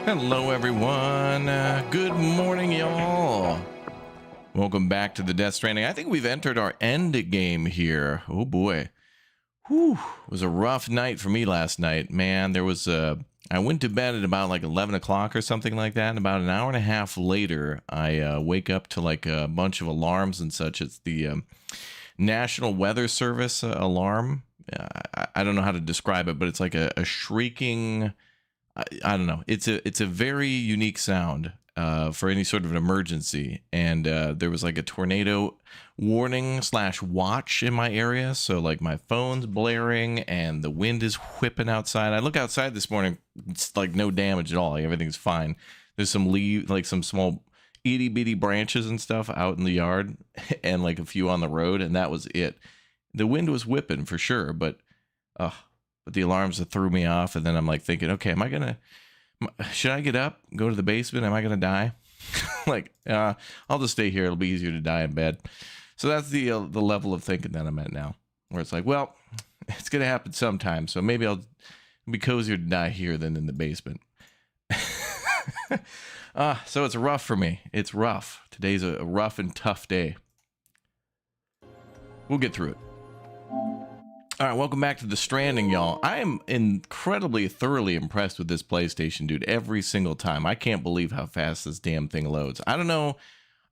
Hello, everyone. Good morning, y'all. Welcome back to the Death Stranding. I think we've entered our end game here. Oh, boy. Whew. It was a rough night for me last night. Man, there was I went to bed at about like 11 o'clock or something like that. And about an hour and a half later, I wake up to like a bunch of alarms and such. It's the National Weather Service alarm. I don't know how to describe it, but it's like a shrieking... I don't know. It's a very unique sound for any sort of an emergency. And there was like a tornado warning / watch in my area. So like my phone's blaring and the wind is whipping outside. I look outside this morning. It's like no damage at all. Like everything's fine. There's some leaves, like some small itty bitty branches and stuff out in the yard and like a few on the road. And that was it. The wind was whipping for sure. But the alarms that threw me off, and then I'm like thinking, okay, should I get up, go to the basement? Am I gonna die? Like, I'll just stay here. It'll be easier to die in bed. So that's the level of thinking that I'm at now, where it's like, well, it's gonna happen sometime. So maybe it'll be cozier to die here than in the basement. So it's rough for me. It's rough. Today's a rough and tough day. We'll get through it. All right, welcome back to the Stranding, y'all. I am incredibly, thoroughly impressed with this PlayStation, dude. Every single time, I can't believe how fast this damn thing loads. I don't know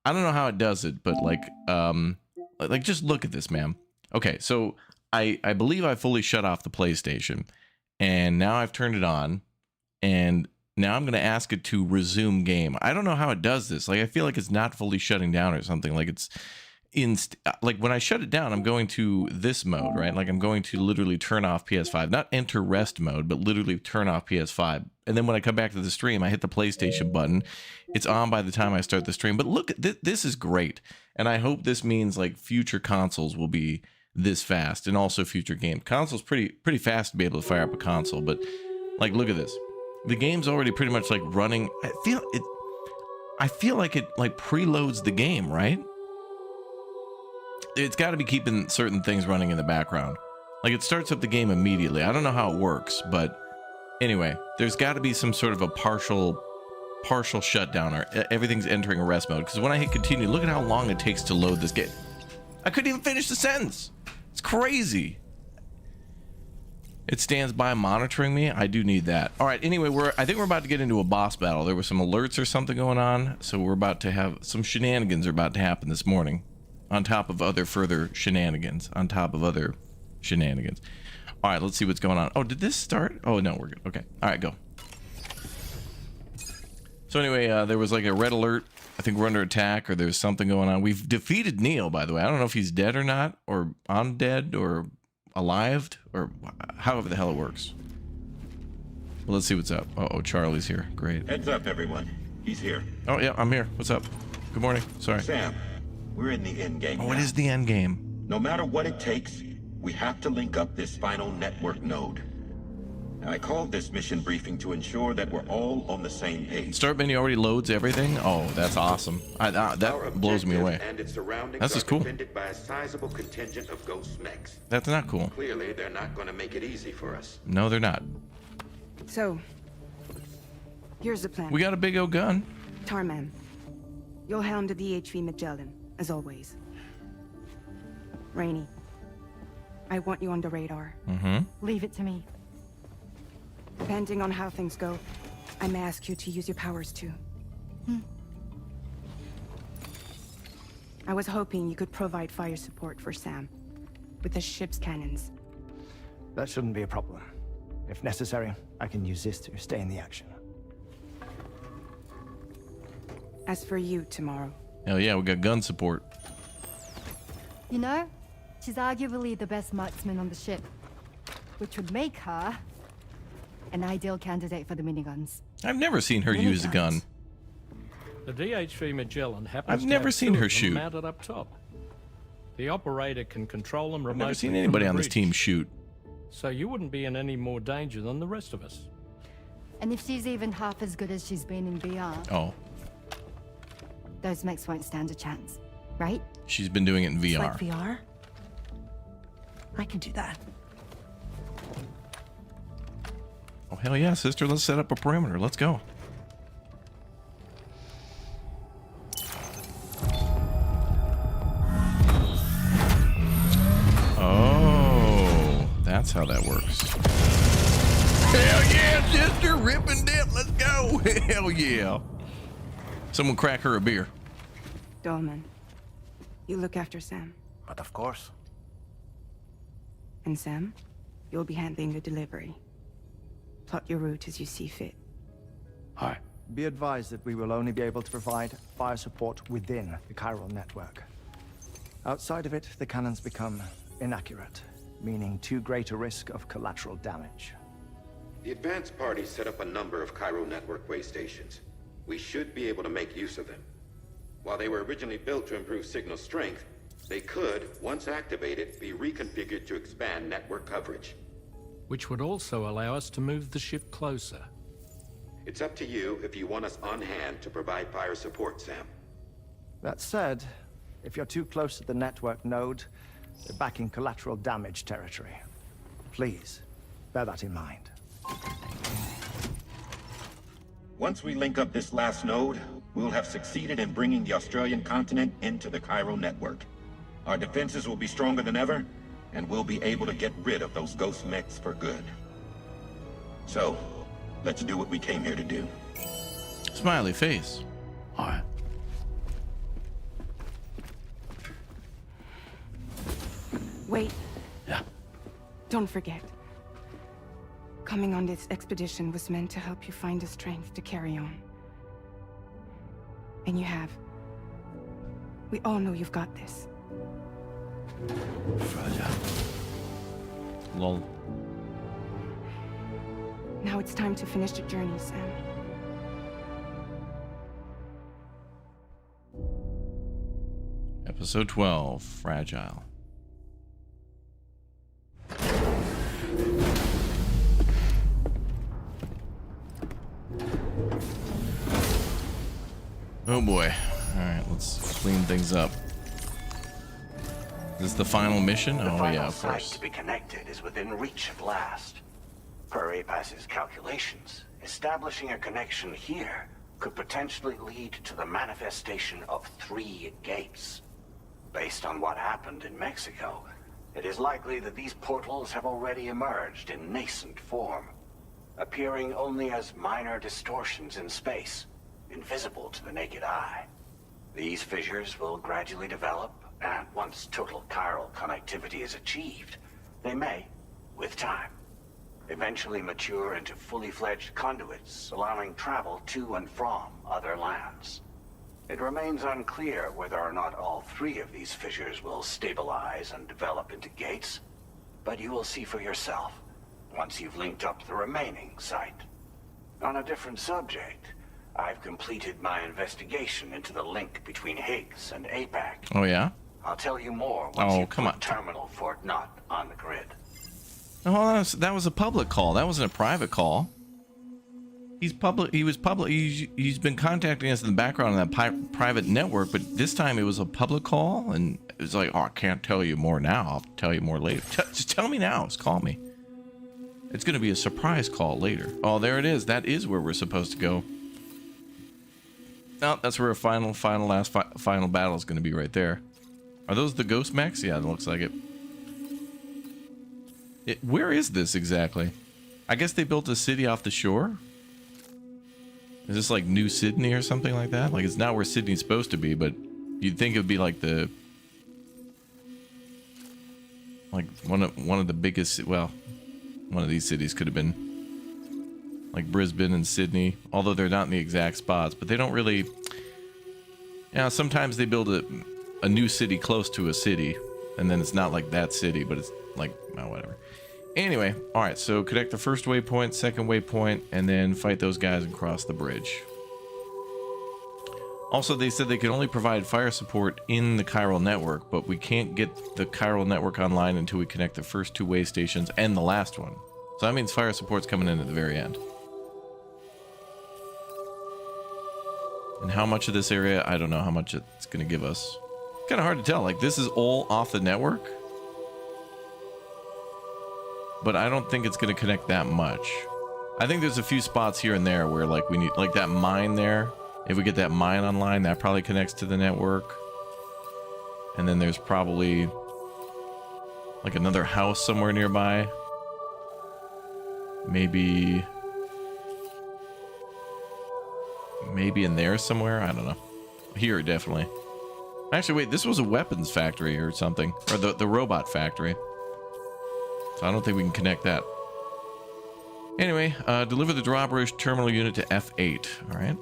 how it does it, but like just look at this, man. Okay, so I believe I fully shut off the PlayStation, and now I've turned it on, and now I'm gonna ask it to resume game. I don't know how it does this. Like, I feel like it's not fully shutting down or something. Like it's like when I shut it down, I'm going to this mode, right? Like I'm going to literally turn off PS5, not enter rest mode, but literally turn off PS5. And then when I come back to the stream, I hit the PlayStation button. It's on by the time I start the stream. But look, this is great. And I hope this means like future consoles will be this fast, and also future games. Console's pretty fast to be able to fire up a console, but like, look at this. The game's already pretty much like running. I feel like it like preloads the game, right? It's got to be keeping certain things running in the background. Like it starts up the game immediately. I don't know how it works, but anyway, there's got to be some sort of a partial shutdown, or everything's entering a rest mode. Because when I hit continue, look at how long it takes to load this game. I couldn't even finish the sentence. It's crazy. It stands by monitoring me. I do need that. All right. Anyway, I think we're about to get into a boss battle. There were some alerts or something going on, so we're about to have some shenanigans are about to happen this morning. On top of other further shenanigans. On top of other shenanigans. All right, let's see what's going on. Oh, did this start? Oh, no, we're good. Okay. All right, go. So anyway, there was like a red alert. I think we're under attack, or there's something going on. We've defeated Neil, by the way. I don't know if he's dead or not, or undead, or alive, or however the hell it works. Well, let's see what's up. Uh-oh, Charlie's here. Great. Heads up, everyone. He's here. Oh, yeah, I'm here. What's up? Good morning. Sorry. Sam. We're in the end game. Oh, it is the end game. No matter what it takes, we have to link up this final network node. I called this mission briefing to ensure that we're all on the same page. Start menu already loads everything. Oh, that's awesome. That blows me away. And its surroundings that's just cool. Defended by a sizable contingent of ghost mechs. That's not cool. Clearly, they're not going to make it easy for us. No, they're not. So, here's the plan. We got a big old gun. Tarman, you'll hound the DHV Magellan. As always. Rainey, I want you on the radar. Leave it to me. Depending on how things go, I may ask you to use your powers too. I was hoping you could provide fire support for Sam with the ship's cannons. That shouldn't be a problem. If necessary, I can use this to stay in the action. As for you, tomorrow. Hell yeah, we got gun support. You know, she's arguably the best marksman on the ship, which would make her an ideal candidate for the miniguns. I've never seen her use a gun. The DHV Magellan happens I've to never have seen two her of them shoot. mounted up top. The operator can control them I've remotely. never seen anybody from on the this team bridge, shoot. so you wouldn't be in any more danger than the rest of us. And if she's even half as good as she's been in VR, Oh, those mechs won't stand a chance, right? she's been doing it in VR. Like VR? I can do that. Oh, hell yeah, sister. Let's set up a perimeter. Let's go. rip and dip. Let's go. Hell yeah. Someone crack her a beer. Dolman, you look after Sam. But of course. And Sam, you'll be handling the delivery. Plot your route as you see fit. Hi. Be advised that we will only be able to provide fire support within the chiral network. Outside of it, the cannons become inaccurate, meaning too great a risk of collateral damage. The advanced party set up a number of chiral network waystations. We should be able to make use of them. While they were originally built to improve signal strength, they could, once activated, be reconfigured to expand network coverage. Which would also allow us to move the ship closer. It's up to you if you want us on hand to provide fire support, Sam. That said, if you're too close to the network node, you're back in collateral damage territory. Please, bear that in mind. Once we link up this last node, we'll have succeeded in bringing the Australian continent into the chiral network. Our defenses will be stronger than ever, and we'll be able to get rid of those ghost mechs for good. So, let's do what we came here to do. Smiley face. All right. Wait. Yeah. Don't forget. Coming on this expedition was meant to help you find the strength to carry on. And you have. We all know you've got this. Fragile. Lol. Now it's time to finish the journey, Sam. Episode 12, Fragile. Oh boy. Alright, let's clean things up. Is this the final mission? The Oh final yeah, of site course. to be connected is within reach at last. Per APAS's calculations, establishing a connection here could potentially lead to the manifestation of 3 gates. Based on what happened in Mexico, it is likely that these portals have already emerged in nascent form, appearing only as minor distortions in space, invisible to the naked eye. These fissures will gradually develop, and once total chiral connectivity is achieved, they may, with time, eventually mature into fully fledged conduits, allowing travel to and from other lands. It remains unclear whether or not all 3 of these fissures will stabilize and develop into gates, but you will see for yourself once you've linked up the remaining site. On a different subject, I've completed my investigation into the link between Higgs and APAC. Oh yeah? I'll tell you more once Oh, you come put on. Terminal Fort Knot on the grid. No, that was a public call. That wasn't a private call. He's public. He was public. He's been contacting us in the background on that private network, but this time it was a public call, and it was like, oh, I can't tell you more now. I'll tell you more later. Just tell me now. Just call me. It's going to be a surprise call later. Oh, there it is. That is where we're supposed to go. No, that's where a final battle is going to be right there. Are those the ghost mechs? Yeah, it looks like it. Where is this exactly? I guess they built a city off the shore. Is this like New Sydney or something like that? Like, it's not where Sydney's supposed to be, but you'd think it would be like one of the biggest. Well, one of these cities could have been like Brisbane and Sydney, although they're not in the exact spots. But they don't really. Yeah, sometimes they build a new city close to a city, and then it's not like that city, but it's like, oh, whatever. Anyway, all right, so connect the first waypoint, second waypoint, and then fight those guys and cross the bridge. Also, they said they could only provide fire support in the chiral network, but we can't get the chiral network online until we connect the first 2 way stations and the last one. So that means fire support's coming in at the very end. And how much of this area, I don't know how much it's going to give us. Kind of hard to tell. Like, this is all off the network. But I don't think it's going to connect that much. I think there's a few spots here and there where, like, we need, like, that mine there. If we get that mine online, that probably connects to the network. And then there's probably like another house somewhere nearby. Maybe Maybe in there somewhere. I don't know. Here, definitely. Actually, wait, this was a weapons factory or something. Or the robot factory. So I don't think we can connect that. Anyway, deliver the drawbridge terminal unit to F8. All right.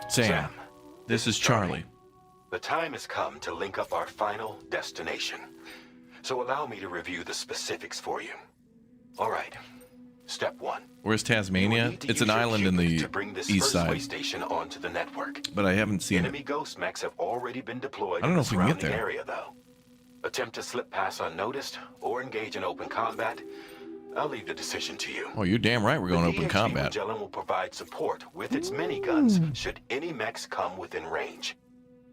Sam, this is Charlie. The time has come to link up our final destination. So allow me to review the specifics for you. All right. Step 1. Where's Tasmania? It's an island in the east side. Waystation onto the network. But I haven't seen Enemy it. ghost mechs have already been deployed I don't know if we can get in the there. area, though. Attempt to slip past unnoticed or engage in open combat. I'll leave the decision to you. Oh, you're damn right we're going The open DHG combat. Magellan will provide support with its miniguns should any mechs come within range.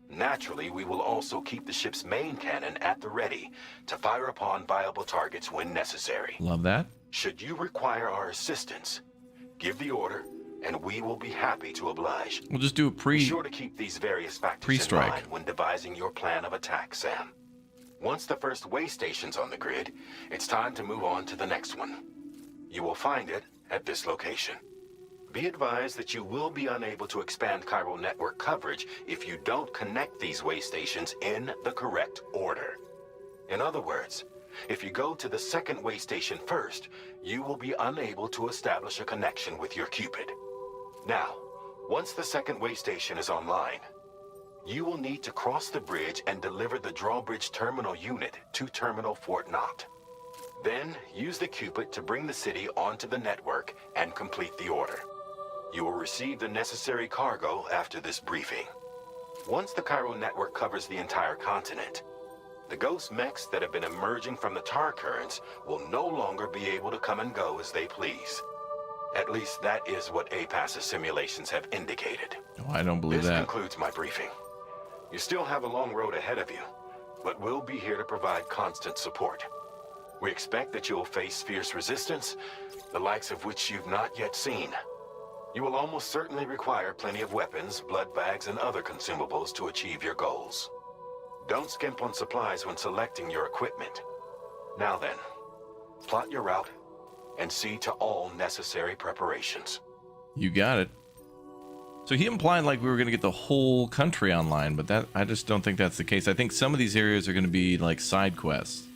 Naturally, we will also keep the ship's main cannon at the ready to fire upon viable targets when necessary. Love that. Should you require our assistance, give the order, and we will be happy to oblige. We'll just do a Be sure to keep these various factors in pre-strike. mind when devising your plan of attack, Sam. Once the first way station's on the grid, it's time to move on to the next one. You will find it at this location. Be advised that you will be unable to expand chiral network coverage if you don't connect these way stations in the correct order. In other words, if you go to the second way station first, you will be unable to establish a connection with your Cupid. Now, once the second way station is online, you will need to cross the bridge and deliver the drawbridge terminal unit to Terminal Fort Knott. Then, use the Cupid to bring the city onto the network and complete the order. You will receive the necessary cargo after this briefing. Once the chiral network covers the entire continent, the ghost mechs that have been emerging from the tar currents will no longer be able to come and go as they please. At least that is what APAS's simulations have indicated. Oh, I don't believe This that. concludes my briefing. You still have a long road ahead of you, but we'll be here to provide constant support. We expect that you'll face fierce resistance, the likes of which you've not yet seen. You will almost certainly require plenty of weapons, blood bags, and other consumables to achieve your goals. Don't skimp on supplies when selecting your equipment. Now then, plot your route and see to all necessary preparations. You got it. So he implied like we were going to get the whole country online, but that I just don't think that's the case. I think some of these areas are going to be like side quests.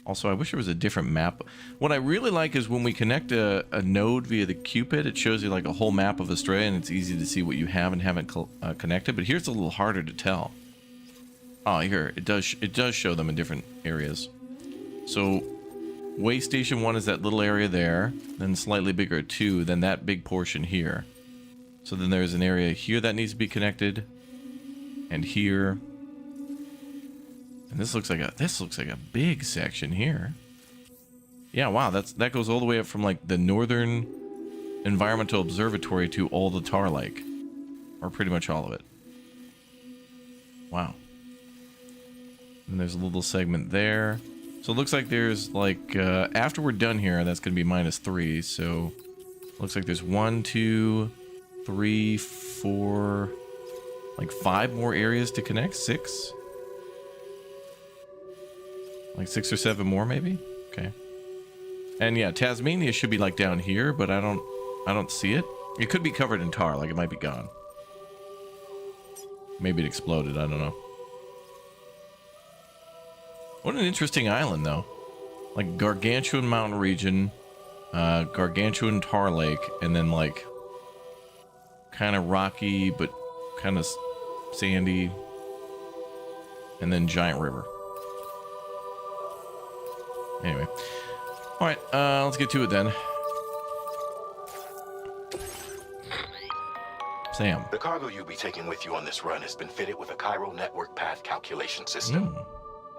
Also, I wish there was a different map. What I really like is when we connect a node via the Cupid, it shows you like a whole map of Australia, and it's easy to see what you have and haven't connected. But here's a little harder to tell. Oh, here it does show them in different areas. So, way station 1 is that little area there, then slightly bigger 2, then that big portion here. So then there's an area here that needs to be connected, and here. And this looks like a big section here. Yeah, wow, that goes all the way up from like the Northern Environmental Observatory to all the Tar Lake, or pretty much all of it. Wow. And there's a little segment there. So it looks like there's like after we're done here, that's gonna be -3. So looks like there's 1, 2, 3, 4, like 5 more areas to connect. 6. Like 6 or 7 more, maybe. Okay. And yeah, Tasmania should be like down here, but I don't see it. It could be covered in tar, like it might be gone. Maybe it exploded. I don't know. What an interesting island, though. Like Gargantuan Mountain Region, Gargantuan Tar Lake, and then like kind of rocky but kind of sandy, and then Giant River. Anyway, all right, let's get to it then. Sam. The cargo you'll be taking with you on this run has been fitted with a chiral network path calculation system.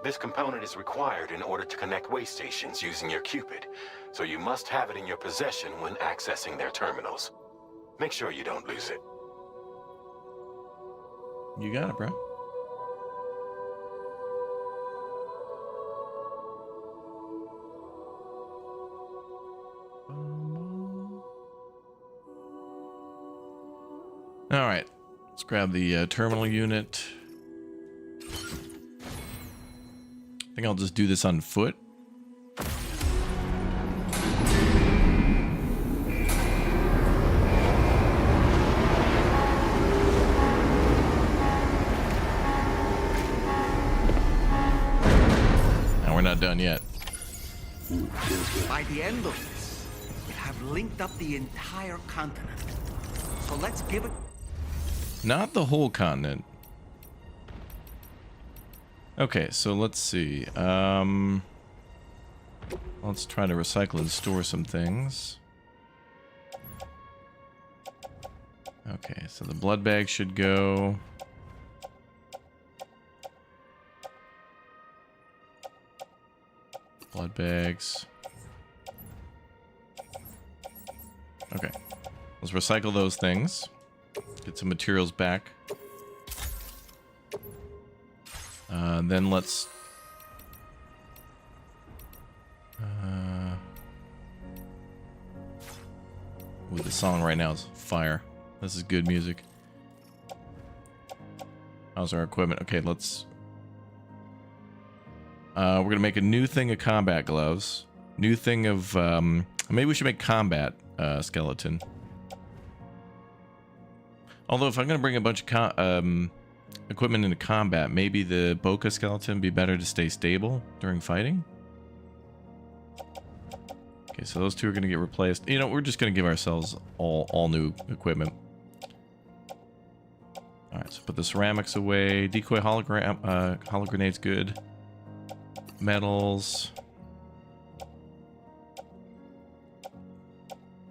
This component is required in order to connect way stations using your Cupid, so you must have it in your possession when accessing their terminals. Make sure you don't lose it. You got it, bro. All right, let's grab the terminal unit. I think I'll just do this on foot. done yet. By the end of this, we'll have linked up the entire continent. So let's give it... Not the whole continent. Okay, so let's see. Let's try to recycle and store some things. Okay, so the blood bag should go. Blood bags. Okay, let's recycle those things. Get some materials back. Then let's... Ooh, the song right now is fire. This is good music. How's our equipment? Okay, let's... we're gonna make a new thing of combat gloves. New thing of... maybe we should make combat skeleton. Although if I'm gonna bring a bunch of equipment into combat, maybe the Boca skeleton would be better to stay stable during fighting. Okay, so those two are gonna get replaced. You know, we're just gonna give ourselves all new equipment. All right, so put the ceramics away. Decoy hollow grenade's good. Metals.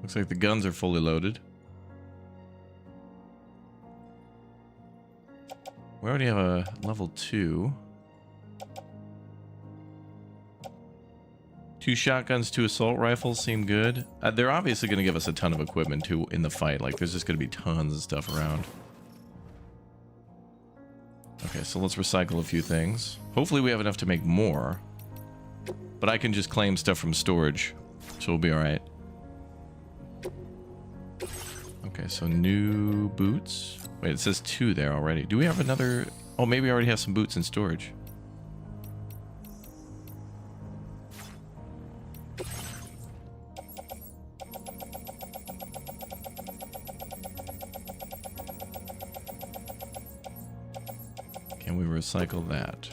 Looks like the guns are fully loaded. We already have a level 2. 2 shotguns, 2 assault rifles seem good. They're obviously going to give us a ton of equipment too in the fight. Like, there's just going to be tons of stuff around. Okay, so let's recycle a few things. Hopefully we have enough to make more. But I can just claim stuff from storage, so we'll be alright. Okay, so new boots. Wait, it says 2 there already. Do we have another... Oh, maybe I already have some boots in storage. Can we recycle that?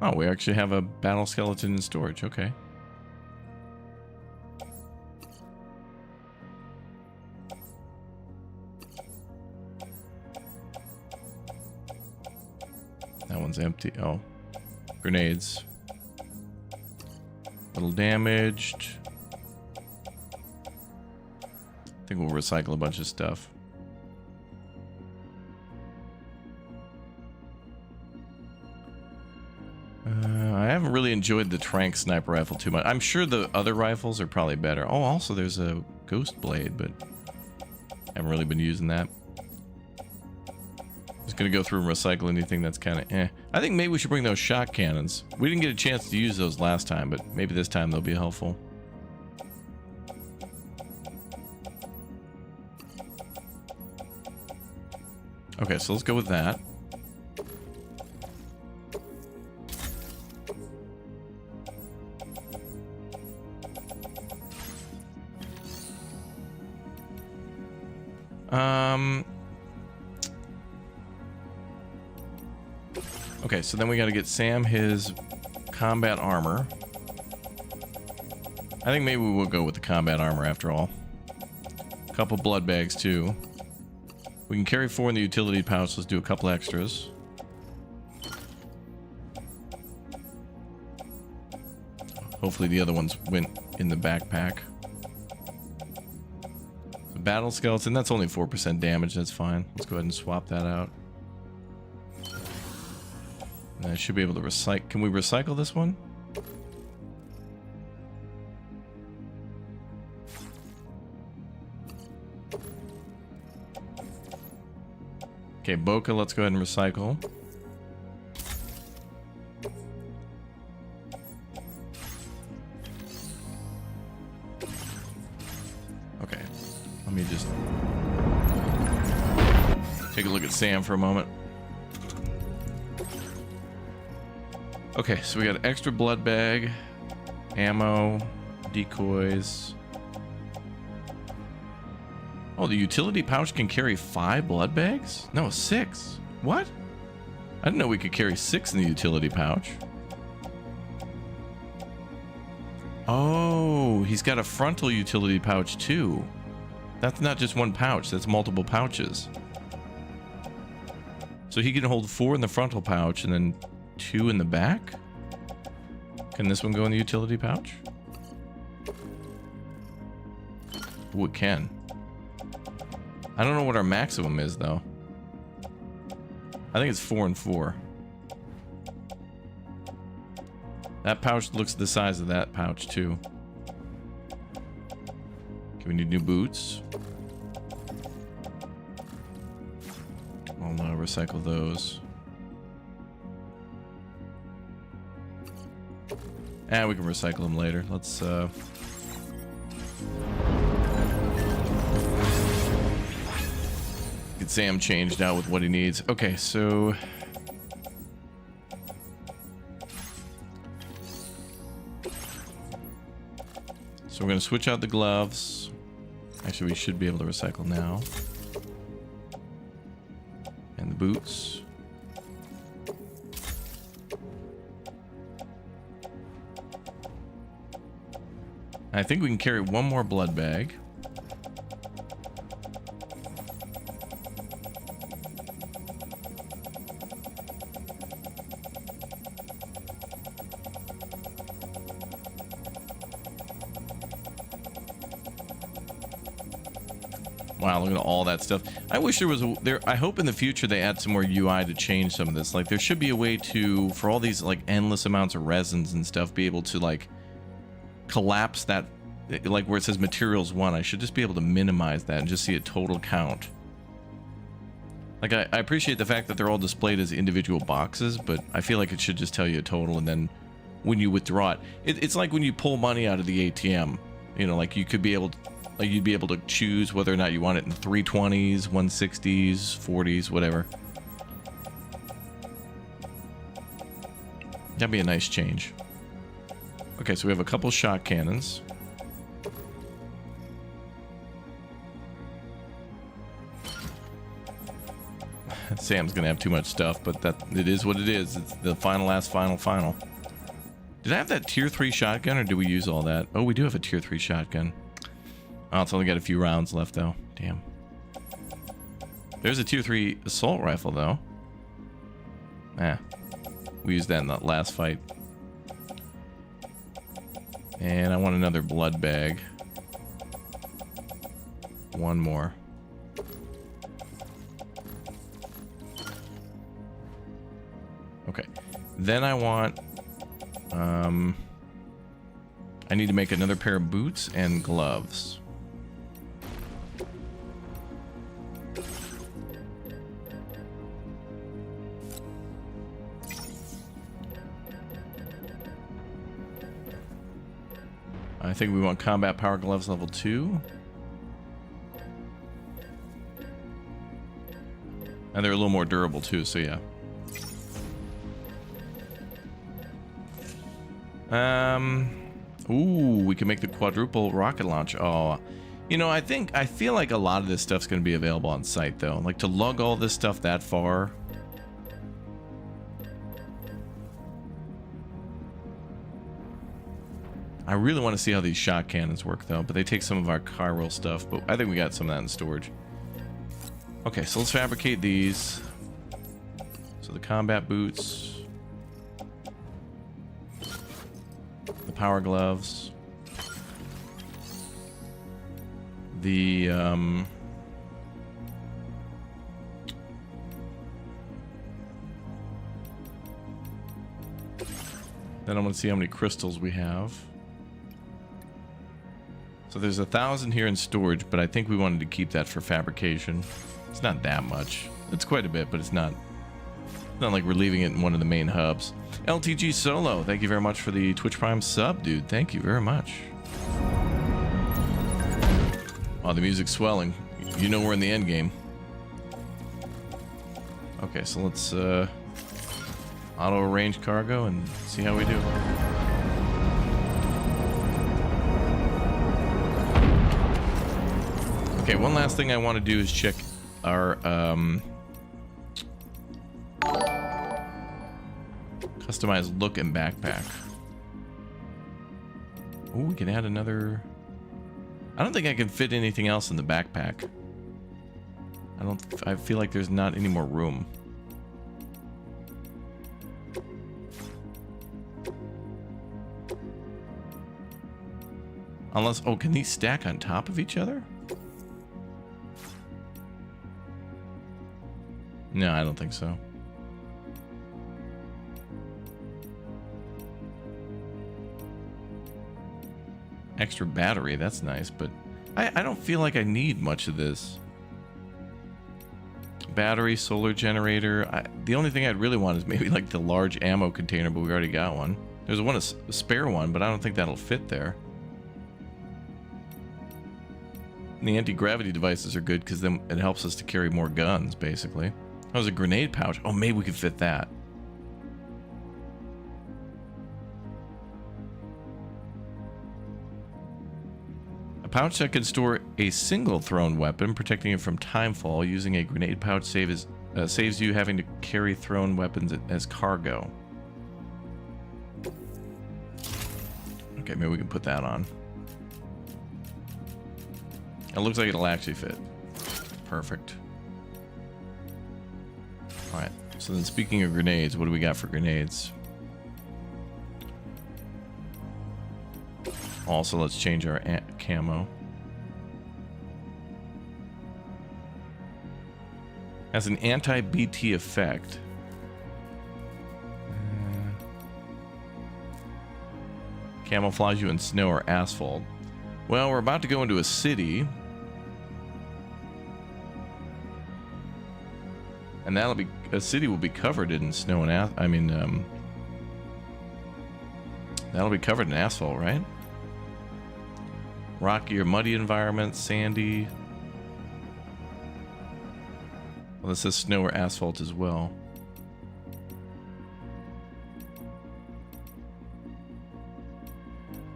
Oh, we actually have a battle skeleton in storage. Okay. That one's empty. Oh. Grenades. Little damaged. I think we'll recycle a bunch of stuff. I haven't really enjoyed the Trank sniper rifle too much. I'm sure the other rifles are probably better. Oh, also there's a ghost blade, but I haven't really been using that. Just gonna go through and recycle anything that's kind of eh. I think maybe we should bring those shock cannons. We didn't get a chance to use those last time, but maybe this time they'll be helpful. Okay, so let's go with that. Okay, so then we got to get Sam his combat armor. I think maybe we'll go with the combat armor after all. A couple blood bags too. We can carry 4 in the utility pouch. Let's do a couple extras. Hopefully the other ones went in the backpack. The battle skeleton, that's only 4% damage. That's fine. Let's go ahead and swap that out. And I should be able to recycle. Can we recycle this one? Okay, Boca, let's go ahead and recycle. Okay, let me just take a look at Sam for a moment. Okay, so we got extra blood bag, ammo, decoys. Oh, the utility pouch can carry 5 blood bags? No, 6. What? I didn't know we could carry 6 in the utility pouch. Oh, he's got a frontal utility pouch too. That's not just one pouch, that's multiple pouches. So he can hold 4 in the frontal pouch and then 2 in the back? Can this one go in the utility pouch? Ooh, it can. I don't know what our maximum is though. I think it's 4 and 4. That pouch looks the size of that pouch too. Okay, we need new boots. I'll recycle those. And we can recycle them later. Let's get Sam changed out with what he needs. Okay, so we're going to switch out the gloves. Actually, we should be able to recycle now. And the boots. I think we can carry 1 more blood bag. Wow, look at all that stuff. I wish there was I hope in the future they add some more UI to change some of this. Like there should be a way to, for all these like endless amounts of resins and stuff, be able to like collapse that, like where it says materials 1, I should just be able to minimize that and just see a total count. Like I appreciate the fact that they're all displayed as individual boxes, but I feel like it should just tell you a total, and then when you withdraw it, it's like when you pull money out of the ATM, you know, like you could be able to, like you'd be able to choose whether or not you want it in 320s, 160s, 40s, whatever. That'd be a nice change. Okay, so we have a couple shot cannons. Sam's gonna have too much stuff, but that it is what it is. It's the final. Did I have that tier 3 shotgun, or did we use all that? Oh, we do have a tier 3 shotgun. Oh, it's only got a few rounds left though. Damn. There's a tier 3 assault rifle though. We used that in that last fight. And I want another blood bag. 1 more. Okay. Then I want... I need to make another pair of boots and gloves. I think we want combat power gloves level 2. And they're a little more durable too, so yeah. Ooh, we can make the quadruple rocket launch. Oh, you know, I feel like a lot of this stuff's going to be available on site though. Like to lug all this stuff that far. I really want to see how these shot cannons work though, but they take some of our chiral stuff, but I think we got some of that in storage. Okay, so let's fabricate these. So the combat boots, the power gloves, the then I'm gonna see how many crystals we have. So there's 1,000 here in storage, but I think we wanted to keep that for fabrication. It's not that much. It's quite a bit, but it's not like we're leaving it in one of the main hubs. LTG Solo, thank you very much for the Twitch Prime sub, dude. Thank you very much. Oh, the music's swelling. You know we're in the end game. Okay, so let's Auto arrange cargo and see how we do. Okay, one last thing I want to do is check our customized look and backpack. Oh, we can add another. I don't think I can fit anything else in the backpack. I feel like there's not any more room. Unless, oh, can these stack on top of each other? No, I don't think so. Extra battery, that's nice, but I don't feel like I need much of this. Battery, solar generator. The only thing I'd really want is maybe like the large ammo container, but we already got one. There's a spare one, but I don't think that'll fit there. And the anti-gravity devices are good because then it helps us to carry more guns, basically. That was a grenade pouch. Oh, maybe we could fit that. A pouch that can store a single thrown weapon, protecting it from timefall. Using a grenade pouch saves you having to carry thrown weapons as cargo. Okay, maybe we can put that on. It looks like it'll actually fit. Perfect. Alright, so then speaking of grenades, what do we got for grenades? Also, let's change our camo. Has an anti-BT effect. Camouflage you in snow or asphalt. Well, we're about to go into a city. And that'll be, a city will be covered in snow and that'll be covered in asphalt, right? Rocky or muddy environment, sandy. Well, this says snow or asphalt as well.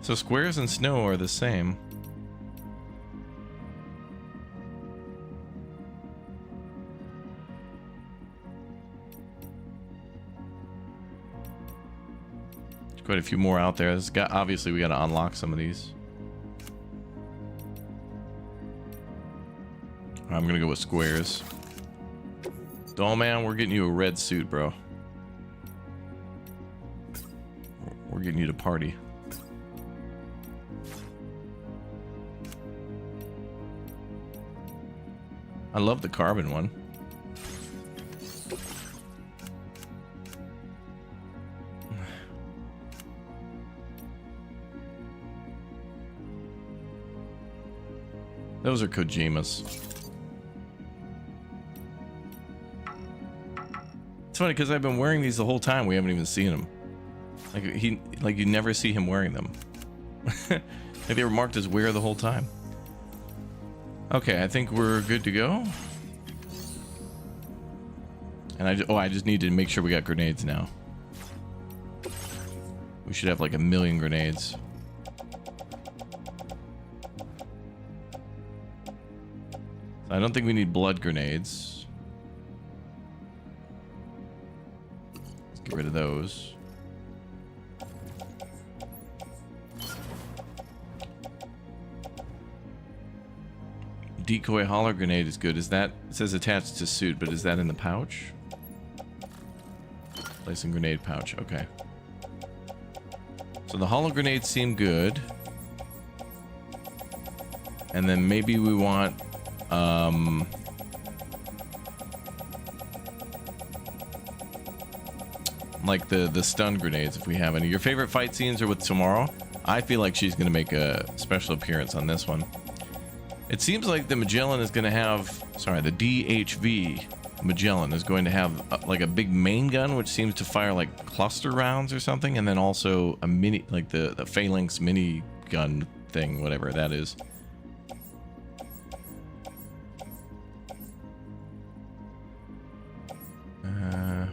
So squares and snow are the same. There's quite a few more out there. Obviously, we got to unlock some of these. I'm gonna go with squares. Doll man, we're getting you a red suit, bro. We're getting you to party. I love the carbon one. Those are Kojima's. It's funny because I've been wearing these the whole time. We haven't even seen them. Like you never see him wearing them. Like they were marked as wear the whole time. Okay, I think we're good to go. And I just need to make sure we got grenades now. We should have like 1 million grenades. I don't think we need blood grenades. Let's get rid of those. Decoy holler grenade is good. Is that, it says attached to suit, but is that in the pouch? Placing grenade pouch. Okay. So the hollow grenades seem good. And then maybe we want like the stun grenades if we have any. Your favorite fight scenes are with Tomorrow? I feel like she's going to make a special appearance on this one. It seems like the Magellan is going to have, sorry, the DHV Magellan is going to have like a big main gun, which seems to fire like cluster rounds or something, and then also a mini, like the Phalanx mini gun thing, whatever that is.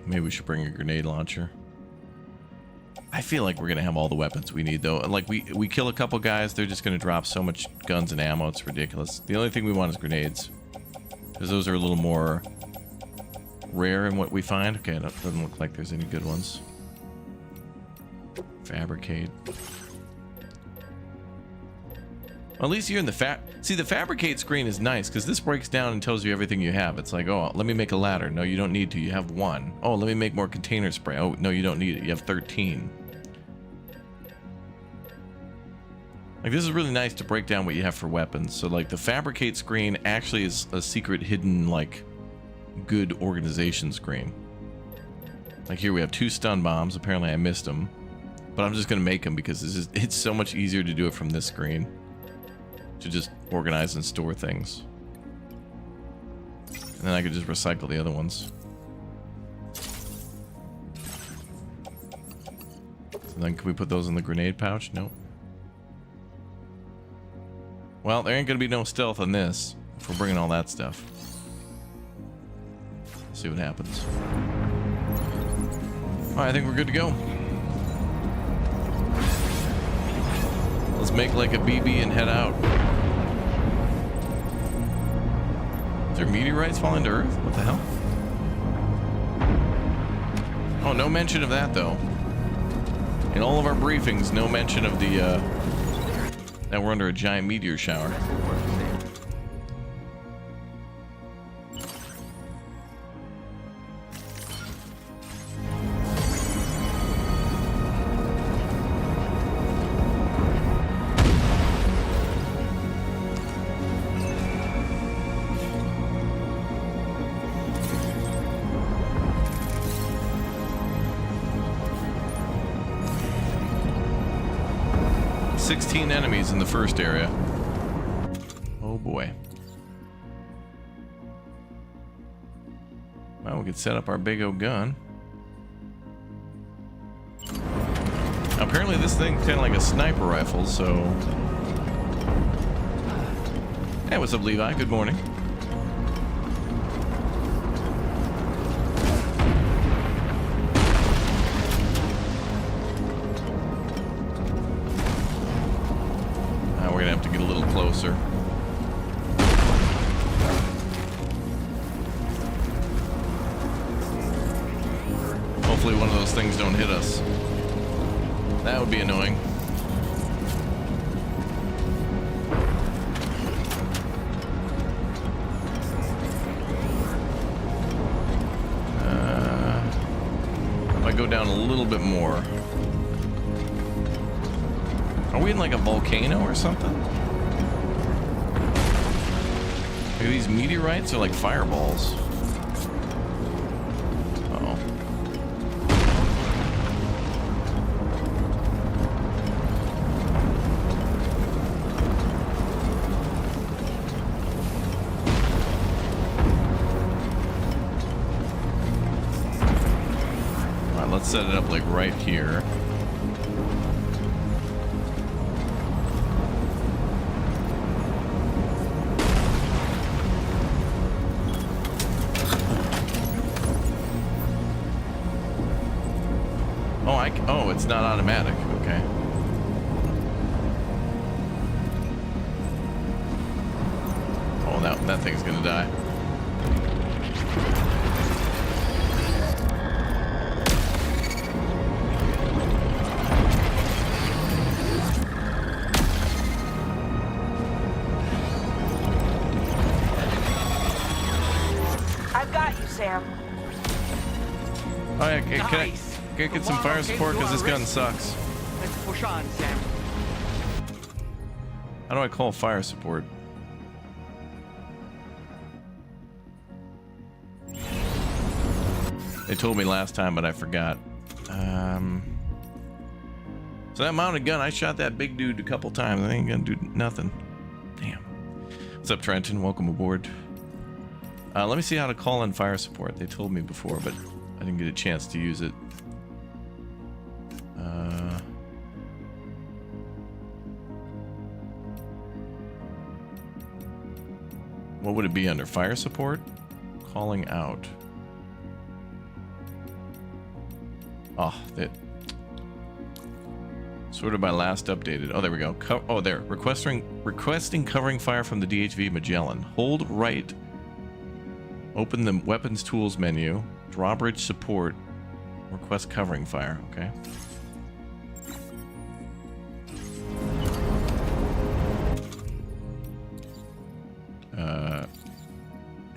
Maybe we should bring a grenade launcher. I feel like we're gonna have all the weapons we need though. Like we kill a couple guys, they're just gonna drop so much guns and ammo, it's ridiculous. The only thing we want is grenades, because those are a little more rare in what we find. Okay, that doesn't look like there's any good ones. Fabricate. Well, at least you're in the see, the fabricate screen is nice because this breaks down and tells you everything you have. It's like, oh, let me make a ladder. No, you don't need to. You have 1. Oh, let me make more container spray. Oh, no, you don't need it. You have 13. Like, this is really nice to break down what you have for weapons. So, like, the fabricate screen actually is a secret hidden, like, good organization screen. Like, here we have 2 stun bombs. Apparently, I missed them. But I'm just going to make them because it's so much easier to do it from this screen. To just organize and store things. And then I could just recycle the other ones. So then can we put those in the grenade pouch? Nope. Well, there ain't gonna be no stealth on this if we're bringing all that stuff. Let's see what happens. Alright, I think we're good to go. Let's make like a BB and head out. Is there meteorites falling to Earth? What the hell? Oh, no mention of that though. In all of our briefings, no mention of the that we're under a giant meteor shower. 16 enemies in the first area. Oh boy. Well, we could set up our big old gun. Apparently this thing's kind of like a sniper rifle, so... Hey, what's up, Levi? Good morning. We're gonna have to get a little closer. Hopefully one of those things don't hit us. That would be annoying. If I go down a little bit more. Are we in like a volcano or something? Are these meteorites or like fireballs? Uh-oh. Alright, let's set it up like right here. Oh, it's not automatic. Okay. Oh, that thing's gonna die. I've got you, Sam. Oh yeah, can I get some fire support because this gun sucks? Let's push on, Sam. How do I call fire support? They told me last time, but I forgot. So that mounted gun, I shot that big dude a couple times. I ain't gonna do nothing. Damn. What's up, Trenton? Welcome aboard. Let me see how to call in fire support. They told me before, but I didn't get a chance to use it. What would it be under? Fire support? Calling out. Oh, that. Sorted by last updated. Oh, there we go. Oh, there. Requesting covering fire from the DHV Magellan. Hold right. Open the weapons tools menu. Drawbridge support. Request covering fire. Okay.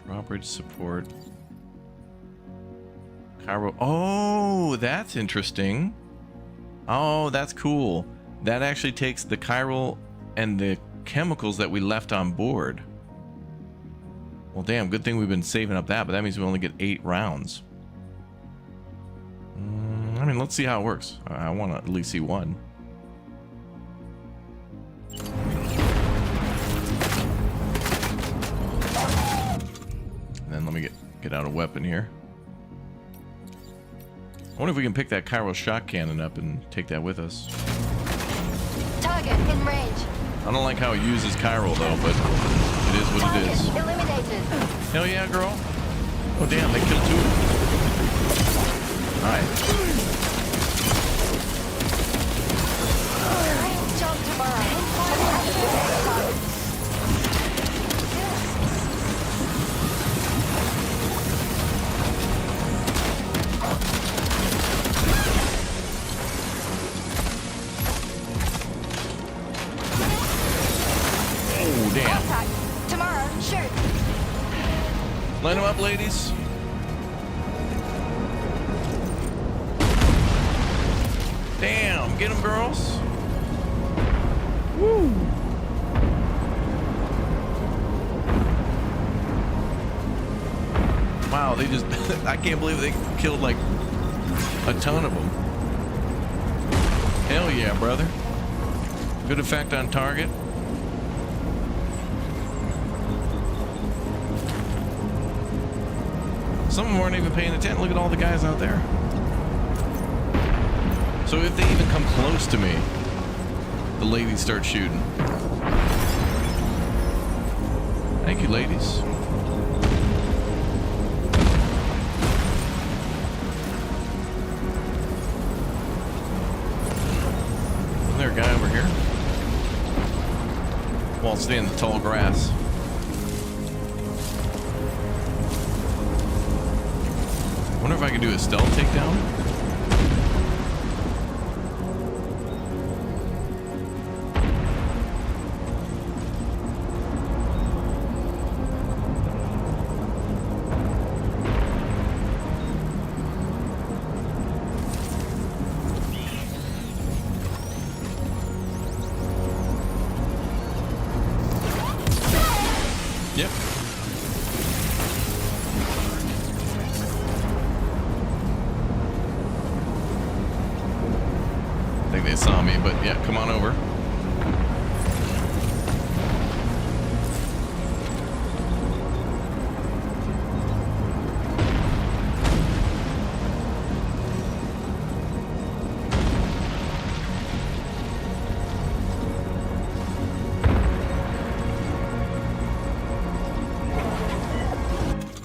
Drawbridge support. Cairo. Oh, that's interesting. Oh, that's cool. That actually takes the chiral and the chemicals that we left on board. Well, damn, good thing we've been saving up that, but that means we only get 8 rounds. I mean, let's see how it works. I want to at least see one. And then let me get out a weapon here. I wonder if we can pick that chiral shock cannon up and take that with us. Target in range. I don't like how it uses chiral though, but it is what it is. Eliminated. Hell yeah, girl. Oh damn, they killed 2 of them. Alright. Great job tomorrow. Oh damn. Contact. Tomorrow, shoot. Line them up, ladies. Damn, get them, girls. Woo. Wow, they just, I can't believe they killed like a ton of them. Hell yeah, brother. Good effect on target. Some of them weren't even paying attention. Look at all the guys out there. So if they even come close to me, the ladies start shooting. Thank you, ladies. Isn't there a guy over here? Well, I'll stay in the tall grass. I wonder if I can do a stealth takedown. Yep. I think they saw me, but yeah, come on over.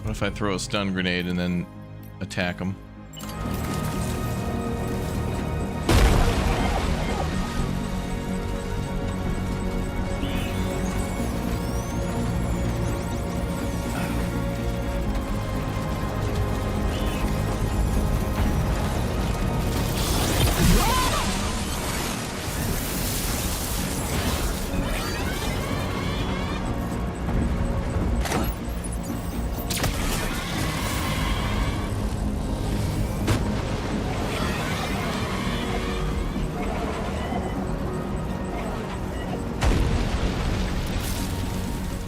What if I throw a stun grenade and then attack them?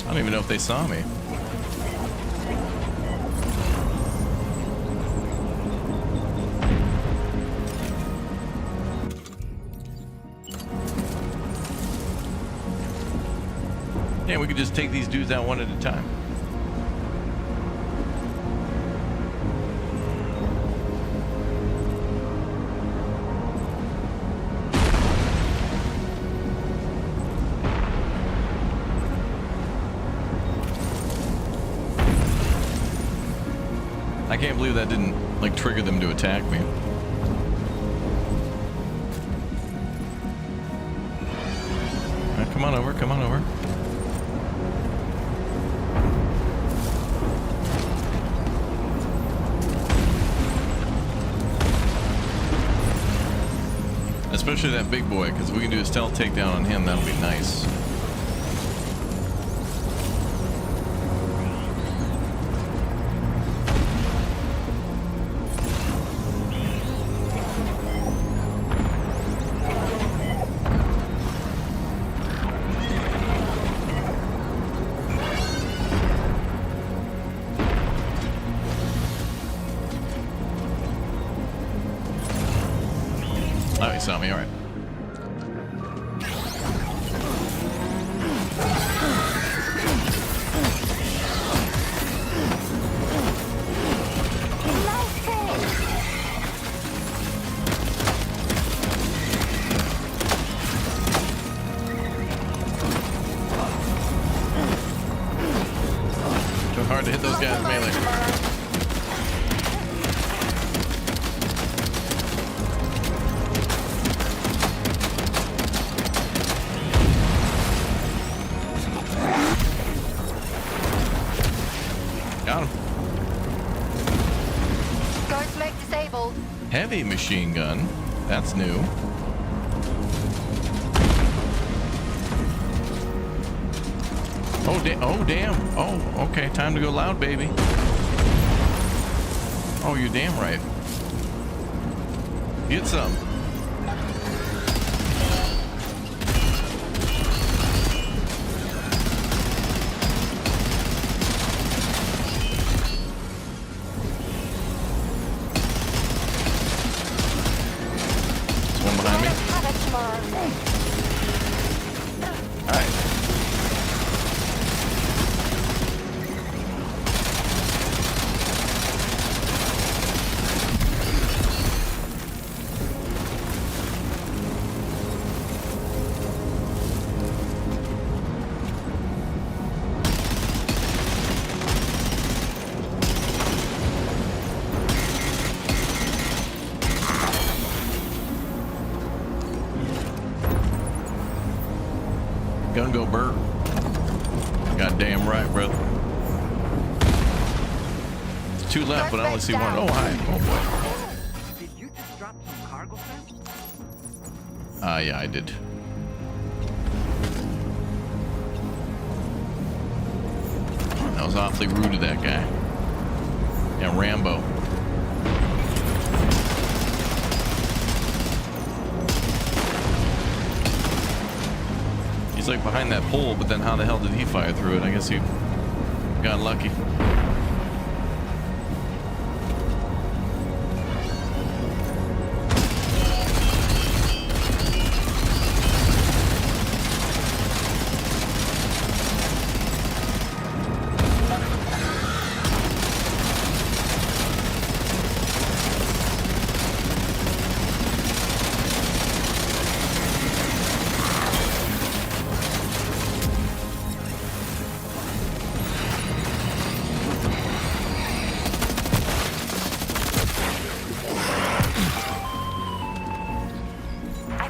I don't even know if they saw me. Yeah, we could just take these dudes out one at a time. I can't believe that didn't, like, trigger them to attack me. come on over, come on over. Especially that big boy, because we can do a stealth takedown on him, that'll be nice. Oh, he saw me, all right. So hard to hit those guys melee. Got him. Ghost mech disabled. Heavy machine gun. That's new. Oh, damn. Oh, okay. Time to go loud, baby. Oh, you're damn right. Get some. There's one behind me. All right. Gun go burr. Goddamn right, brother. It's two left, but I only see one. Oh, hi. Oh, boy. Did you just drop some cargo, Sam? Yeah, I did. That was awfully rude of that guy. Yeah, Rambo. He's like behind that pole, but then how the hell did he fire through it? I guess he got lucky.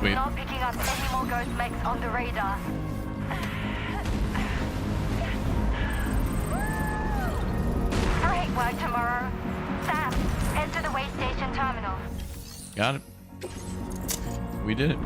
I'm not picking up any more ghost mechs on the radar. Great work tomorrow. Sam, head to the waystation terminal. Got it. We did it.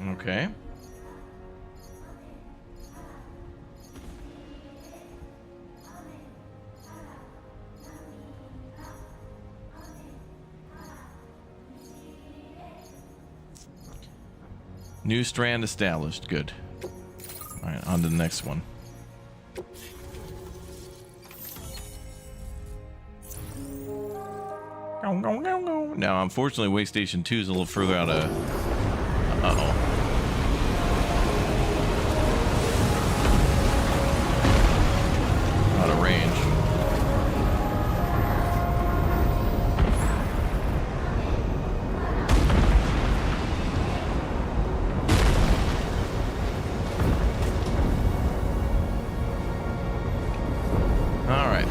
Okay. New strand established. Good. All right, on to the next one. Now, unfortunately, Waystation 2 is a little further out of... Uh-oh. Out of range. All right.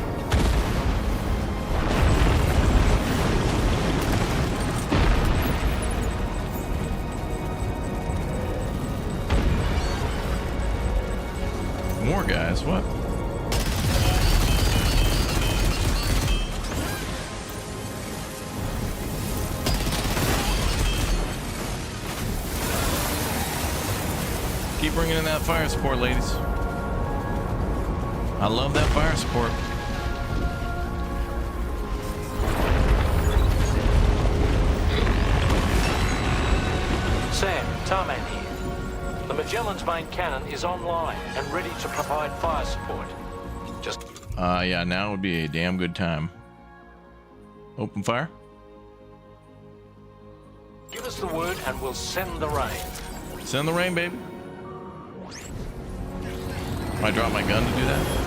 More guys, what? Keep bringing in that fire support, ladies. I love that fire support. Sam, Tarman here. The Magellan's main cannon is online and ready to provide fire support. Just... Yeah, now would be a damn good time. Open fire. give us the word and we'll send the rain. Send the rain, baby. I drop my gun to do that?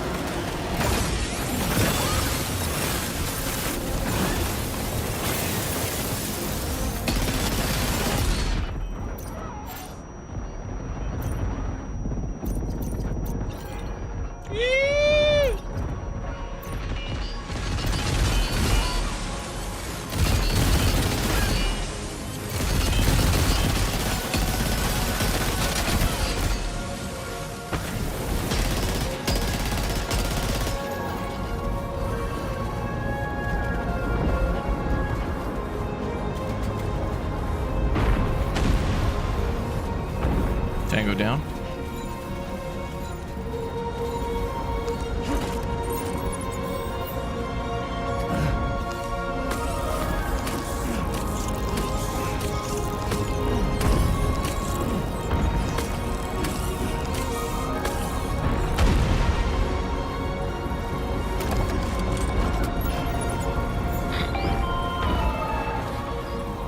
Tango down.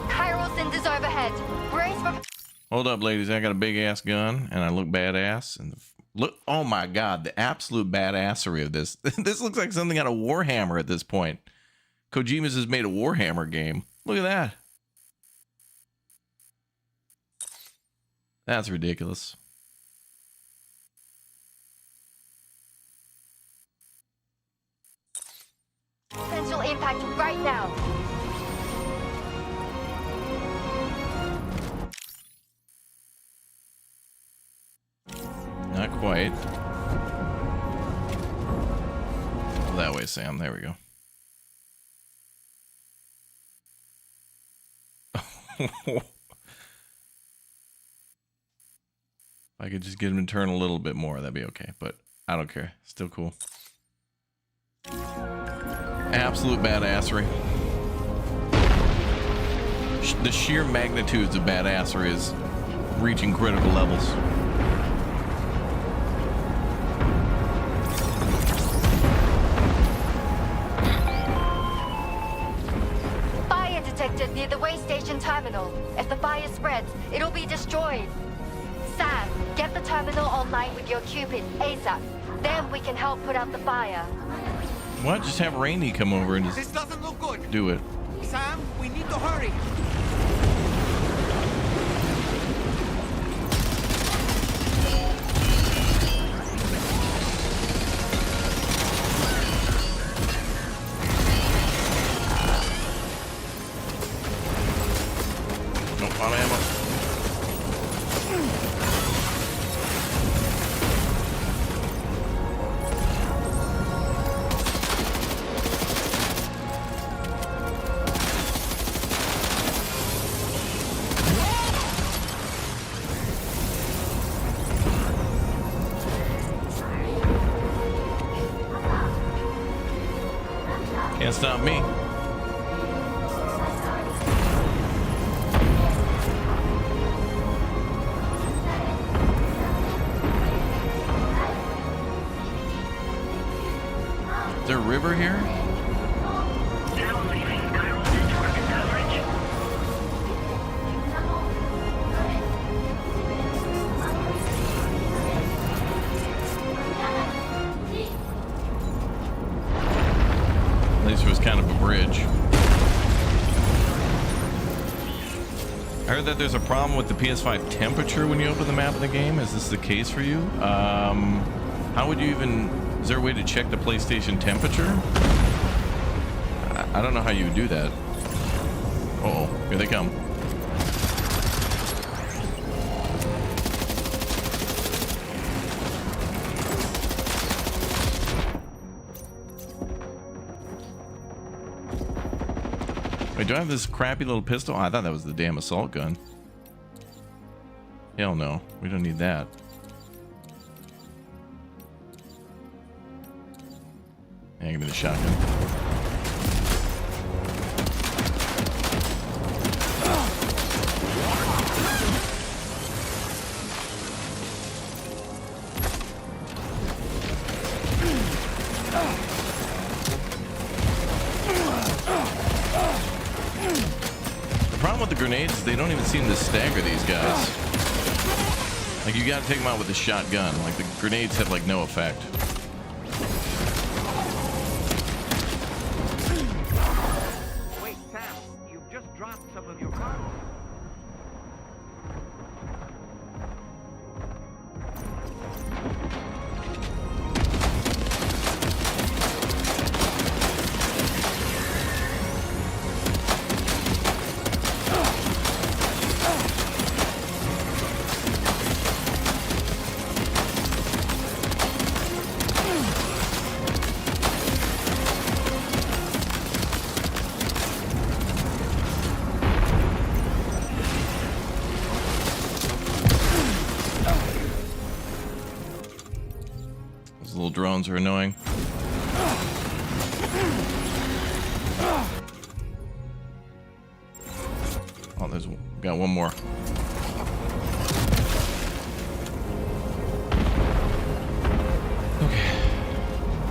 Chiral cinders overhead. Brace for... Hold up, ladies. I got a big ass gun and I look badass. And look, oh my god, the absolute badassery of this. This looks like something out of Warhammer at this point. Kojima's has made a Warhammer game. Look at that. That's ridiculous. Potential impact right now. Not quite. That way, Sam. There we go. If I could just get him to turn a little bit more, that'd be okay. But I don't care. Still cool. Absolute badassery. The sheer magnitudes of badassery is reaching critical levels. Fire detected near the waystation terminal. If the fire spreads, it'll be destroyed. Sam, get the terminal online with your Cupid ASAP. Then we can help put out the fire. What? Just have Rainey come over and This just doesn't look good. do it. Sam, we need to hurry. Nope, out of ammo. Can't stop me. there a river here? Now leaving chiral network coverage. At least it was kind of a bridge. I heard that there's a problem with the PS5 temperature when you open the map of the game. Is this the case for you? How would you even... Is there a way to check the PlayStation temperature? I don't know how you would do that. Uh-oh, here they come. Wait, do I have this crappy little pistol? Oh, I thought that was the damn assault gun. Hell no, we don't need that. Yeah, give me the shotgun. The problem with the grenades is they don't even seem to stagger these guys. Like, you gotta take them out with a shotgun. Like, the grenades have like no effect. Wait, Sam, you've just dropped some of your cargo. Those little drones are annoying. Oh, there's got one more. Okay.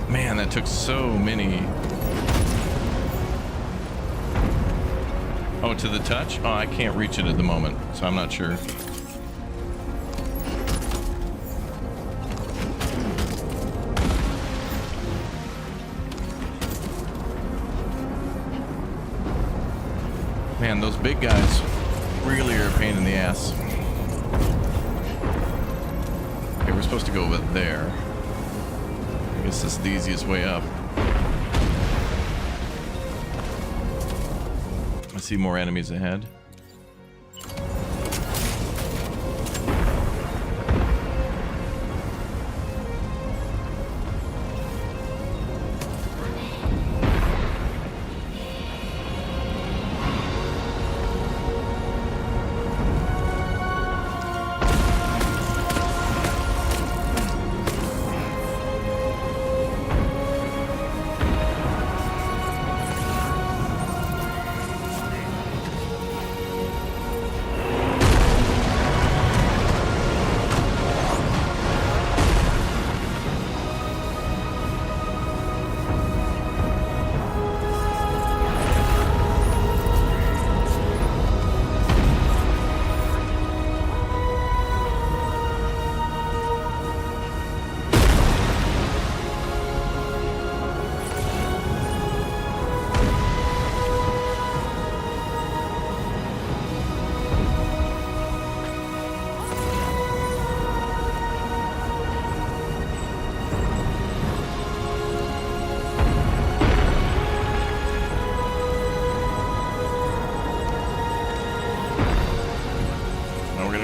Man, that took so many. Oh, to the touch? Oh, I can't reach it at the moment, so I'm not sure. Man, those big guys really are a pain in the ass. Okay, we're supposed to go over there. I guess this is the easiest way up. I see more enemies ahead.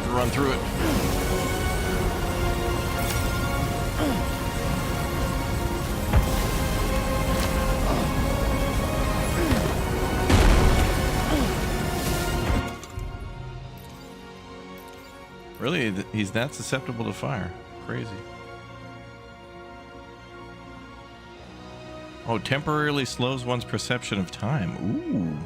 Run through it. Really? He's that susceptible to fire? Crazy. Oh, temporarily slows one's perception of time. Ooh.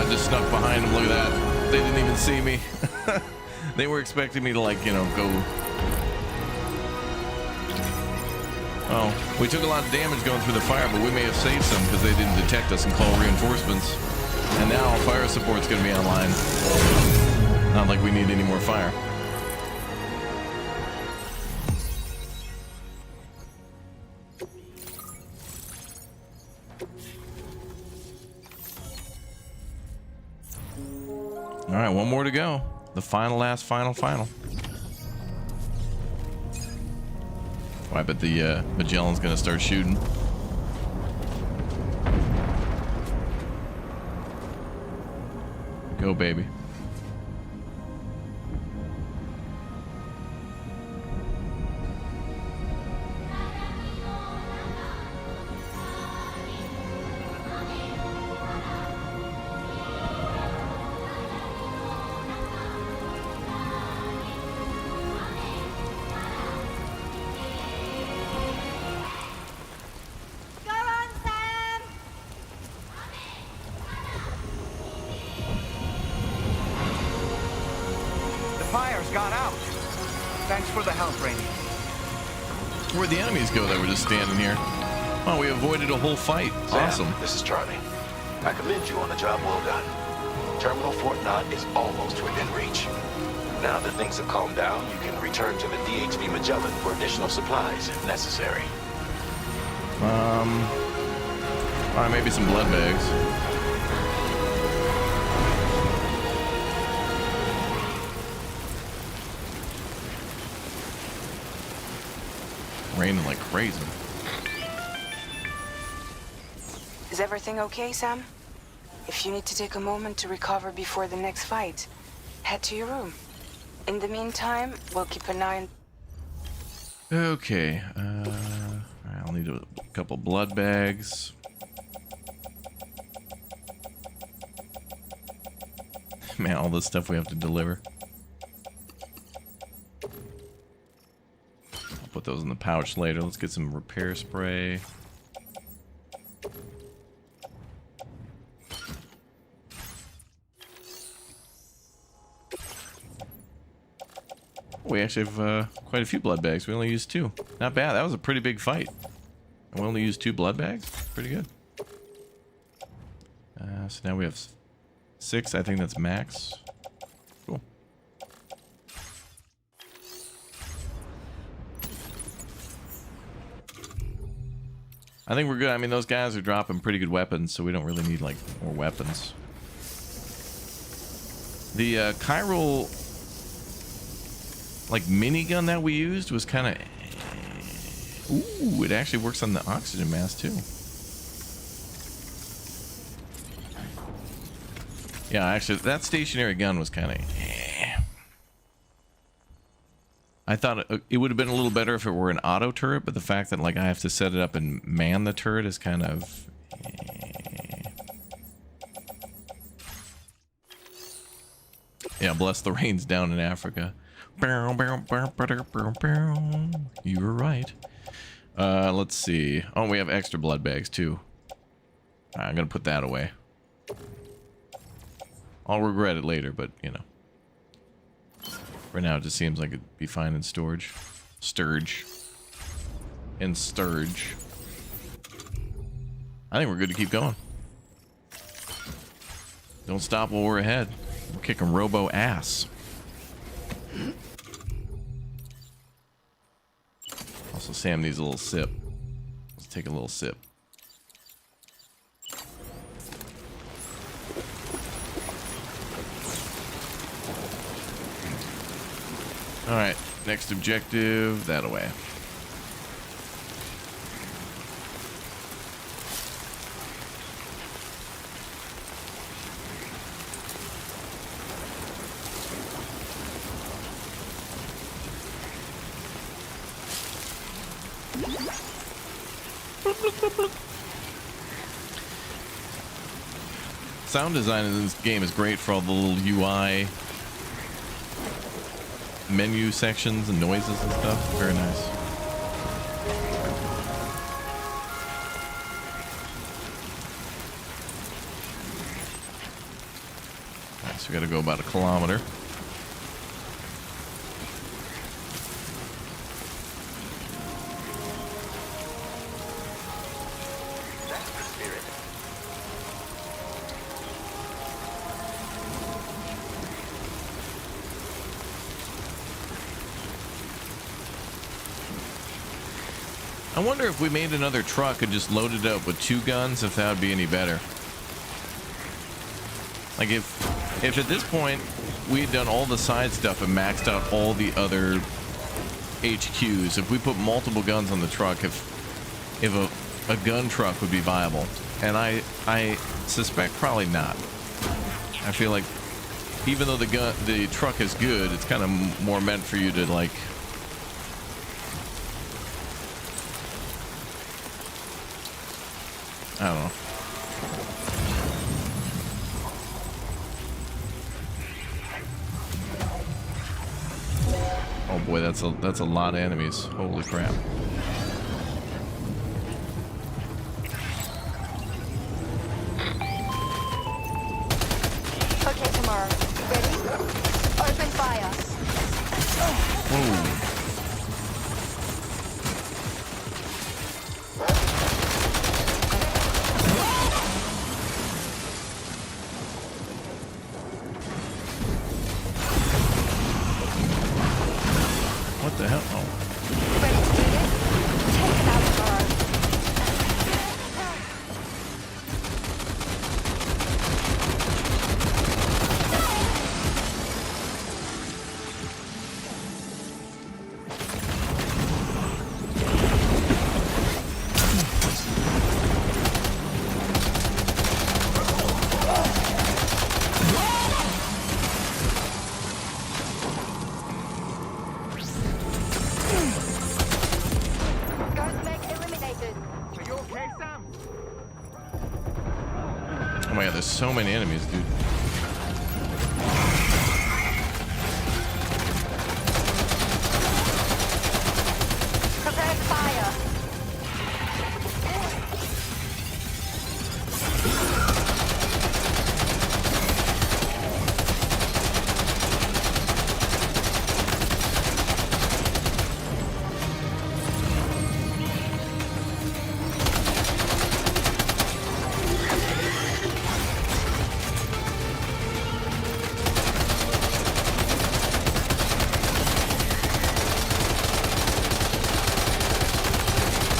I just snuck behind them. Look at that. They didn't even see me. They were expecting me to, like, you know, go. Oh, we took a lot of damage going through the fire, but we may have saved some because they didn't detect us and call reinforcements. And now fire support's going to be online. Not like we need any more fire. All right, one more to go. The final. Oh, I bet the Magellan's gonna start shooting. Go, baby. Where'd the enemies go that were just standing here? Oh, we avoided a whole fight. Awesome. Sam, this is Charlie. I commend you on a job well done. Terminal Fort Knott is almost within reach. Now that things have calmed down, you can return to the DHV Magellan for additional supplies if necessary. All right, maybe some blood bags. Raining like crazy. Is everything okay, Sam? If you need to take a moment to recover before the next fight, head to your room. In the meantime, we'll keep an eye on... Okay, I'll need a couple blood bags. Man, all this stuff we have to deliver. I'll put those in the pouch later. Let's get some repair spray. We actually have quite a few blood bags. We only used 2. Not bad. That was a pretty big fight. And we only used 2 blood bags. Pretty good. So now we have 6. I think that's max. Cool. I think we're good. I mean, those guys are dropping pretty good weapons, so we don't really need, like, more weapons. The chiral... like minigun that we used was kind of... Ooh, it actually works on the oxygen mask too. Yeah, actually, that stationary gun was kind of... I thought it would have been a little better if it were an auto turret, but the fact that like I have to set it up and man the turret is kind of... Yeah, bless the rains down in Africa. You were right. Let's see. Oh, we have extra blood bags too. I'm gonna put that away. I'll regret it later, but you know. For now, it just seems like it'd be fine in storage. Sturge. And sturge. I think we're good to keep going. Don't stop while we're ahead. We're kicking robo ass. Also, Sam needs a little sip. Let's take a little sip. All right, next objective, that away. Sound design in this game is great for all the little UI menu sections and noises and stuff. Very nice. So we gotta go about 1 kilometer. That's the spirit. I wonder if we made another truck and just loaded it up with 2 guns, if that would be any better. Like if at this point we had done all the side stuff and maxed out all the other HQs, if we put multiple guns on the truck, if a gun truck would be viable, and I suspect probably not. I feel like even though the truck is good, it's kind of more meant for you to like. I don't know. Oh boy, that's a lot of enemies. Holy crap. Okay, tomorrow. Ready? Open fire. Whoa. What the hell? Oh. Ready to do this? Take it out tomorrow. Oh my god, there's so many enemies, dude. Prepare fire.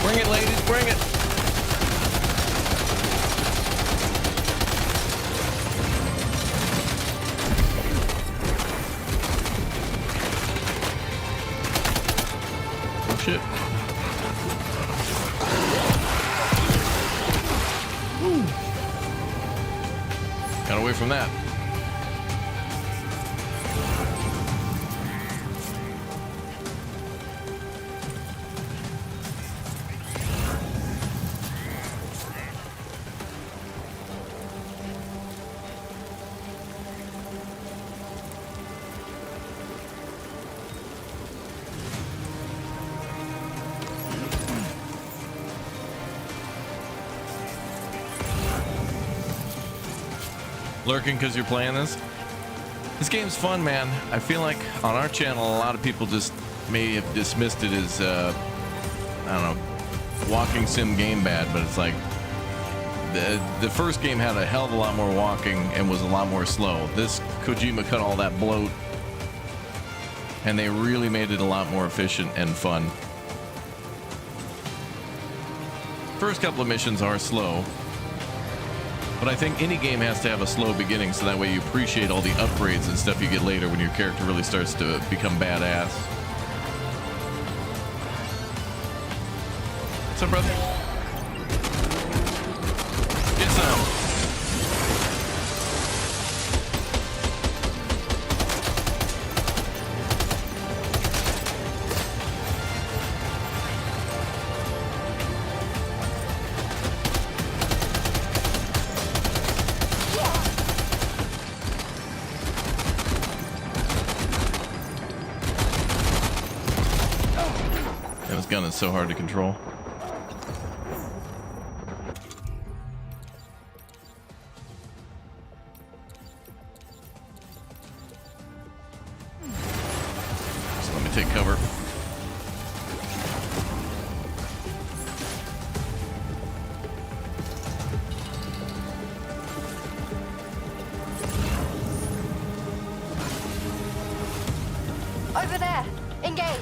Bring it, ladies, bring it. Oh shit. Woo. Got away from that. Lurking because you're playing this? This game's fun, man. I feel like on our channel, a lot of people just may have dismissed it as, I don't know, walking sim game bad, but it's like the first game had a hell of a lot more walking and was a lot more slow. This Kojima cut all that bloat, and they really made it a lot more efficient and fun. First couple of missions are slow, but I think any game has to have a slow beginning, so that way you appreciate all the upgrades and stuff you get later when your character really starts to become badass. What's up, brother? Get some. This gun is so hard to control. Engage.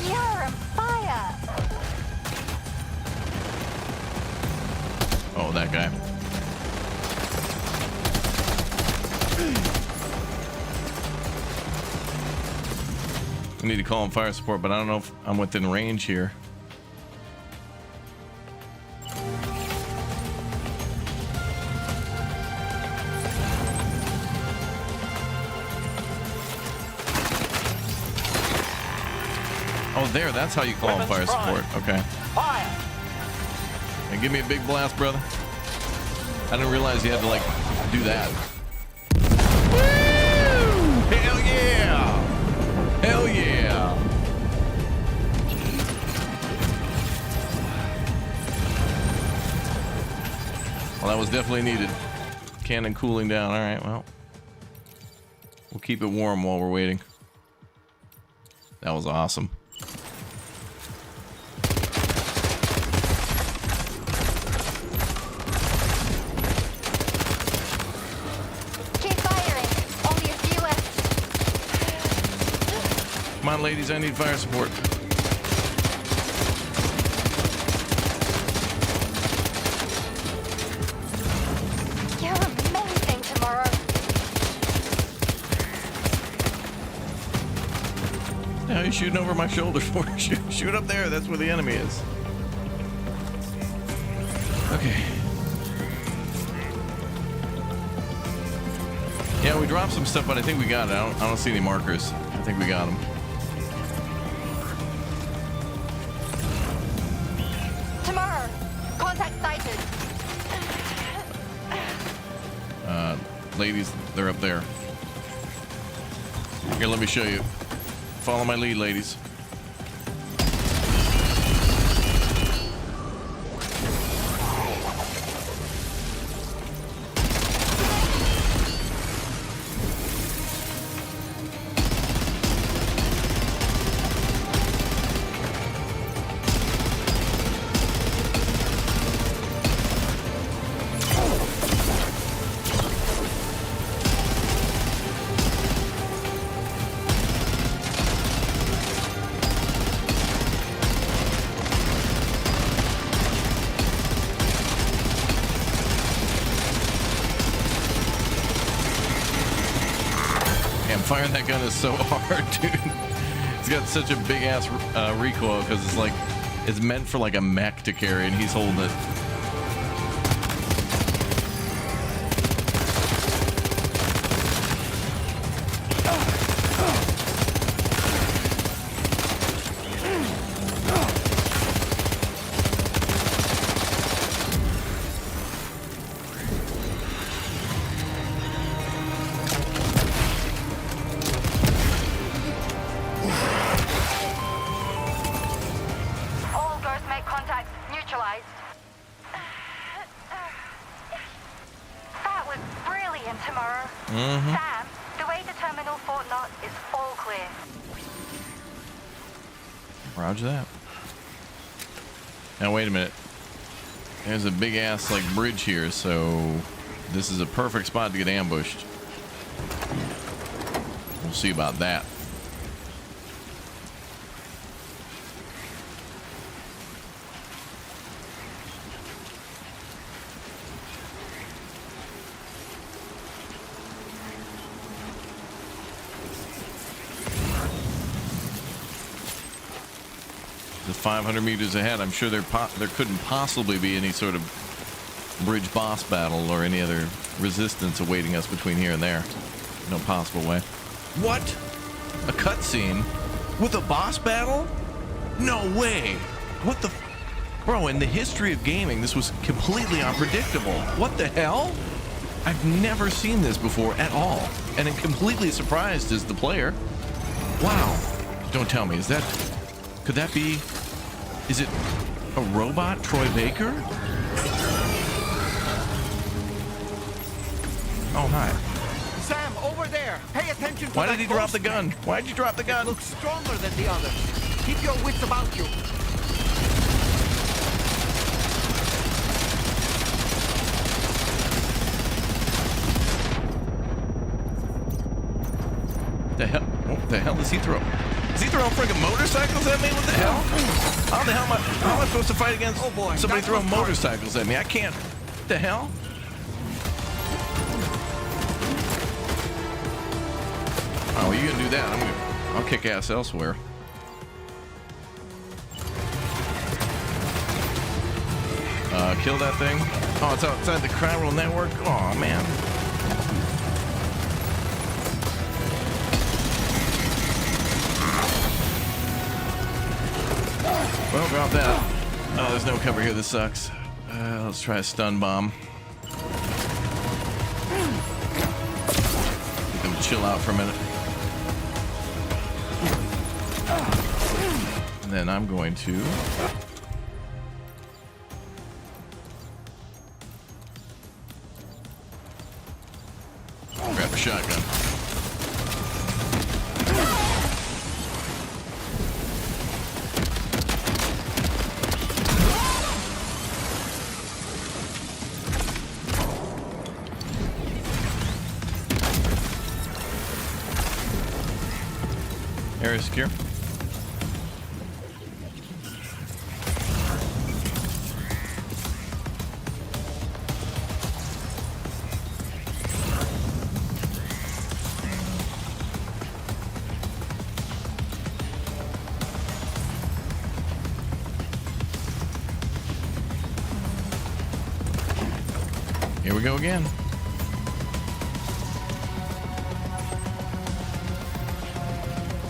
You're on fire. Oh, that guy. I need to call in fire support, but I don't know if I'm within range here. Oh, there. That's how you call in fire support. Okay. Fire! Hey, give me a big blast, brother. I didn't realize you had to, like, do that. Woo! Hell yeah! Hell yeah! Well, that was definitely needed. Cannon cooling down. All right, well. We'll keep it warm while we're waiting. That was awesome. Keep firing. Only a few left. Come on, ladies, I need fire support. You're amazing tomorrow. Now you're shooting over my shoulder for shoot up there. That's where the enemy is. Okay. Yeah, we dropped some stuff, but I think we got it. I don't see any markers. I think we got them. Tomorrow. Contact sighted. Ladies, they're up there. Here, let me show you. Follow my lead, ladies. Firing that gun is so hard, dude. It's got such a big ass recoil because it's like it's meant for like a mech to carry, and he's holding it. All Ghost Mate contacts neutralized. That was brilliant tomorrow. Sam, the way to Terminal Fort Knott is all clear. Roger that. Now wait a minute. There's a big ass like bridge here, so this is a perfect spot to get ambushed. We'll see about that. The 500 meters ahead, I'm sure there couldn't possibly be any sort of bridge boss battle or any other resistance awaiting us between here and there. No possible way. What? A cutscene with a boss battle? No way. What the? Bro, in the history of gaming, this was completely unpredictable. What the hell? I've never seen this before at all. And I'm completely surprised as the player. Wow. Don't tell me, is that... Could that be... Is it... A robot? Troy Baker? Oh, hi. Sam, over there! Pay attention to Why that did he drop the ghost man. gun? Why did you drop the gun? Looks stronger than the others. Keep your wits about you. The hell? What the hell does he throw? Is he throwing friggin' motorcycles at me? What the hell? How the hell am I supposed to fight against somebody throwing motorcycles at me? I can't. What the hell? Oh, you gonna do that? I'll kick ass elsewhere. Kill that thing. Oh, it's outside the chiral network. Oh man. Well, drop that. Oh, there's no cover here. This sucks. Let's try a stun bomb. Get them to chill out for a minute. And then I'm going to... grab a shotgun. Area secure. Here we go again.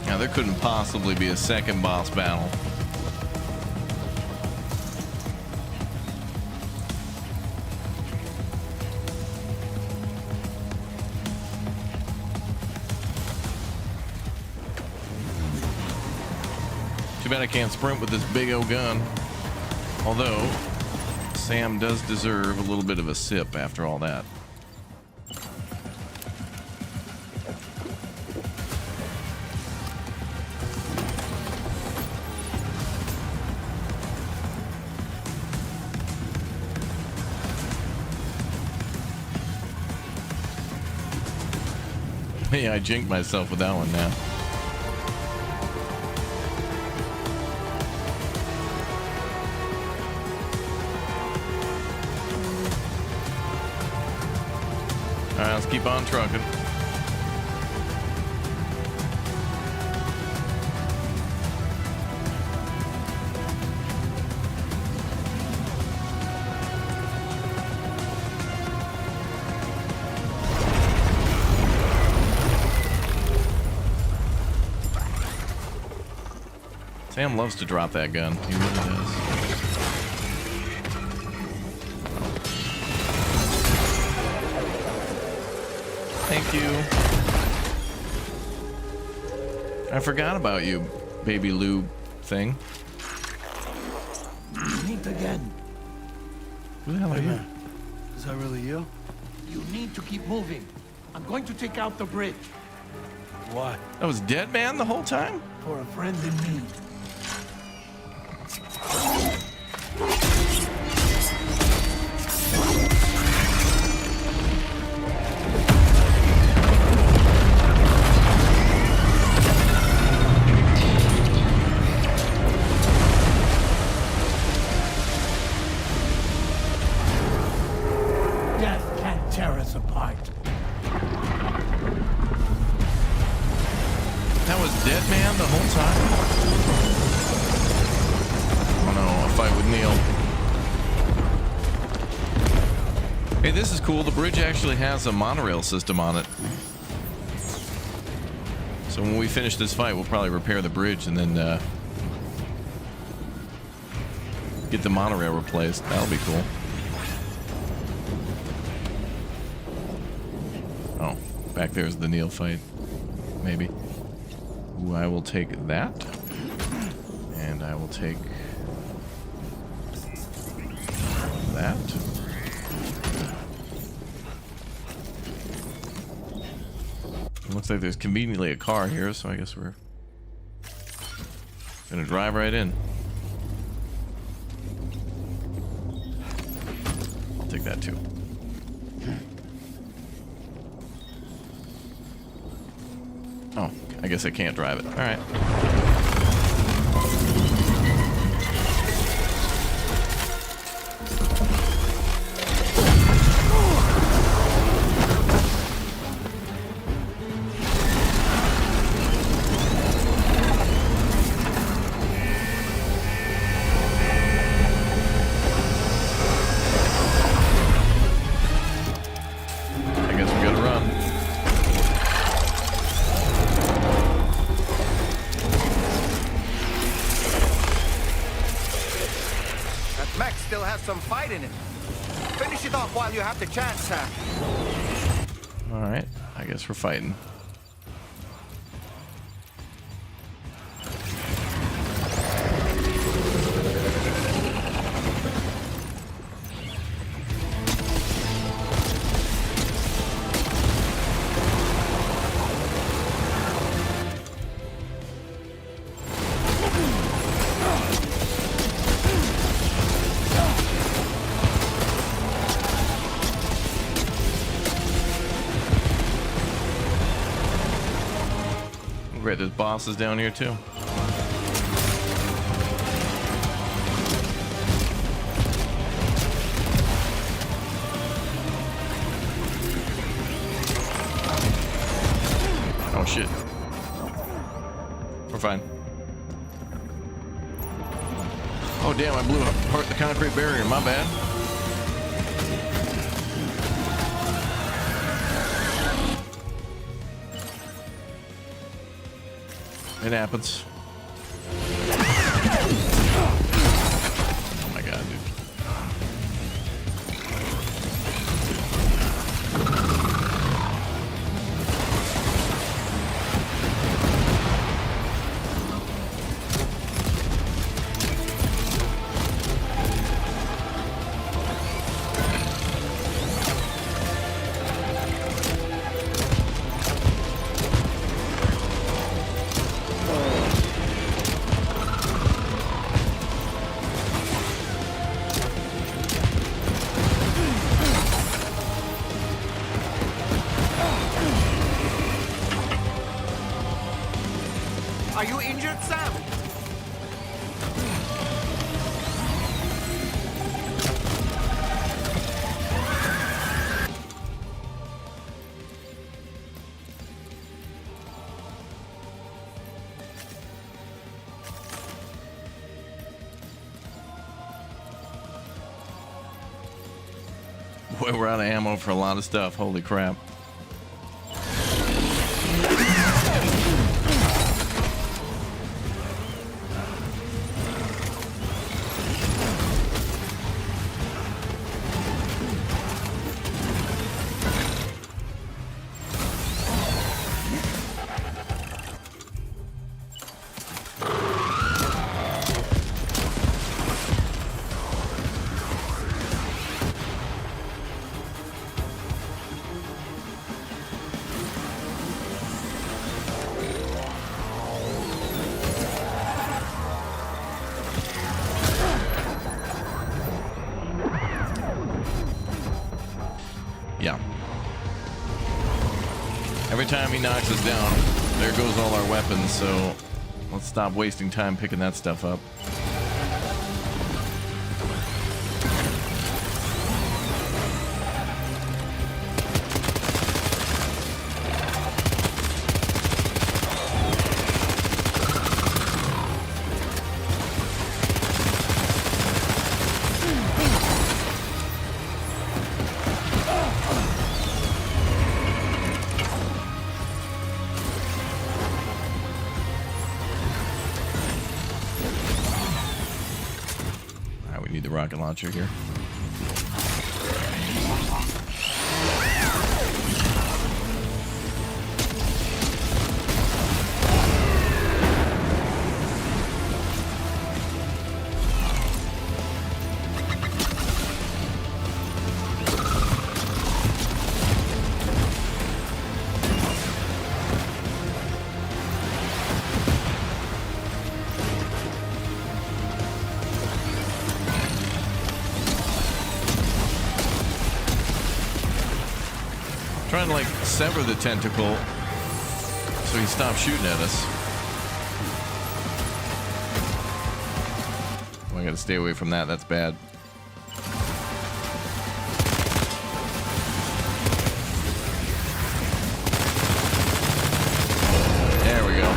Now there couldn't possibly be a second boss battle. Too bad I can't sprint with this big old gun. Although Sam does deserve a little bit of a sip after all that. Yeah, I jinked myself with that one now. All right, let's keep on trucking. Sam loves to drop that gun. He really does. Thank you. I forgot about you, baby lube thing. Meet again. Who the hell are you? Is that really you? You need to keep moving. I'm going to take out the bridge. Why? That was Dead Man the whole time? For a friend in need. Death can't tear us apart. That was Dead Man the whole time? Oh no, a fight with Neil. Hey, this is cool. The bridge actually has a monorail system on it. So when we finish this fight, we'll probably repair the bridge and then get the monorail replaced. That'll be cool. Oh, back there's the Neil fight. Maybe. Ooh, I will take that. And I will take that. It looks like there's conveniently a car here, so I guess we're gonna drive right in. I'll take that too. Oh, I guess I can't drive it. All right. Some fight in it. Finish it off while you have the chance, Sam. All right, I guess we're fighting. Great, there's bosses down here too. Oh shit. We're fine. Oh damn, I blew apart the concrete barrier, my bad. It happens. Oh my god, dude. Are you injured, Sam? Boy, we're out of ammo for a lot of stuff. Holy crap. Yeah. Every time he knocks us down, there goes all our weapons, so let's stop wasting time picking that stuff up. Need the rocket launcher here. trying to like sever the tentacle so he stops shooting at us. Oh, I gotta stay away from that. That's bad. There we go.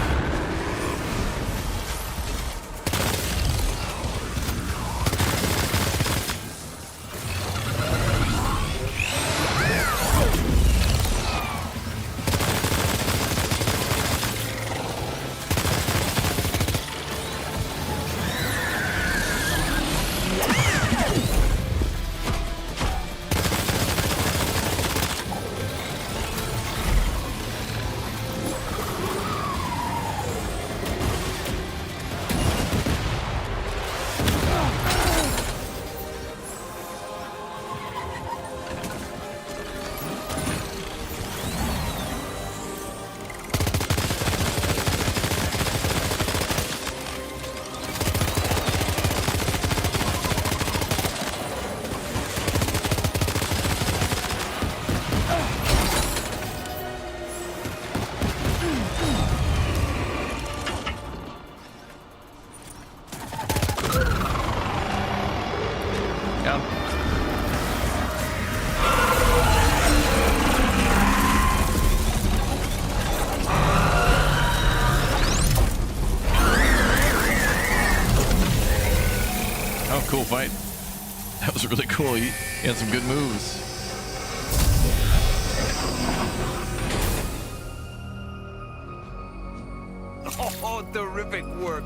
Cool fight. That was really cool. He had some good moves. Oh, terrific work.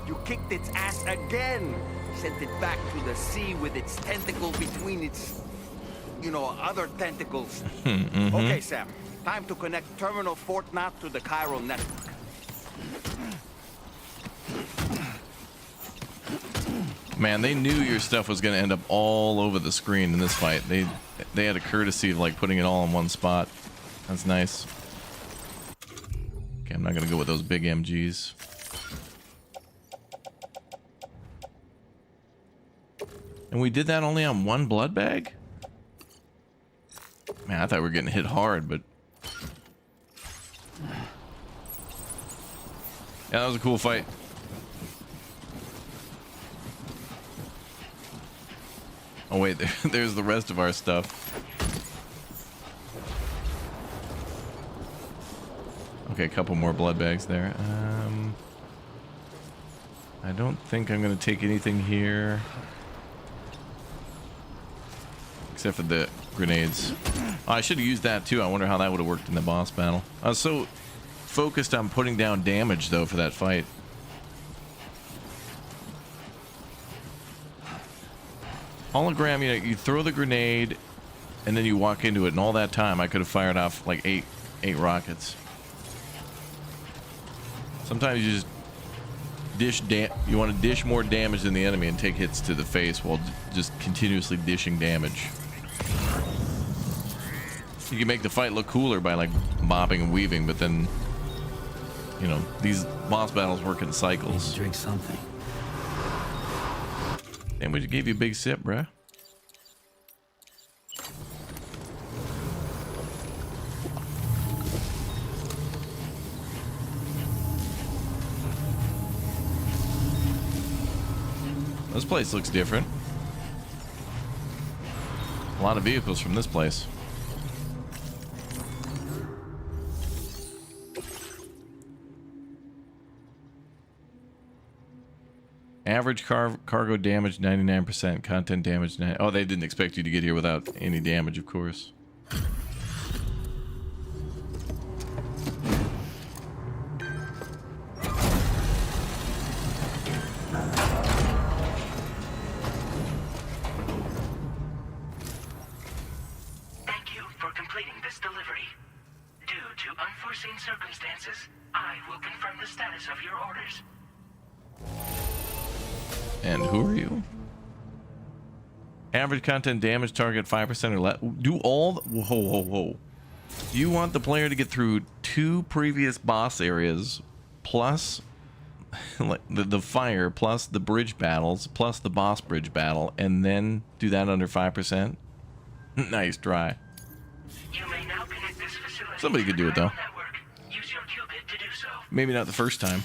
You kicked its ass again. Sent it back to the sea with its tentacle between its, other tentacles. Okay, Sam. Time to connect Terminal Fort Knot to the chiral network. Man, they knew your stuff was going to end up all over the screen in this fight. They had a courtesy of like putting it all in one spot. That's nice. Okay, I'm not going to go with those big MGs. And we did that only on one blood bag? Man, I thought we were getting hit hard, but... Yeah, that was a cool fight. Oh wait, there's the rest of our stuff. Okay, a couple more blood bags there. I don't think I'm gonna take anything here. Except for the grenades. Oh, I should have used that too. I wonder how that would have worked in the boss battle. I was so focused on putting down damage though for that fight. Hologram, you throw the grenade and then you walk into it, and all that time I could have fired off like eight rockets. Sometimes you just you want to dish more damage than the enemy and take hits to the face while just continuously dishing damage. You can make the fight look cooler by like bobbing and weaving, but then these boss battles work in cycles. Drink something. And we just gave you a big sip, bruh. This place looks different. A lot of vehicles from this place. Average cargo damage 99%, content damage 9. Oh, they didn't expect you to get here without any damage, of course. Thank you for completing this delivery. Due to unforeseen circumstances, I will confirm the status of your orders. And who are you? Average content damage target 5% or less. Do all... Whoa. You want the player to get through 2 previous boss areas, plus like the fire, plus the bridge battles, plus the boss bridge battle, and then do that under 5%? Nice try. You may now Somebody could do it, though. Network. Use your qubit to do so. Maybe not the first time.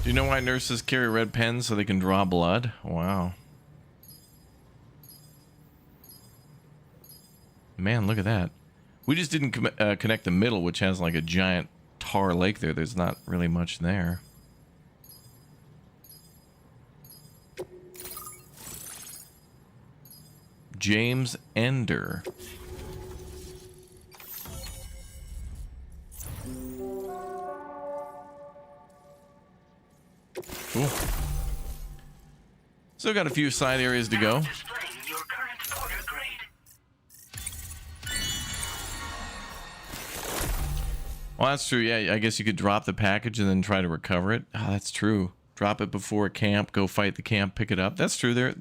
Do you know why nurses carry red pens so they can draw blood? Wow. Man, look at that. We just didn't connect the middle, which has like a giant tar lake there. There's not really much there. James Ender. Cool. Still got a few side areas to go. Displaying your current order grade. Well, that's true. Yeah, I guess you could drop the package and then try to recover it. Oh, that's true. Drop it before camp, go fight the camp, pick it up. That's true. There.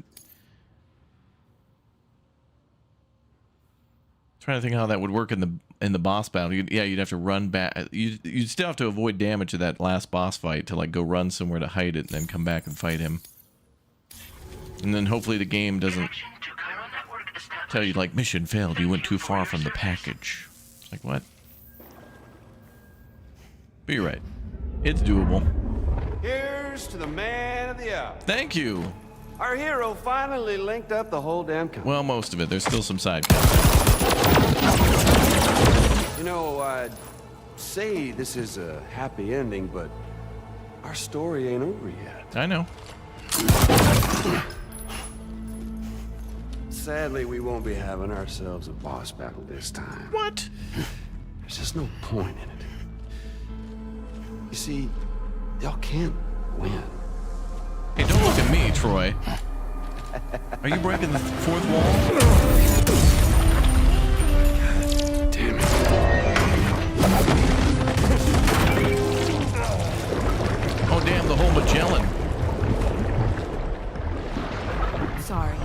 Trying to think how that would work in the boss battle. You'd have to run back. You'd still have to avoid damage to that last boss fight to like go run somewhere to hide it and then come back and fight him. And then hopefully the game doesn't tell you like mission failed. You went too far from the package. It's like what? But you're right. It's doable. Here's to the man of the hour. Thank you. Our hero finally linked up the whole damn company. Well, most of it. There's still some side content. You know, I'd say this is a happy ending, but our story ain't over yet. I know. Sadly, we won't be having ourselves a boss battle this time. What? There's just no point in it. You see, y'all can't win. Hey, don't look at me, Troy. Are you breaking the fourth wall? God damn it. Oh, damn, the whole Magellan. Sorry,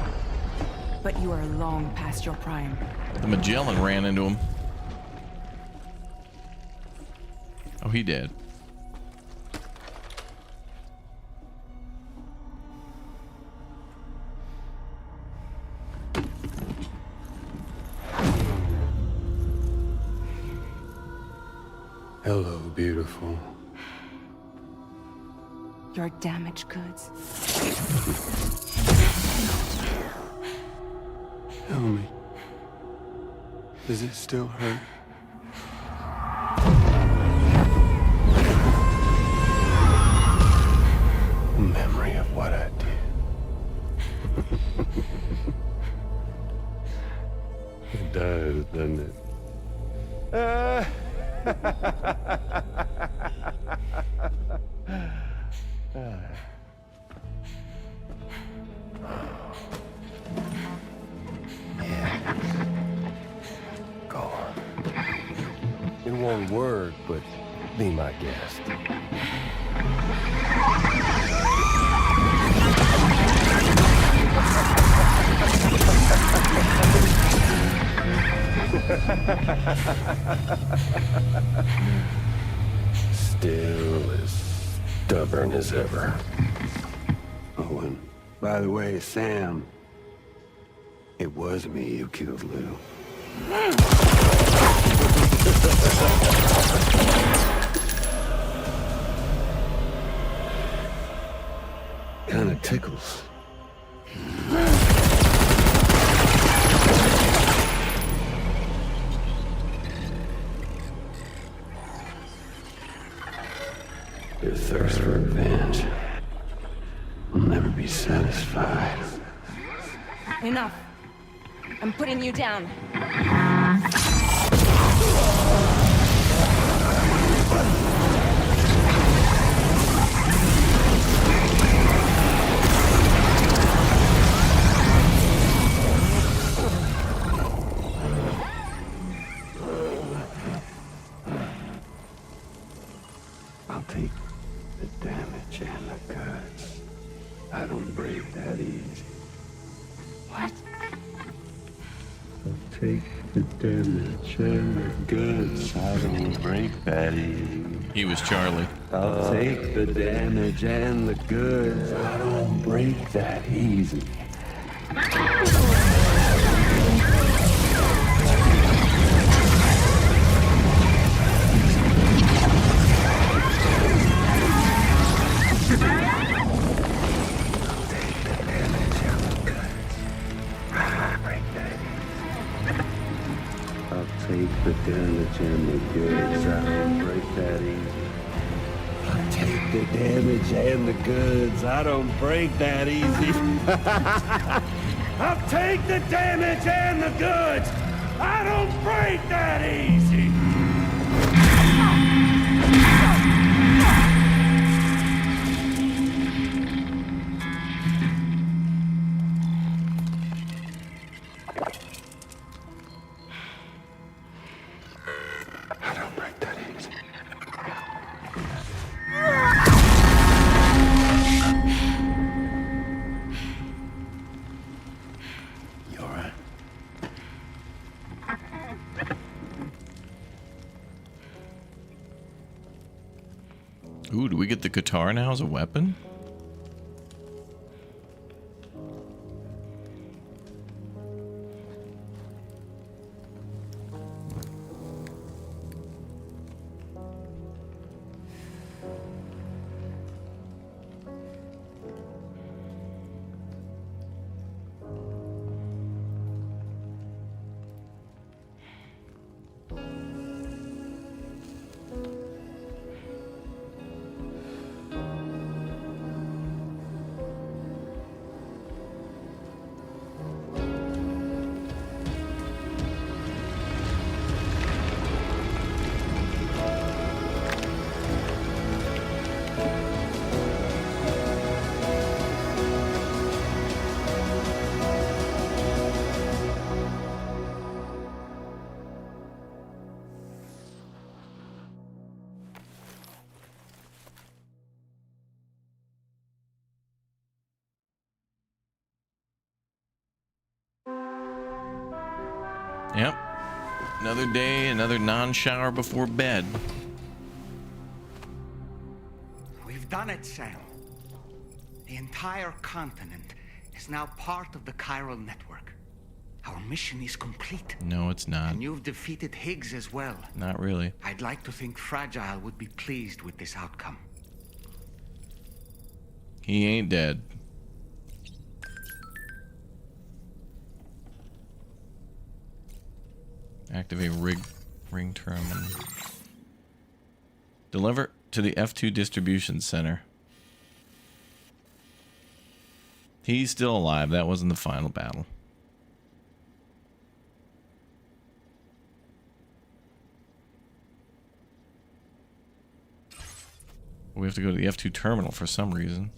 but you are long past your prime. The Magellan ran into him. Oh, he did. Hello, beautiful. Your damaged goods. Tell me, does it still hurt? Memory of what I did. It does, doesn't it? Yeah. Go on. In one word, but be my guest. Still as stubborn as ever. Oh, and by the way, Sam, it was me who killed Lou. Kinda tickles. Your thirst for revenge will never be satisfied. Enough. I'm putting you down. I'll take the damage and the goods. I don't break that easy. What? I'll take the damage and the goods. I don't break that easy. He was Charlie. I'll take the damage and the goods. I don't break that easy. Take the damage and the goods. I don't break that easy. I'll take the damage and the goods. I don't break that easy. I'll take the damage and the goods. I don't break that easy. Ooh, do we get the guitar now as a weapon? Yep. Another day, another non-shower before bed. We've done it, Sam. The entire continent is now part of the chiral network. Our mission is complete. No, it's not. And you've defeated Higgs as well. Not really. I'd like to think Fragile would be pleased with this outcome. He ain't dead. Activate ring terminal. Deliver to the F2 distribution center. He's still alive. That wasn't the final battle. We have to go to the F2 terminal for some reason.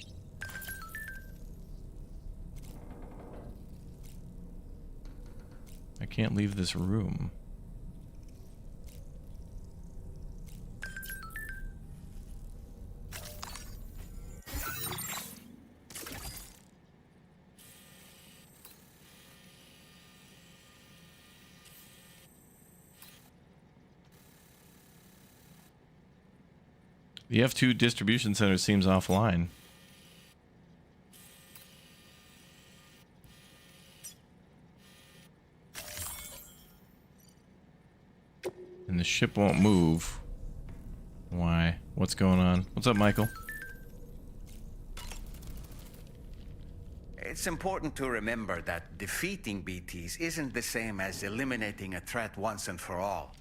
I can't leave this room. The F2 distribution center seems offline. And the ship won't move. Why? What's going on? What's up, Michael? It's important to remember that defeating BTs isn't the same as eliminating a threat once and for all.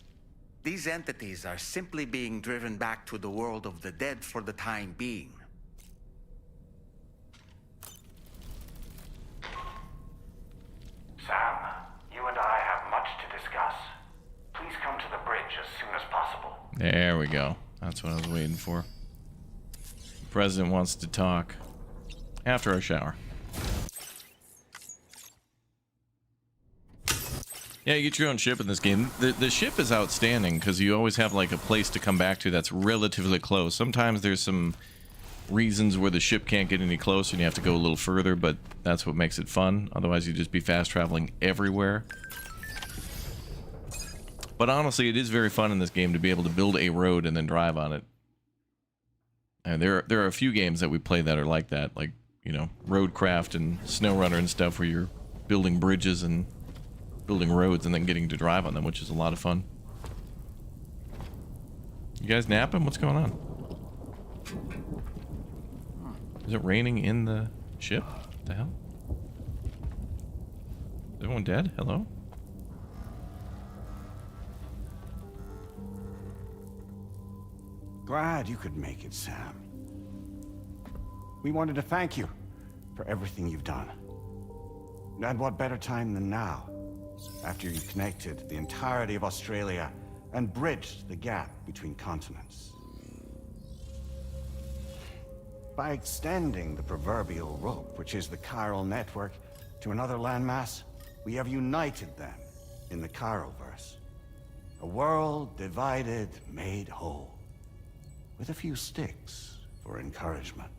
These entities are simply being driven back to the world of the dead for the time being. Sam, you and I have much to discuss. Please come to the bridge as soon as possible. There we go. That's what I was waiting for. The president wants to talk after our shower. Yeah, you get your own ship in this game. The ship is outstanding because you always have like a place to come back to that's relatively close. Sometimes there's some reasons where the ship can't get any closer and you have to go a little further, but that's what makes it fun. Otherwise, you'd just be fast traveling everywhere. But honestly, it is very fun in this game to be able to build a road and then drive on it. And there are a few games that we play that are like that, like, you know, Roadcraft and SnowRunner and stuff, where you're building bridges and building roads and then getting to drive on them, which is a lot of fun. You guys napping? What's going on? Is it raining in the ship? What the hell? Is everyone dead? Hello? Glad you could make it, Sam. We wanted to thank you for everything you've done. And what better time than now, after you connected the entirety of Australia and bridged the gap between continents. By extending the proverbial rope, which is the chiral network, to another landmass, we have united them in the Chiroverse. A world divided, made whole. With a few sticks for encouragement.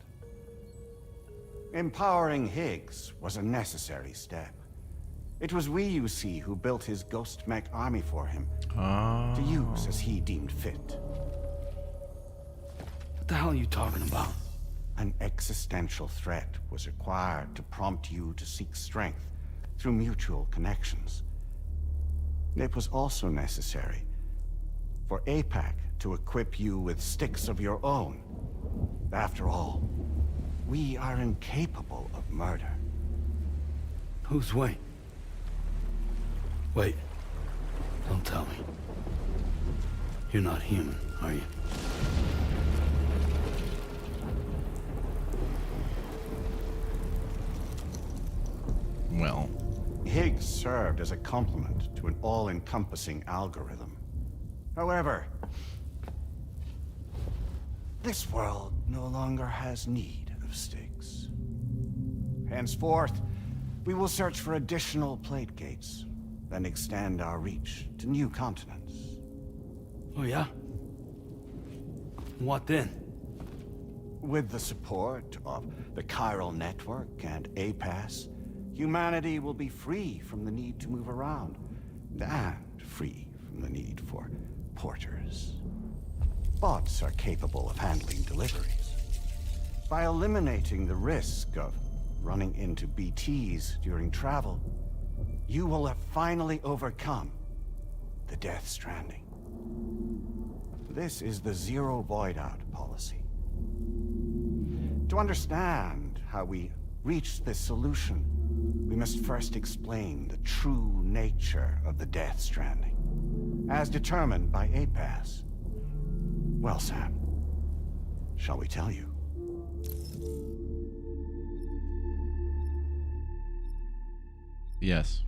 Empowering Higgs was a necessary step. It was we, you see, who built his ghost mech army for him to use as he deemed fit. What the hell are you talking about? An existential threat was required to prompt you to seek strength through mutual connections. It was also necessary for APAC to equip you with sticks of your own. After all, we are incapable of murder. Who's Wayne? Wait. Don't tell me. You're not human, are you? Well, Higgs served as a complement to an all-encompassing algorithm. However, this world no longer has need of sticks. Henceforth, we will search for additional plate gates, then extend our reach to new continents. Oh yeah? What then? With the support of the chiral network and APAS, humanity will be free from the need to move around, and free from the need for porters. Bots are capable of handling deliveries. By eliminating the risk of running into BTs during travel, you will have finally overcome the Death Stranding. This is the Zero Void Out policy. To understand how we reached this solution, we must first explain the true nature of the Death Stranding, as determined by APAS. Well, Sam, shall we tell you? yes.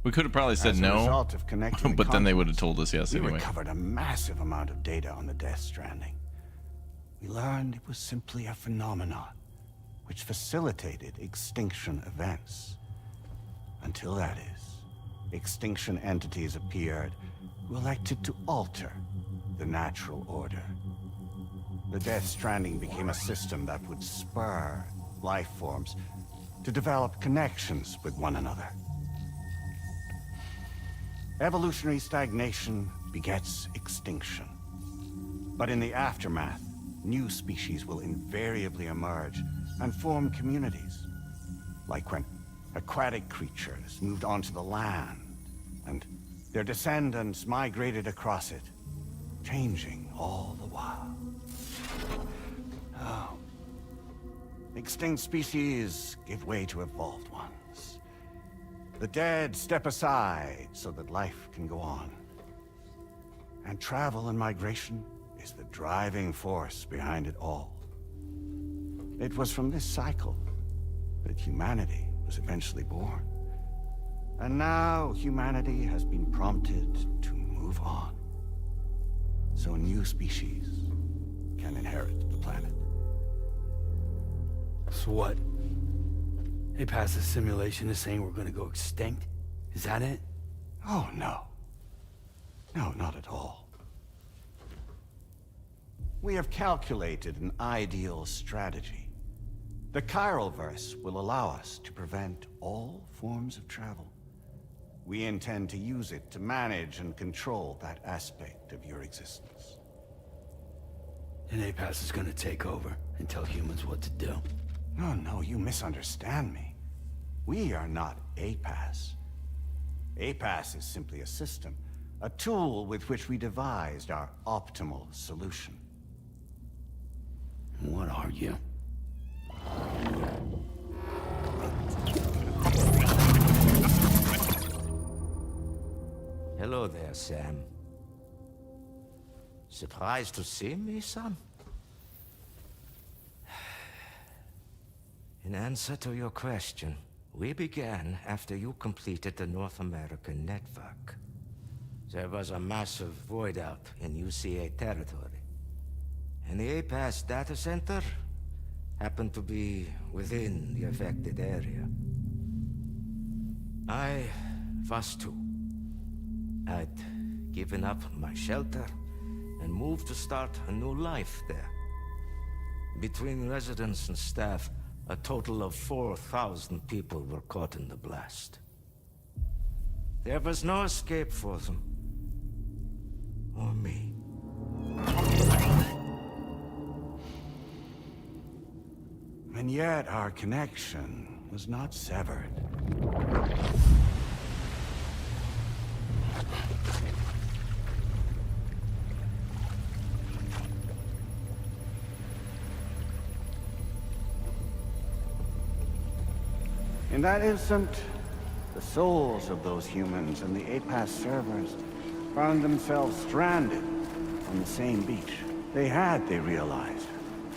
We could have probably said As a no, result of connecting but the then they would have continents, told us yes we anyway. recovered a massive amount of data on the Death Stranding. We learned it was simply a phenomenon which facilitated extinction events. Until that is, extinction entities appeared who elected to alter the natural order. The Death Stranding became a system that would spur life forms to develop connections with one another. Evolutionary stagnation begets extinction. But in the aftermath, new species will invariably emerge and form communities. Like when aquatic creatures moved onto the land, and their descendants migrated across it, changing all the while. Oh. Extinct species give way to evolved ones. The dead step aside so that life can go on. And travel and migration is the driving force behind it all. It was from this cycle that humanity was eventually born. And now humanity has been prompted to move on. So new species can inherit the planet. So what? APAS's simulation is saying we're gonna go extinct? Is that it? Oh, no. No, not at all. We have calculated an ideal strategy. The Chiralverse will allow us to prevent all forms of travel. We intend to use it to manage and control that aspect of your existence. And APAS is gonna take over and tell humans what to do. No, you misunderstand me. We are not APAS. APAS is simply a system, a tool with which we devised our optimal solution. What are you? Hello there, Sam. Surprised to see me, son? In answer to your question, we began after you completed the North American network. There was a massive void out in UCA territory, and the APAS data center happened to be within the affected area. I was too. I'd given up my shelter and moved to start a new life there. Between residents and staff, a total of 4,000 people were caught in the blast. There was no escape for them. Or me. And yet our connection was not severed. In that instant, the souls of those humans and the APAS servers found themselves stranded on the same beach. They realized,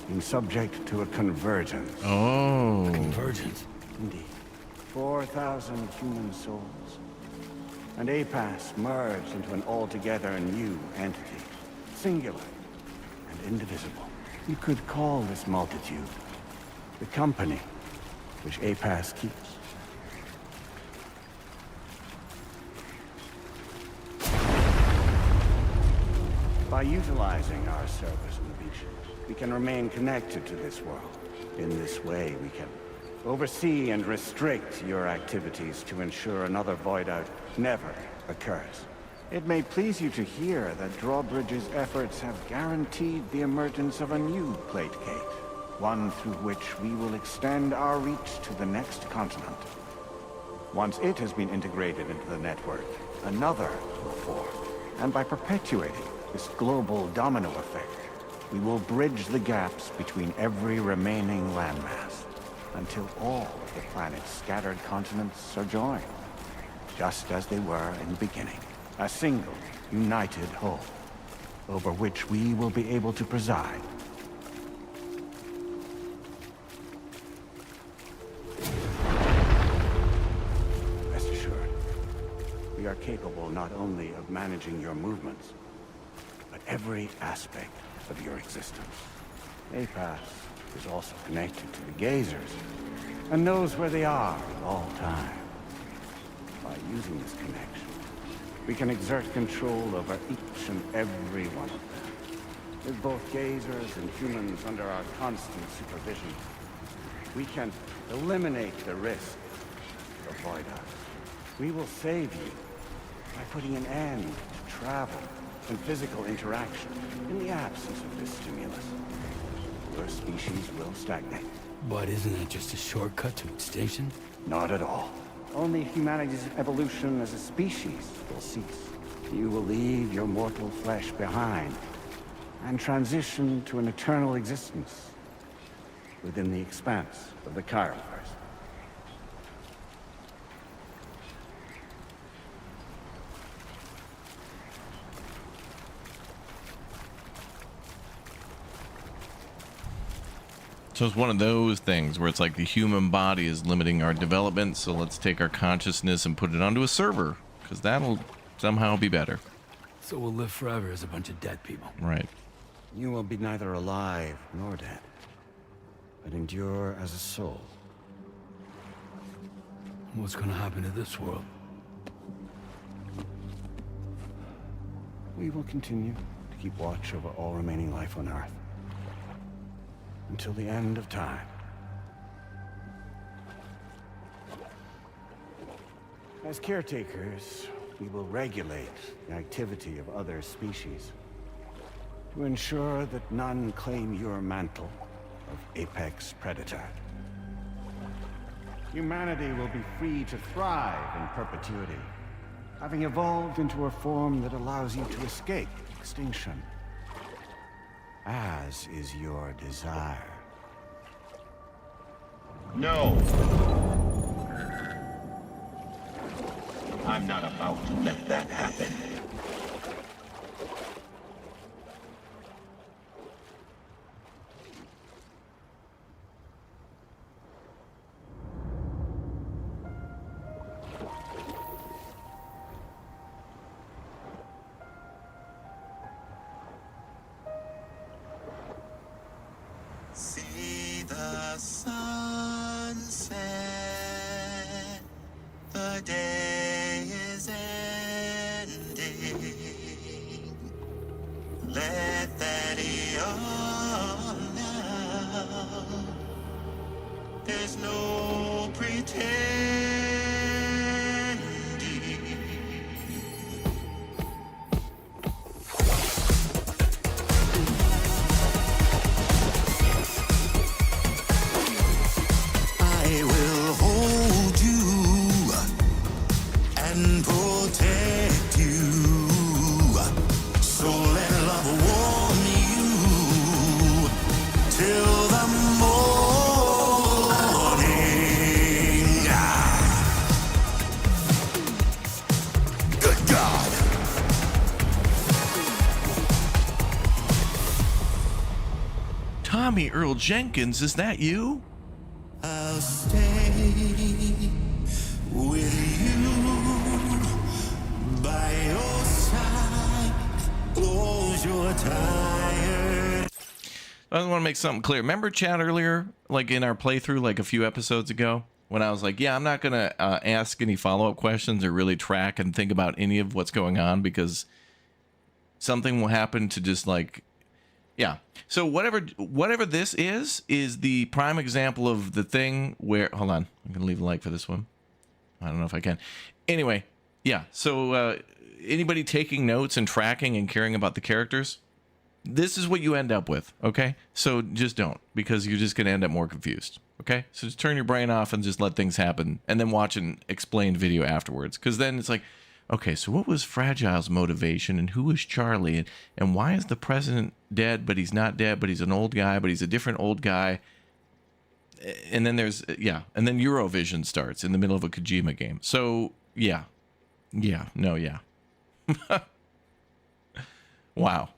been subject to a convergence. Oh. Convergence? Indeed. 4,000 human souls. And APAS merged into an altogether new entity. Singular and indivisible. You could call this multitude the company which APAS keeps. By utilizing our service on the beach, we can remain connected to this world. In this way, we can oversee and restrict your activities to ensure another void out never occurs. It may please you to hear that Drawbridge's efforts have guaranteed the emergence of a new plate gate, one through which we will extend our reach to the next continent. Once it has been integrated into the network, another will form. And by perpetuating this global domino effect, we will bridge the gaps between every remaining landmass until all of the planet's scattered continents are joined, just as they were in the beginning. A single, united whole, over which we will be able to preside. Rest assured, we are capable not only of managing your movements, but every aspect of your existence. APAS is also connected to the Gazers, and knows where they are at all times. By using this connection, we can exert control over each and every one of them. With both Gazers and humans under our constant supervision, we can eliminate the risk of void out. We will save you by putting an end to travel and physical interaction in the absence of this stimulus. Your species will stagnate. But isn't it just a shortcut to extinction? Not at all. Only humanity's evolution as a species will cease. You will leave your mortal flesh behind and transition to an eternal existence within the expanse of the Chiralverse. So it's one of those things where it's like the human body is limiting our development, so let's take our consciousness and put it onto a server, because that'll somehow be better. So we'll live forever as a bunch of dead people. Right. You will be neither alive nor dead, but endure as a soul. What's gonna happen to this world? We will continue to keep watch over all remaining life on Earth. Until the end of time. As caretakers, we will regulate the activity of other species to ensure that none claim your mantle of apex predator. Humanity will be free to thrive in perpetuity, having evolved into a form that allows you to escape extinction, as is your desire. No! I'm not about to let that happen. See the sunset, the day is ending. Let that yawn out. There's no pretending. I will hold you and protect you. So let love warm you till the morning. Good God. Tommy Earl Jenkins, is that you? I'll stay with you by your side. Close your tired. I want to make something clear. Remember chat earlier, like in our playthrough, like a few episodes ago, when I was like, yeah, I'm not going to ask any follow-up questions or really track and think about any of what's going on because something will happen to just like, yeah. So whatever this is the prime example of the thing where, hold on, I'm going to leave a like for this one. I don't know if I can. Anyway, yeah. So anybody taking notes and tracking and caring about the characters, this is what you end up with, okay? So just don't, because you're just going to end up more confused, okay? So just turn your brain off and just let things happen, and then watch an explained video afterwards, because then it's like, okay, so what was Fragile's motivation, and who was Charlie, and why is the president dead, but he's not dead, but he's an old guy, but he's a different old guy? And then there's, yeah, and then Eurovision starts in the middle of a Kojima game. So, yeah. Yeah, no, yeah. Wow.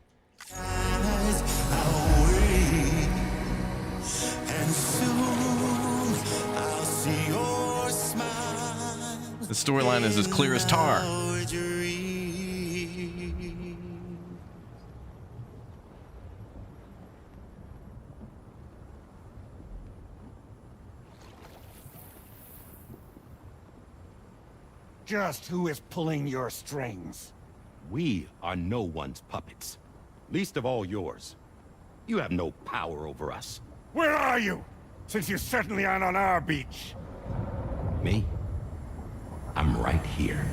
The storyline is as clear as tar. Just who is pulling your strings? We are no one's puppets. Least of all yours. You have no power over us. Where are you? Since you certainly aren't on our beach. Me? I'm right here.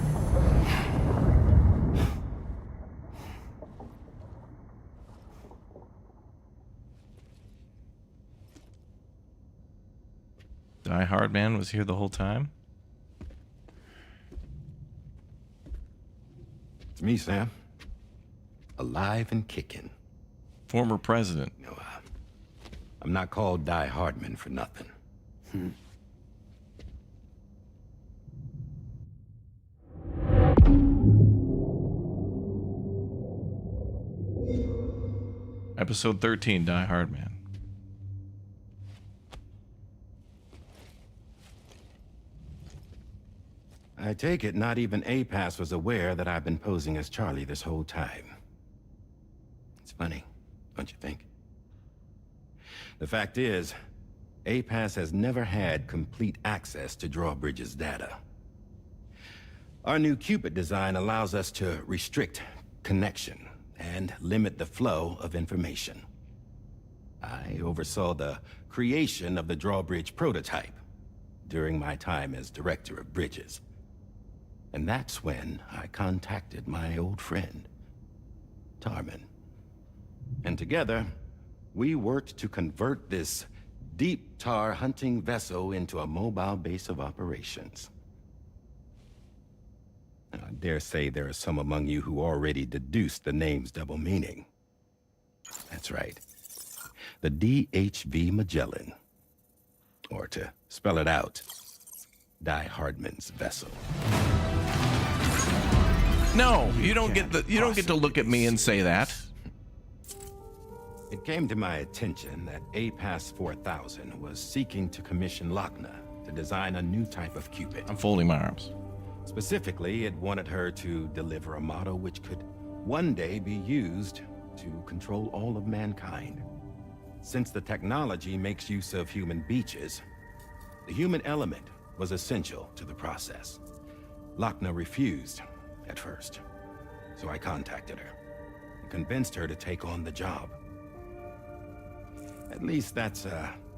Die Hard Man was here the whole time? It's me, Sam. Alive and kicking. Former president. No, I'm not called Die Hardman for nothing. Episode 13, Die Hard Man. I take it not even APAS was aware that I've been posing as Charlie this whole time. It's funny, don't you think? The fact is, APAS has never had complete access to Drawbridge's data. Our new Cupid design allows us to restrict connection and limit the flow of information. I oversaw the creation of the Drawbridge prototype during my time as Director of Bridges. And that's when I contacted my old friend, Tarman. And together, we worked to convert this deep tar hunting vessel into a mobile base of operations. I dare say there are some among you who already deduced the name's double meaning. That's right. The DHV Magellan. Or to spell it out, Die Hardman's vessel. No, you don't get to look at me and say that. It came to my attention that APAS 4000 was seeking to commission Lochna to design a new type of Cupid. I'm folding my arms. Specifically, it wanted her to deliver a model which could one day be used to control all of mankind. Since the technology makes use of human beaches, the human element was essential to the process. Lochna refused at first, so I contacted her and convinced her to take on the job. At least that's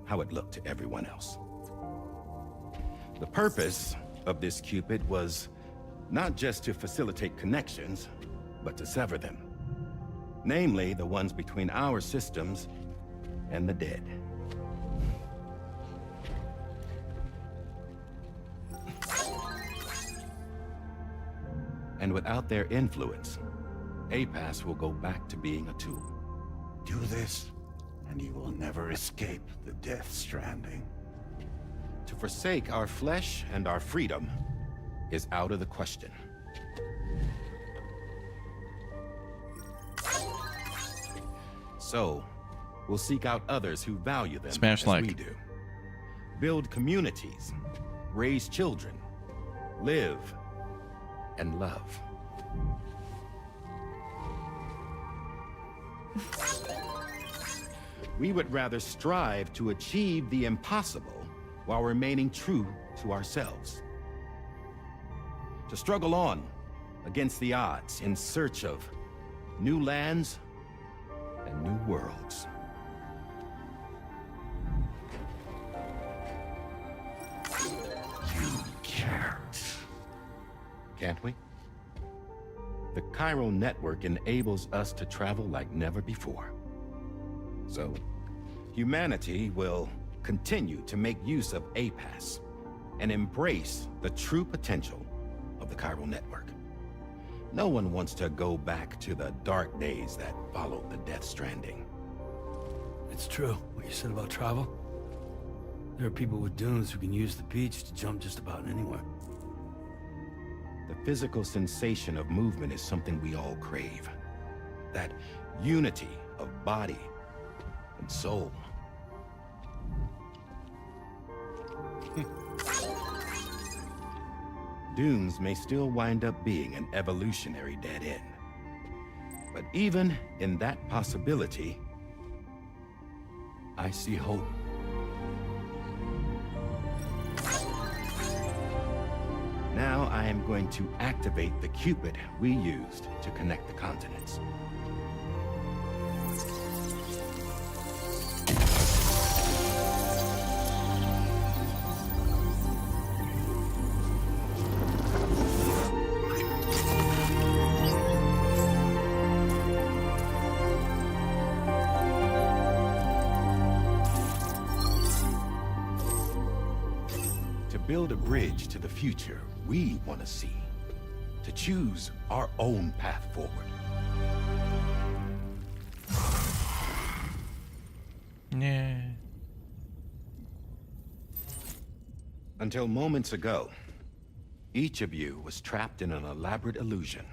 how it looked to everyone else. The purpose of this Cupid was not just to facilitate connections, but to sever them. Namely, the ones between our systems and the dead. And without their influence, APAS will go back to being a tool. Do this, and you will never escape the Death Stranding. To forsake our flesh and our freedom is out of the question. So, we'll seek out others who value them Smash as like. we do. Build communities, raise children, live and love. We would rather strive to achieve the impossible while remaining true to ourselves. To struggle on against the odds in search of new lands and new worlds. You can't. Can't we? The chiral network enables us to travel like never before. So, humanity will continue to make use of APAS and embrace the true potential of the chiral network. No one wants to go back to the dark days that followed the Death Stranding. It's true, what you said about travel. There are people with dunes who can use the beach to jump just about anywhere. The physical sensation of movement is something we all crave. That unity of body and soul. Dunes may still wind up being an evolutionary dead end. But even in that possibility, I see hope. Now I am going to activate the Cupid we used to connect the continents. Build a bridge to the future we want to see. To choose our own path forward. Yeah. Until moments ago, each of you was trapped in an elaborate illusion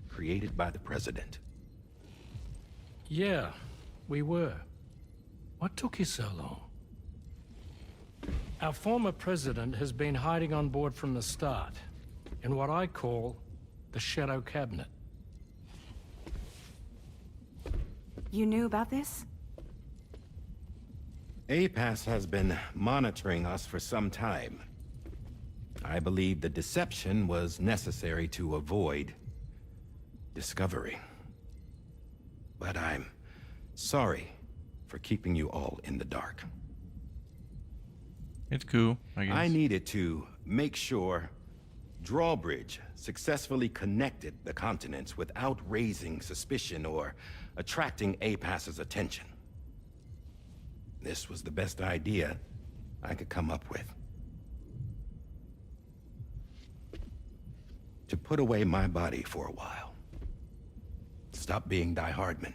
created by the President. Yeah, we were. What took you so long? Our former president has been hiding on board from the start, in what I call the Shadow Cabinet. You knew about this? APAS has been monitoring us for some time. I believe the deception was necessary to avoid discovery. But I'm sorry for keeping you all in the dark. It's cool, I guess. I needed to make sure Drawbridge successfully connected the continents without raising suspicion or attracting APAS's attention. This was the best idea I could come up with. To put away my body for a while. Stop being Die Hardman.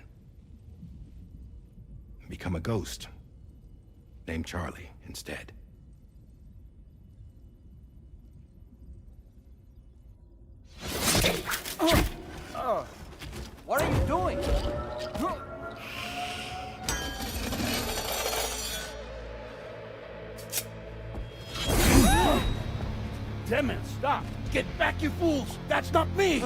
Become a ghost. Named Charlie instead. What are you doing? Damn it, stop! Get back, you fools! That's not me!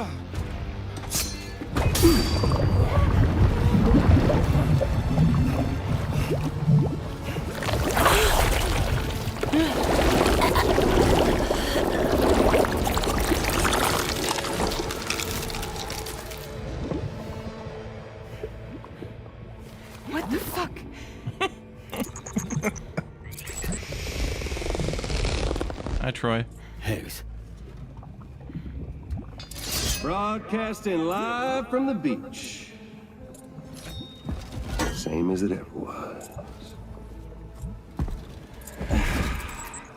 What the fuck? Hi, Troy. Higgs. Broadcasting live from the beach. Same as it ever was.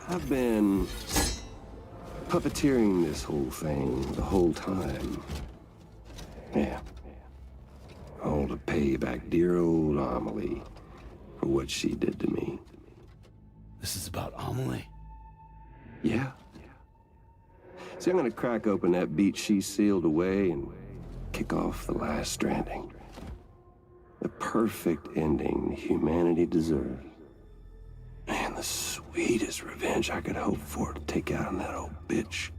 I've been puppeteering this whole thing the whole time. Yeah. All to pay back dear old Amelie for what she did to me. This is about Amelie? Yeah. See, I'm gonna crack open that beach she sealed away and kick off the last Stranding. The perfect ending humanity deserves. Man, the sweetest revenge I could hope for to take out on that old bitch.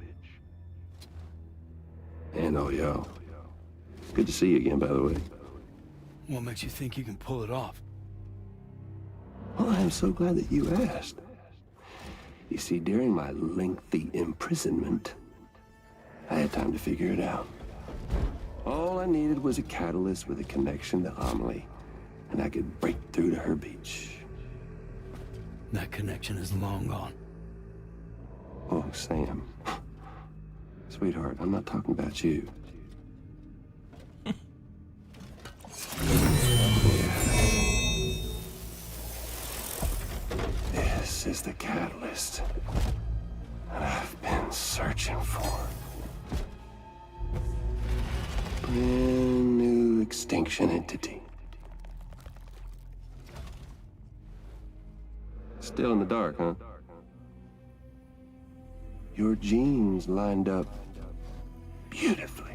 And all y'all. Good to see you again, by the way. What makes you think you can pull it off? Well, I'm so glad that you asked. You see, during my lengthy imprisonment, I had time to figure it out. All I needed was a catalyst with a connection to Amelie, and I could break through to her beach. That connection is long gone. Oh, Sam. Sweetheart, I'm not talking about you. This is the catalyst that I've been searching for. Brand new extinction entity. Still in the dark, huh? Your genes lined up beautifully.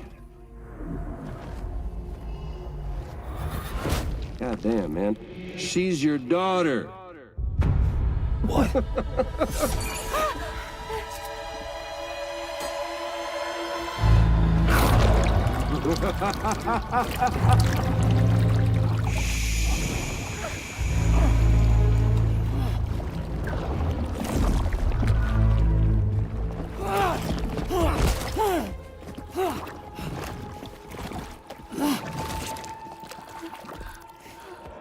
God damn, man. She's your daughter. What?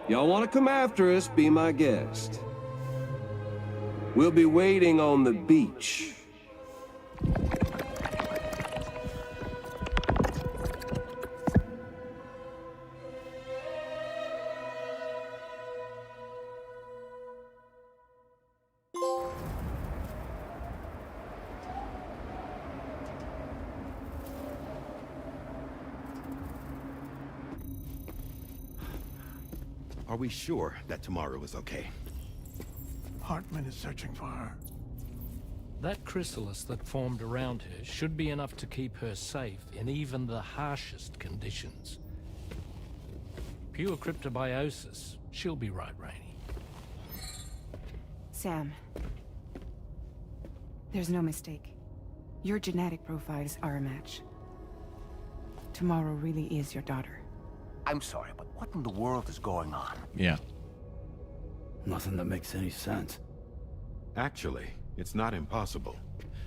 Y'all want to come after us, be my guest. We'll be waiting on the beach. Are we sure that tomorrow is okay? Hartman is searching for her. That chrysalis that formed around her should be enough to keep her safe in even the harshest conditions. Pure cryptobiosis. She'll be right, Rainey. Sam. There's no mistake. Your genetic profiles are a match. Tomorrow really is your daughter. I'm sorry, but what in the world is going on? Yeah. Nothing that makes any sense. Actually, it's not impossible.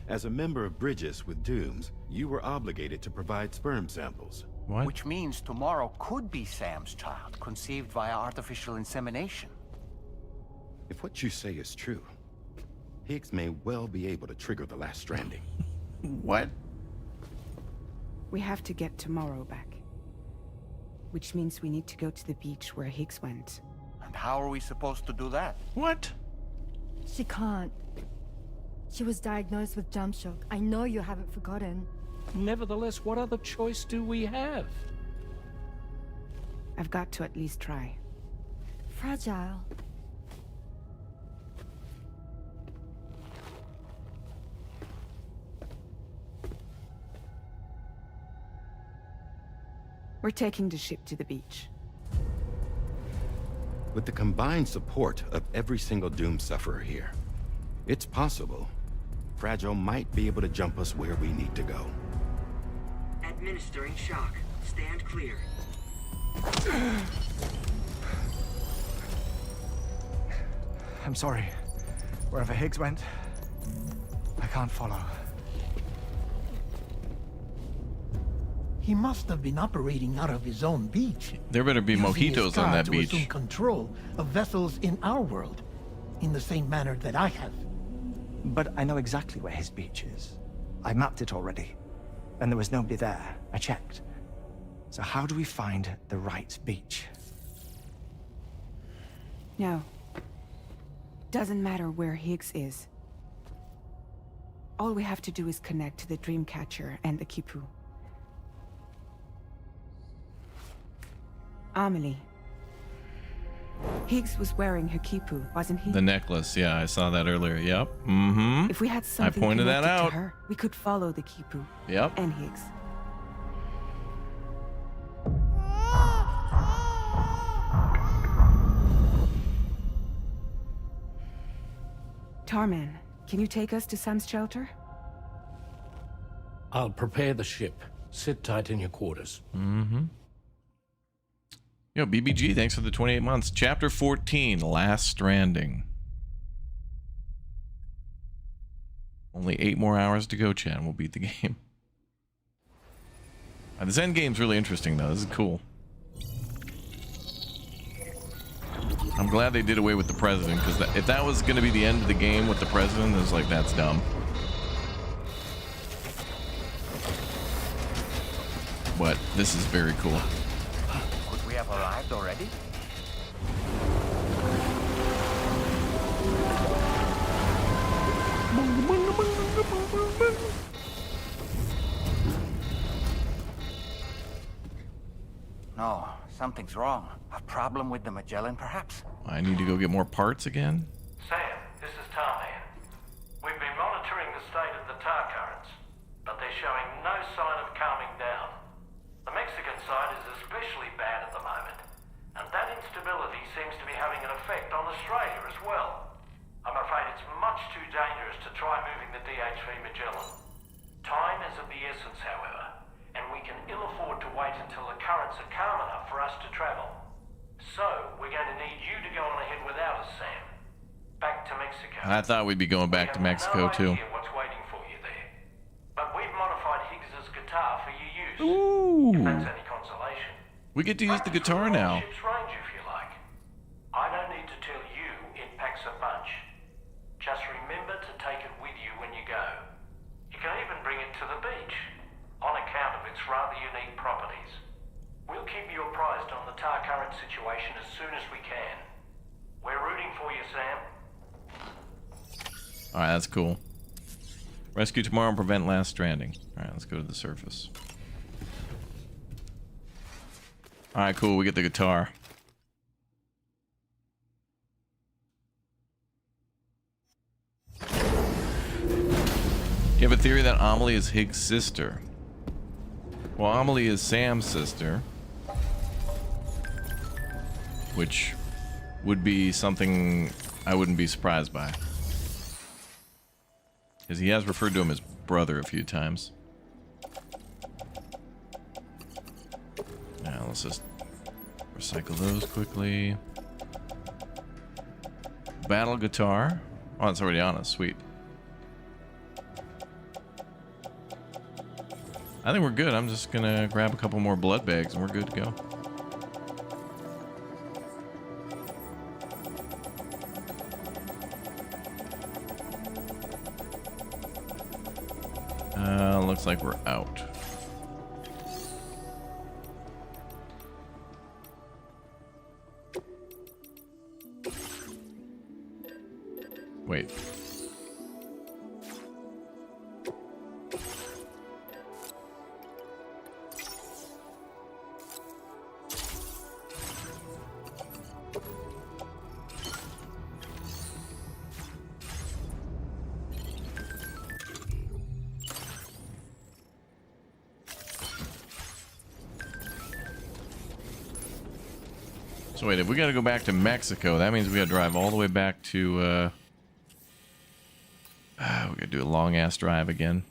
As a member of Bridges with Dooms, you were obligated to provide sperm samples. What? Which means tomorrow could be Sam's child, conceived via artificial insemination. If what you say is true, Higgs may well be able to trigger the last stranding. What? We have to get tomorrow back. Which means we need to go to the beach where Higgs went. And how are we supposed to do that? What? She can't. She was diagnosed with jump shock. I know you haven't forgotten. Nevertheless, what other choice do we have? I've got to at least try. Fragile. We're taking the ship to the beach. With the combined support of every single Doom sufferer here, it's possible Fragile might be able to jump us where we need to go. Administering shock. Stand clear. I'm sorry. Wherever Higgs went, I can't follow. He must have been operating out of his own beach. There better be using his mojitos on car that to beach. assume control of vessels in our world, in the same manner that I have. But I know exactly where his beach is. I mapped it already, and there was nobody there. I checked. So how do we find the right beach? No. Doesn't matter where Higgs is. All we have to do is connect to the Dreamcatcher and the Kipu. Amelie. Higgs was wearing her Kipu, wasn't he? The necklace, yeah, I saw that earlier. Yep. Mm-hmm. If we had something I pointed that connected out. to her, we could follow the Kipu. Yep. And Higgs. Tarman, can you take us to Sam's shelter? I'll prepare the ship. Sit tight in your quarters. Mm-hmm. Yo, BBG, thanks for the 28 months. Chapter 14, Last Stranding. Only 8 more hours to go, Chad, and we'll beat the game. This end game's really interesting, though. This is cool. I'm glad they did away with the president, because if that was going to be the end of the game with the president, it's like, that's dumb. But this is very cool. Could we have arrived already? No, something's wrong. A problem with the Magellan, perhaps? I need to go get more parts again. Sam, this is Tarman. We've been monitoring the state of the tar currents, but they're showing no sign of calming down. The Mexican side is especially bad at the moment, and that instability seems to be having an effect on Australia as well. I'm afraid it's much too dangerous to try moving the DHV Magellan. Time is of the essence, however, and we can ill afford to wait until the currents are calm enough for us to travel. So, we're going to need you to go on ahead without us, Sam. Back to Mexico. I thought we'd be going back to Mexico, too. No idea what's waiting for you there. But we've modified Higgs's guitar for your use. Ooh. If that's any consolation. We get to use the guitar now. Ship's range, if you like. I don't need to tell you it packs a punch. Just remember to take it with you when you go. You can even bring it to the beach, on account of its rather unique properties. We'll keep you apprised on the tar current situation as soon as we can. We're rooting for you, Sam. Alright, that's cool. Rescue tomorrow and prevent last stranding. Alright, let's go to the surface. Alright, cool. We get the guitar. You have a theory that Amelie is Higgs' sister. Well, Amelie is Sam's sister. Which would be something I wouldn't be surprised by. Because he has referred to him as brother a few times. Now let's just recycle those quickly. battle guitar. Oh, it's already on us. Sweet. I think we're good. I'm just gonna grab a couple more blood bags and we're good to go. Looks like we're out. Wait. So wait, if we gotta go back to Mexico, that means we gotta drive all the way back to, we gotta do a long-ass drive again.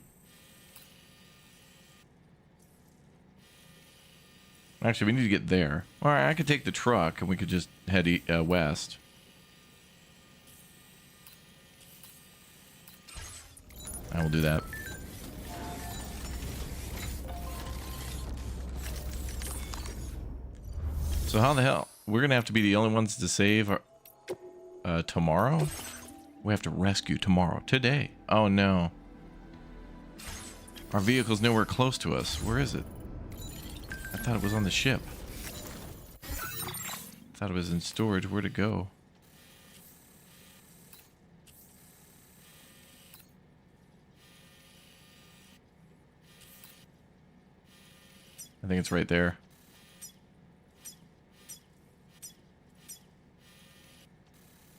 Actually, we need to get there. Alright, I could take the truck and we could just head west. I will do that. So how the hell? We're gonna have to be the only ones to save our, tomorrow? We have to rescue tomorrow. Today. Oh no. Our vehicle's nowhere close to us. Where is it? I thought it was on the ship. I thought it was in storage. Where'd it go? I think it's right there.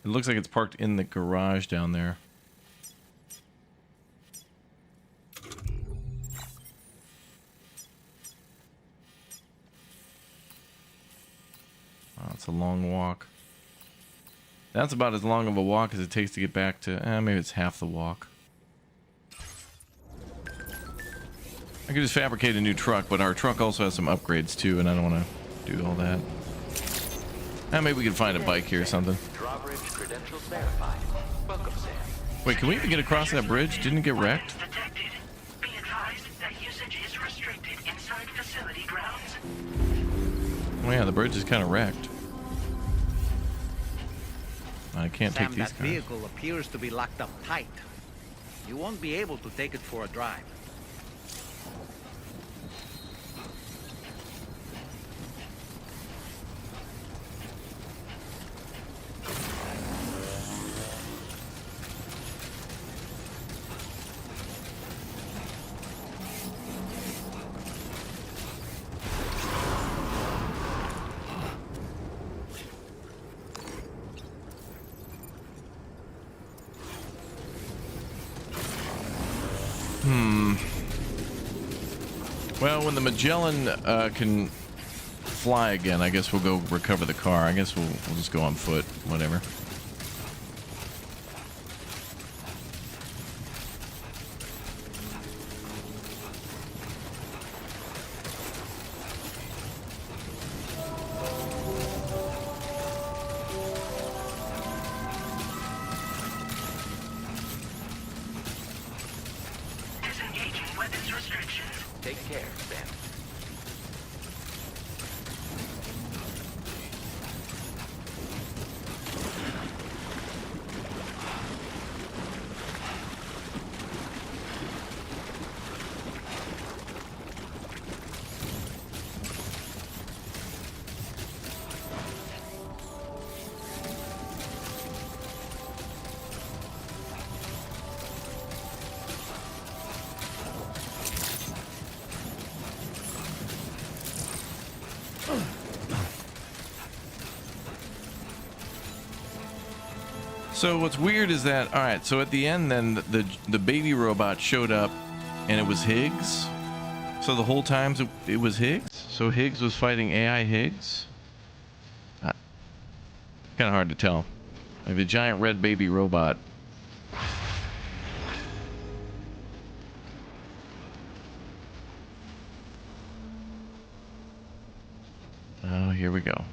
It looks like it's parked in the garage down there. Oh, it's a long walk. That's about as long of a walk as it takes to get back to... maybe it's half the walk. I could just fabricate a new truck, but our truck also has some upgrades too, and I don't want to do all that. Maybe we can find a bike here or something. Drawbridge credentials verified. Welcome, Sam. Wait, can we even get across that bridge? Didn't it get wrecked? Be advised that usage is restricted inside facility grounds. Oh yeah, the bridge is kind of wrecked. I can't Sam, take these that cars. vehicle appears to be locked up tight. You won't be able to take it for a drive. Well, when the Magellan can fly again, I guess we'll go recover the car. I guess we'll just go on foot, whatever. Disengaging weapons restrictions. Take care, Sam. So what's weird is that, all right, so at the end then the baby robot showed up and it was Higgs. So the whole time it was Higgs? So Higgs was fighting AI Higgs? Kind of hard to tell. Like the giant red baby robot. Oh, here we go.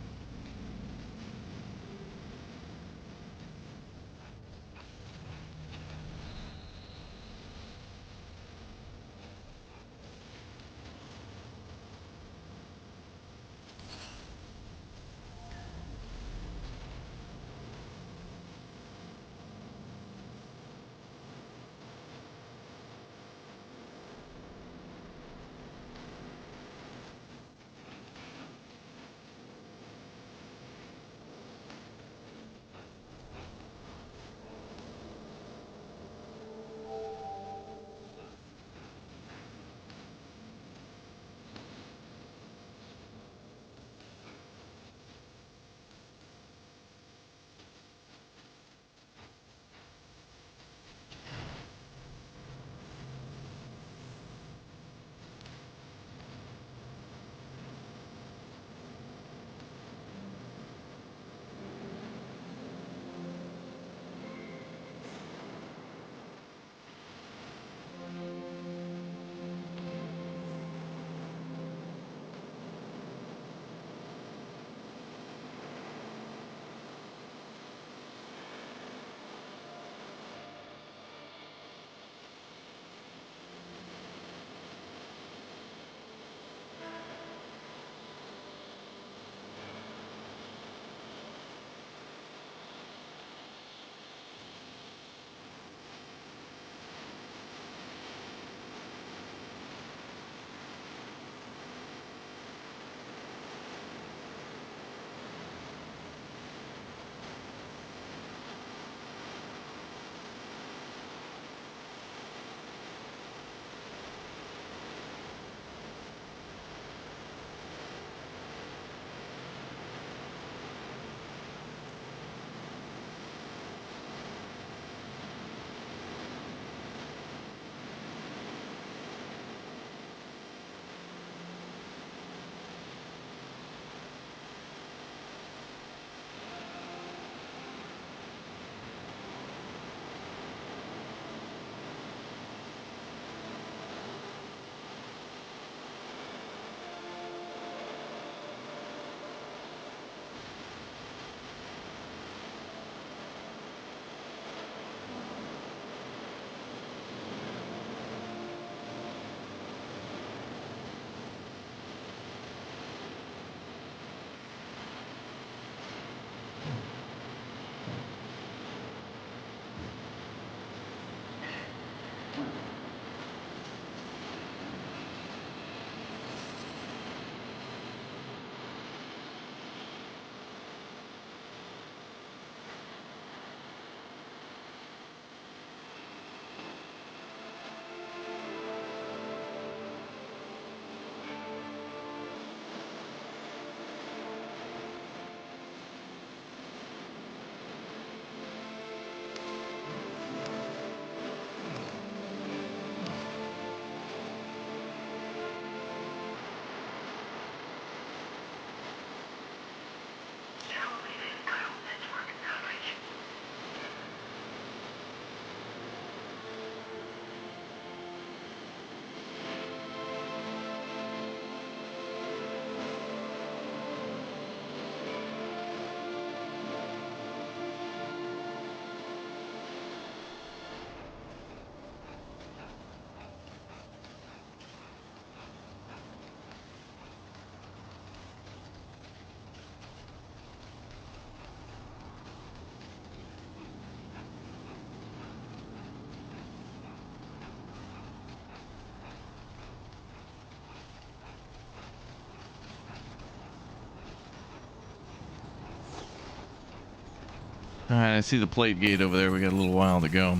All right, I see the plate gate over there. We got a little while to go.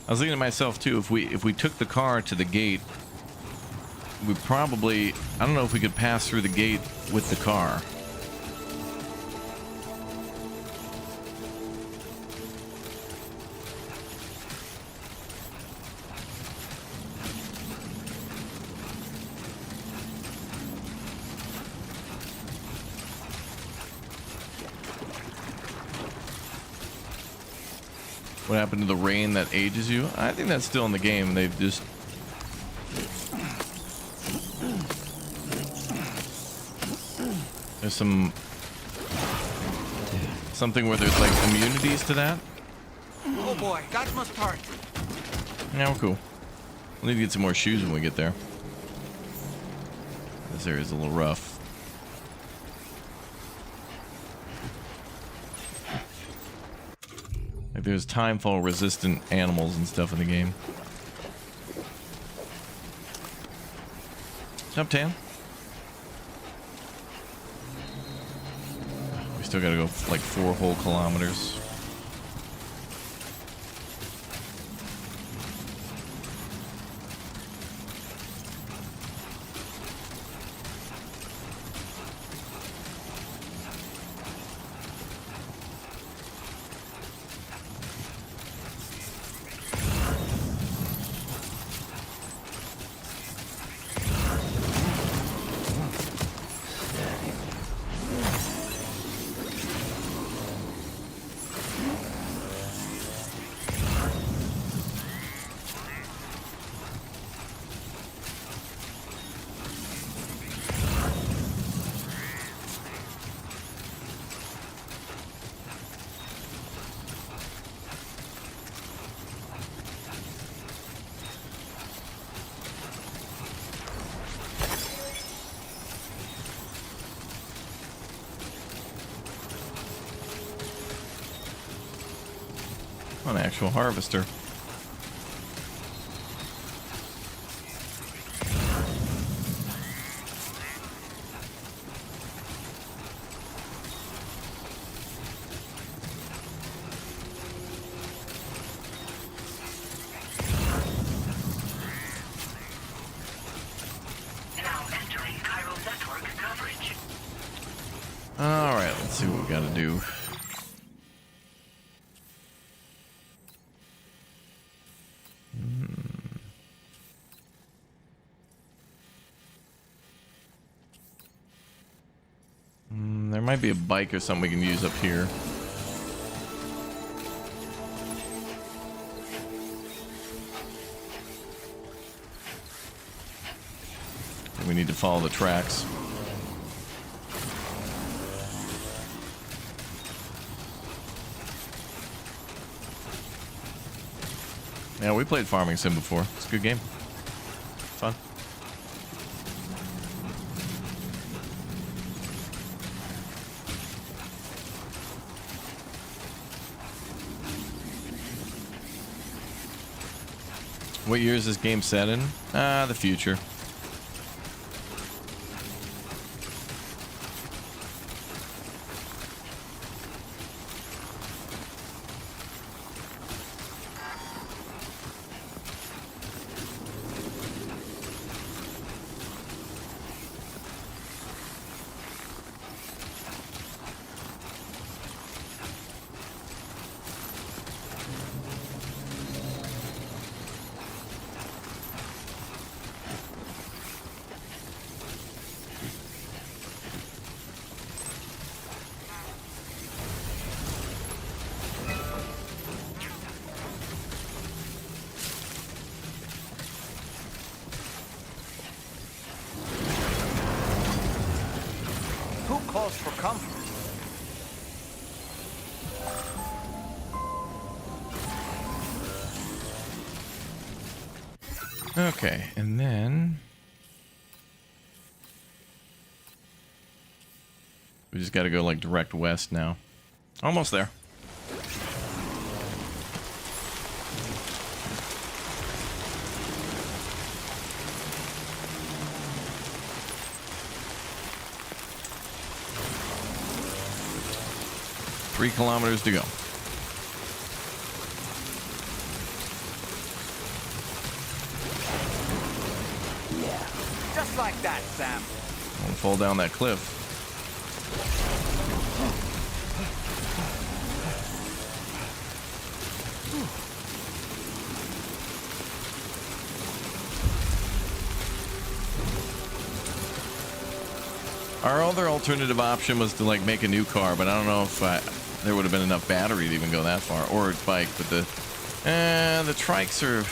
I was thinking to myself too, if we took the car to the gate, we probably, I don't know if we could pass through the gate with the car. What happened to the rain that ages you? I think that's still in the game. They've just... There's something where there's like immunities to that. Oh boy, guys must hurry. Yeah, we're cool. We'll need to get some more shoes when we get there. This area's a little rough. Like there's timefall resistant animals and stuff in the game. What's up, Tam? We still gotta go like 4 whole kilometers. An actual harvester. Now entering chiral network coverage. All right, let's see what we got to do. There might be a bike or something we can use up here. We need to follow the tracks. Yeah, we played Farming Sim before. It's a good game. Fun. What year is this game set in? The future. Who calls for comfort? Okay, and then we just got to go like direct west now. Almost there. Three kilometers to go. fall down that cliff. Our other alternative option was to like make a new car, but I don't know if there would have been enough battery to even go that far, or a bike. But the trikes are,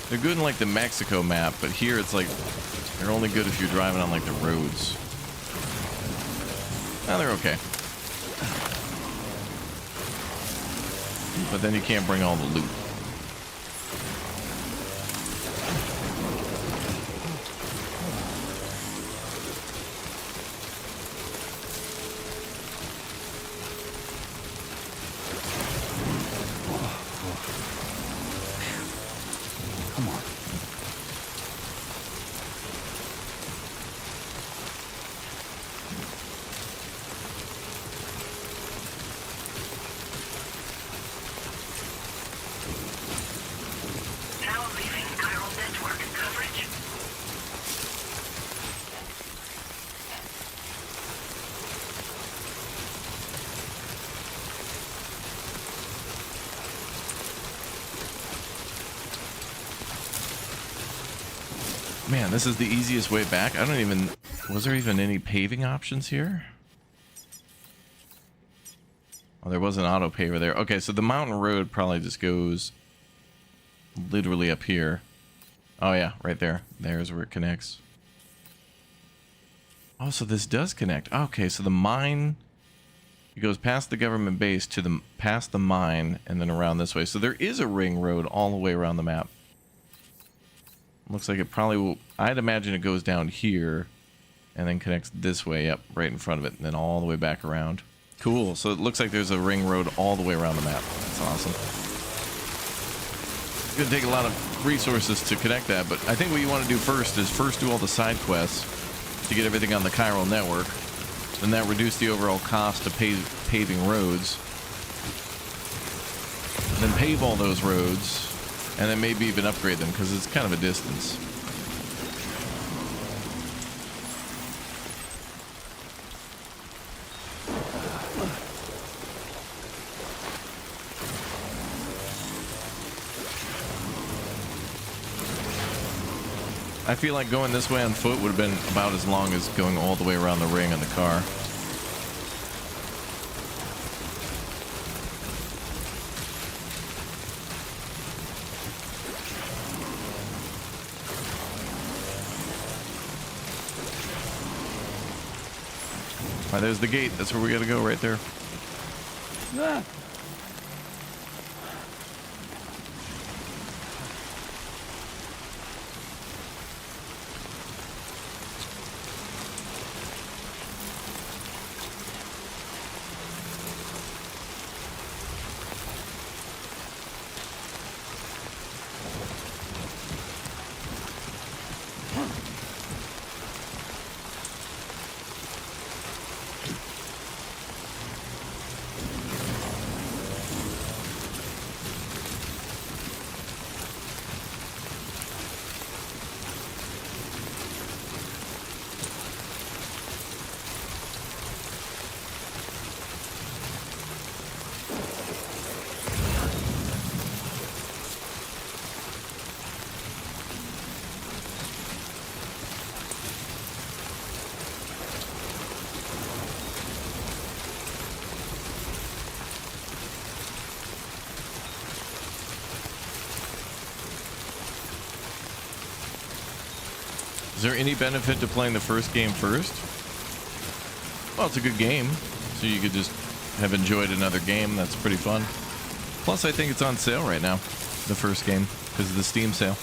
they're good in like the Mexico map, but here it's like they're only good if you're driving on like the roads. Now they're okay, but then you can't bring all the loot. Man, this is the easiest way back. I don't even... Was there even any paving options here? Oh, there was an auto paver there. Okay, so the mountain road probably just goes literally up here. Oh yeah, right there. There's where it connects. Oh, so this does connect. Okay, so the mine... It goes past the government base to the past the mine and then around this way. So there is a ring road all the way around the map. Looks like it probably will... I'd imagine it goes down here and then connects this way up right in front of it and then all the way back around. Cool. So it looks like there's a ring road all the way around the map. That's awesome. It's going to take a lot of resources to connect that, but I think what you want to do first is do all the side quests to get everything on the chiral network. Then that reduce the overall cost of paving roads. Then pave all those roads. And then maybe even upgrade them, because it's kind of a distance. I feel like going this way on foot would have been about as long as going all the way around the ring in the car. All right, there's the gate. That's where we gotta go, right there. Ah. Is there any benefit to playing the first game first? Well, it's a good game, so you could just have enjoyed another game. That's pretty fun. Plus, I think it's on sale right now, the first game, because of the Steam sale.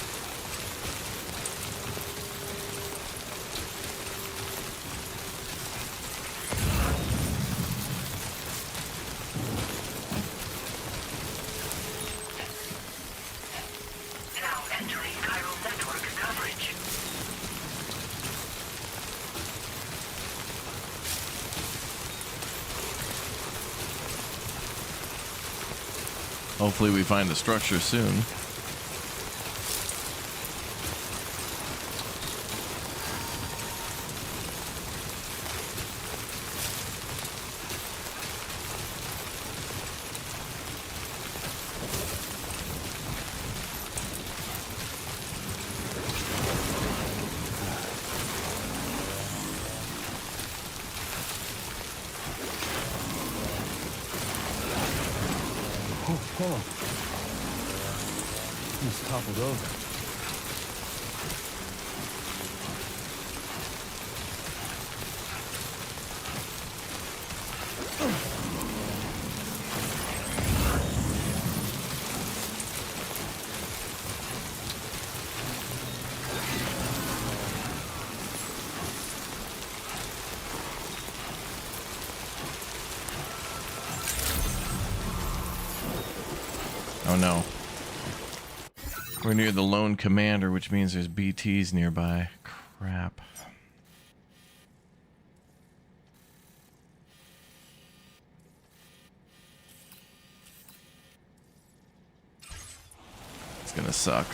Hopefully we find the structure soon. hold on. He's toppled over. Oh no. We're near the lone commander, which means there's BTs nearby. Crap. It's gonna suck.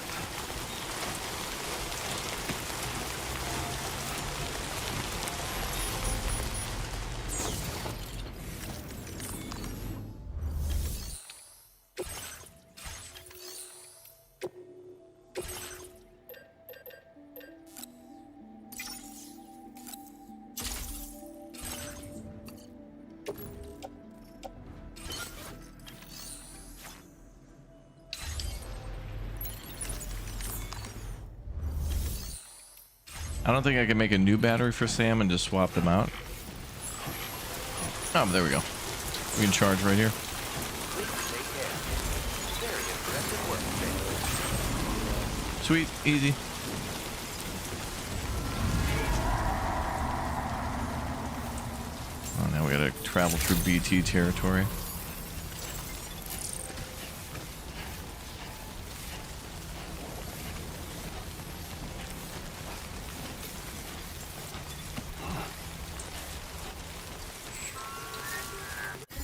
I don't think I can make a new battery for Sam and just swap them out. Oh, but there we go. We can charge right here. Sweet, easy. Oh, now we gotta travel through BT territory.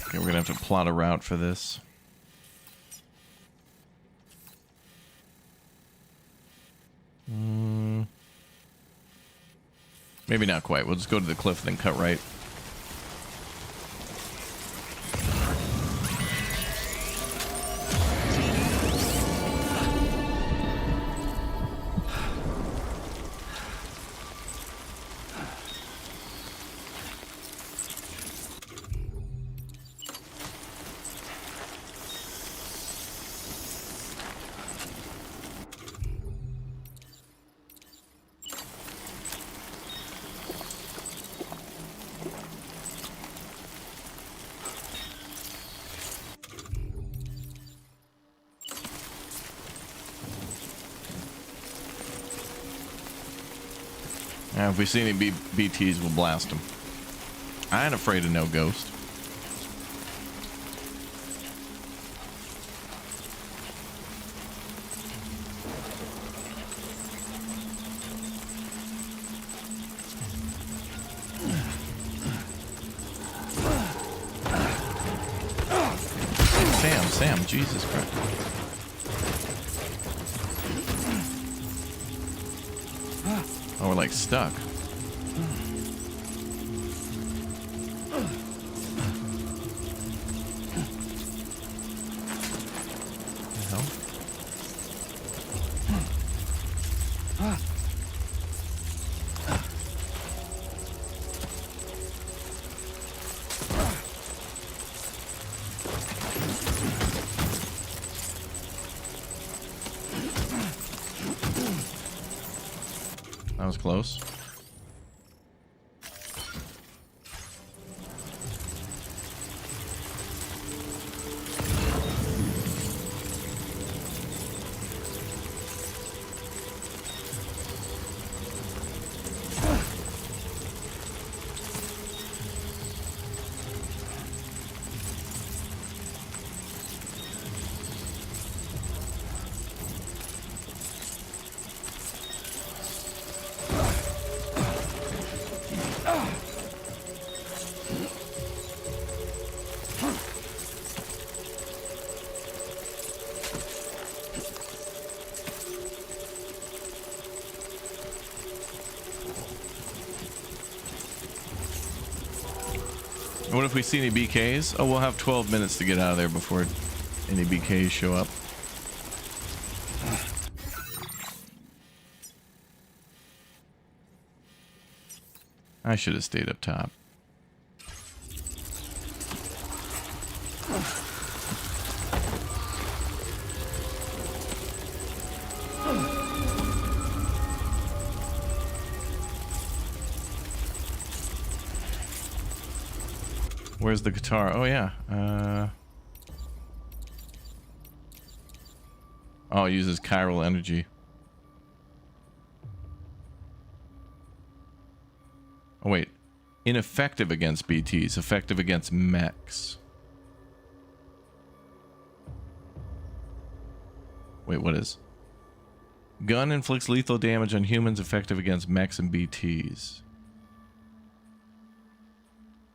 Okay, we're gonna have to plot a route for this. Maybe not quite. We'll just go to the cliff and then cut right. Now, if we see any BTs, we'll blast them. I ain't afraid of no ghost. Sam, Jesus Christ. Oh, we're like stuck. That was close. What if we see any BKs? Oh, we'll have 12 minutes to get out of there before any BKs show up. I should have stayed up top. Where's the guitar? Oh, yeah. Oh, it uses chiral energy. Oh, wait. Ineffective against BTs. Effective against mechs. Wait, what is? Gun inflicts lethal damage on humans, effective against mechs and BTs.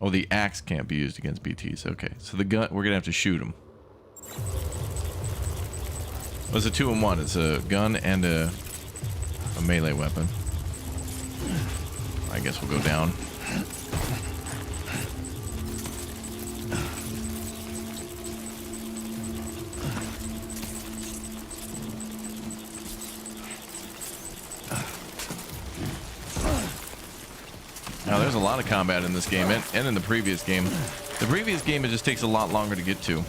Oh, the axe can't be used against BTs. Okay, so the gun, we're gonna have to shoot them. Well, it's a 2-in-1. It's a gun and a melee weapon. I guess we'll go down. Now, there's a lot of combat in this game and in the previous game. The previous game, it just takes a lot longer to get to.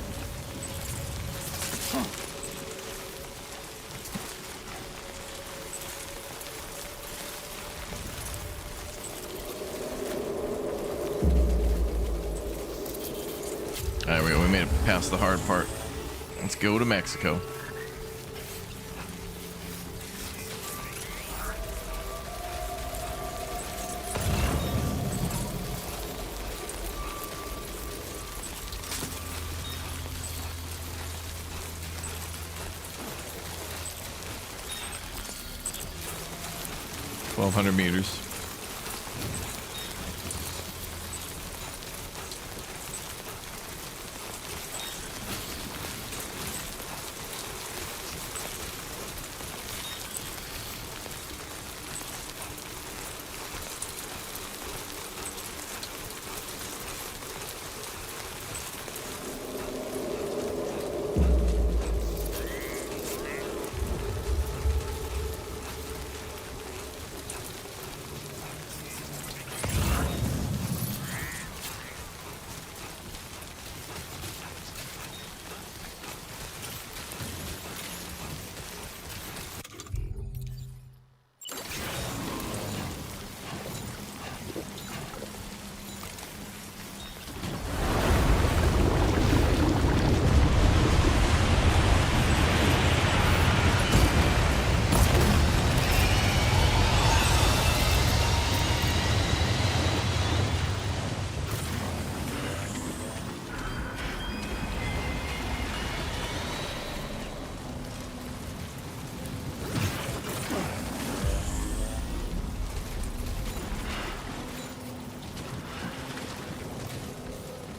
There we go. We made it past the hard part. Let's go to Mexico. Meters.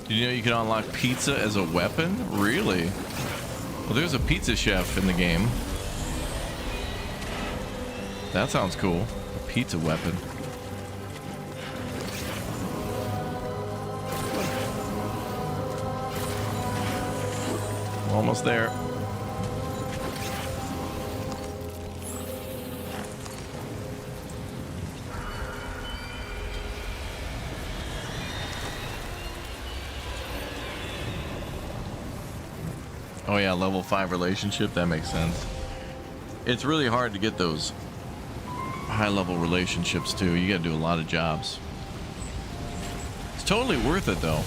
Did you know you can unlock pizza as a weapon? Really? Well, there's a pizza chef in the game. That sounds cool. A pizza weapon. We're almost there. Oh yeah, level 5 relationship, that makes sense. It's really hard to get those high level relationships too. You gotta do a lot of jobs. It's totally worth it though.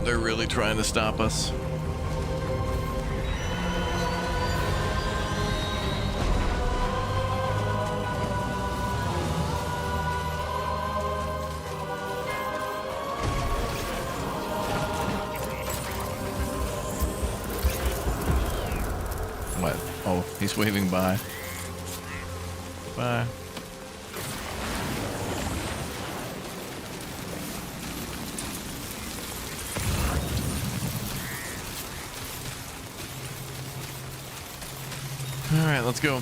They're really trying to stop us. What? Oh, he's waving bye. Bye. All right, let's go.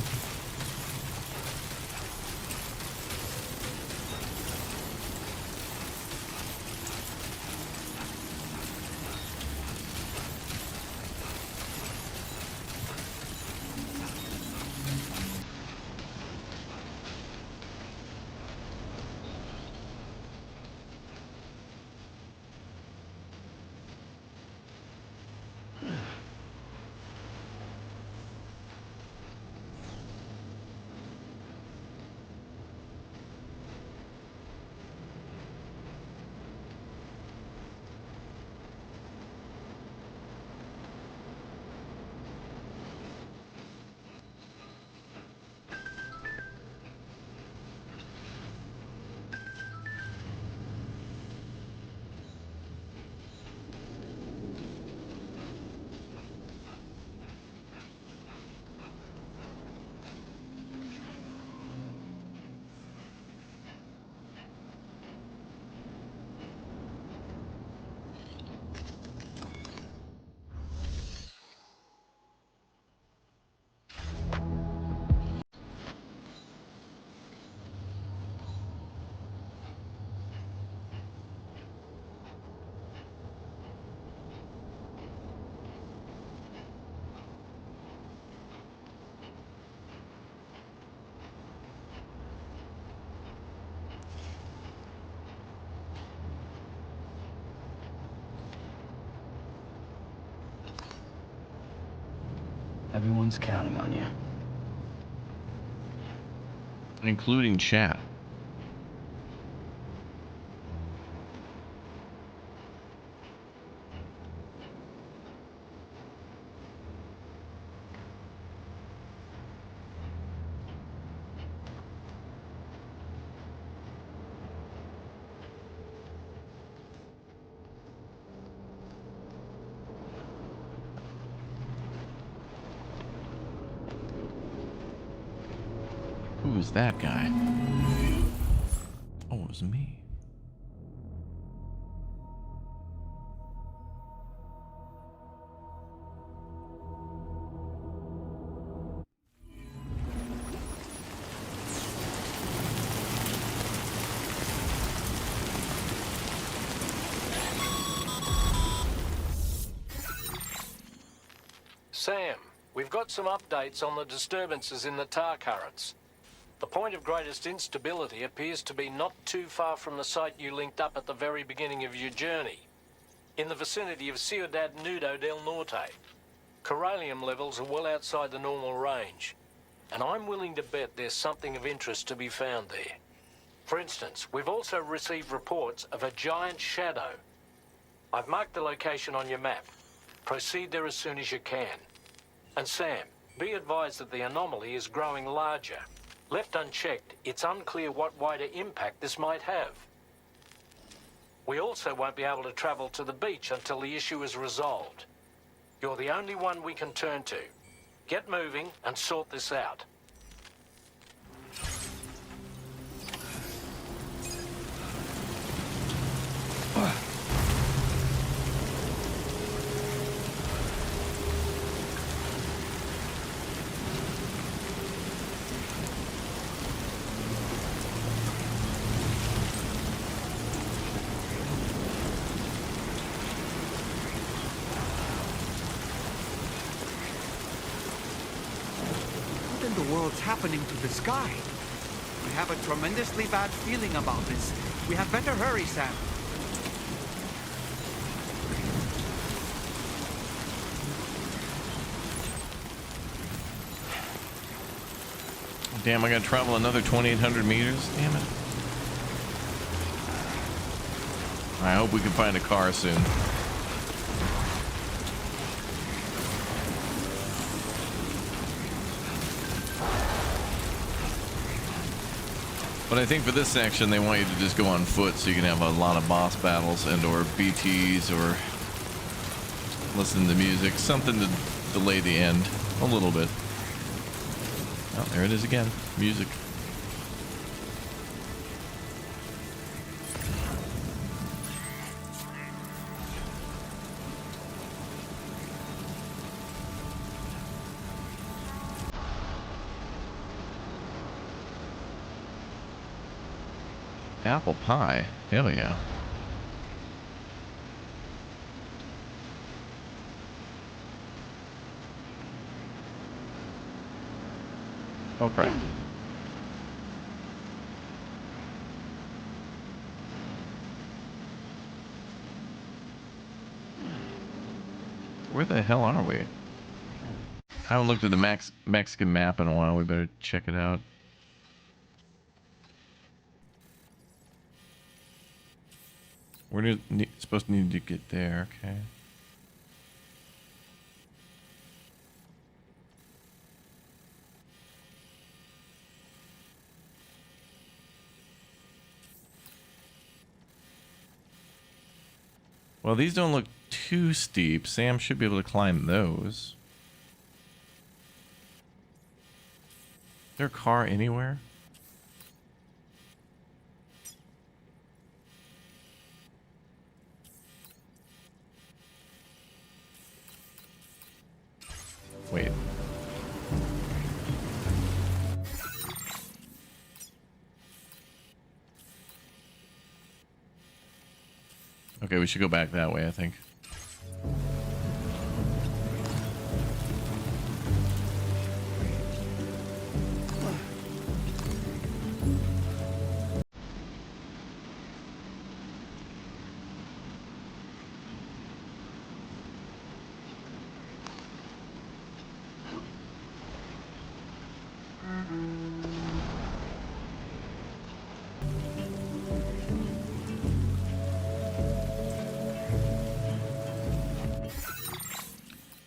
Everyone's counting on you. Including chat. Who's that guy? Oh, it was me. Sam, we've got some updates on the disturbances in the tar currents. The point of greatest instability appears to be not too far from the site you linked up at the very beginning of your journey, in the vicinity of Ciudad Nudo del Norte. Corallium levels are well outside the normal range, and I'm willing to bet there's something of interest to be found there. For instance, we've also received reports of a giant shadow. I've marked the location on your map. Proceed there as soon as you can. And Sam, be advised that the anomaly is growing larger. Left unchecked, it's unclear what wider impact this might have. We also won't be able to travel to the beach until the issue is resolved. You're the only one we can turn to. Get moving and sort this out. What in the world's happening to the sky? I have a tremendously bad feeling about this. We had better hurry, Sam. Damn, I gotta travel another 2,800 meters? Damn it. I hope we can find a car soon. But I think for this section, they want you to just go on foot so you can have a lot of boss battles and or BTs or listen to music. Something to delay the end a little bit. Oh, there it is again. Music. Apple pie. Hell yeah. Oh crap. Where the hell are we? I haven't looked at the Mexican map in a while. We better check it out. We're supposed to need to get there, okay. Well, these don't look too steep. Sam should be able to climb those. Is there a car anywhere? Wait. Okay, we should go back that way, I think.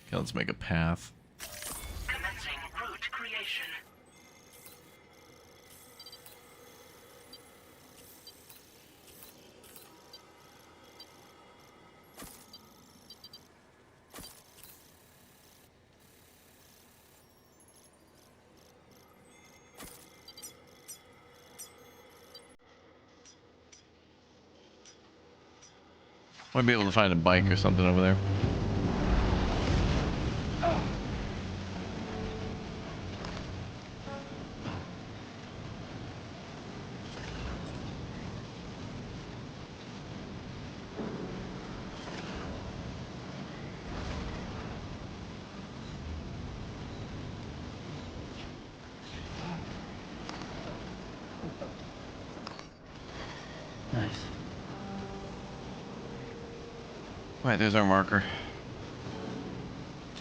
Okay, let's make a path. Commencing route creation. Might be able to find a bike or something over there. Nice. Right, there's our marker.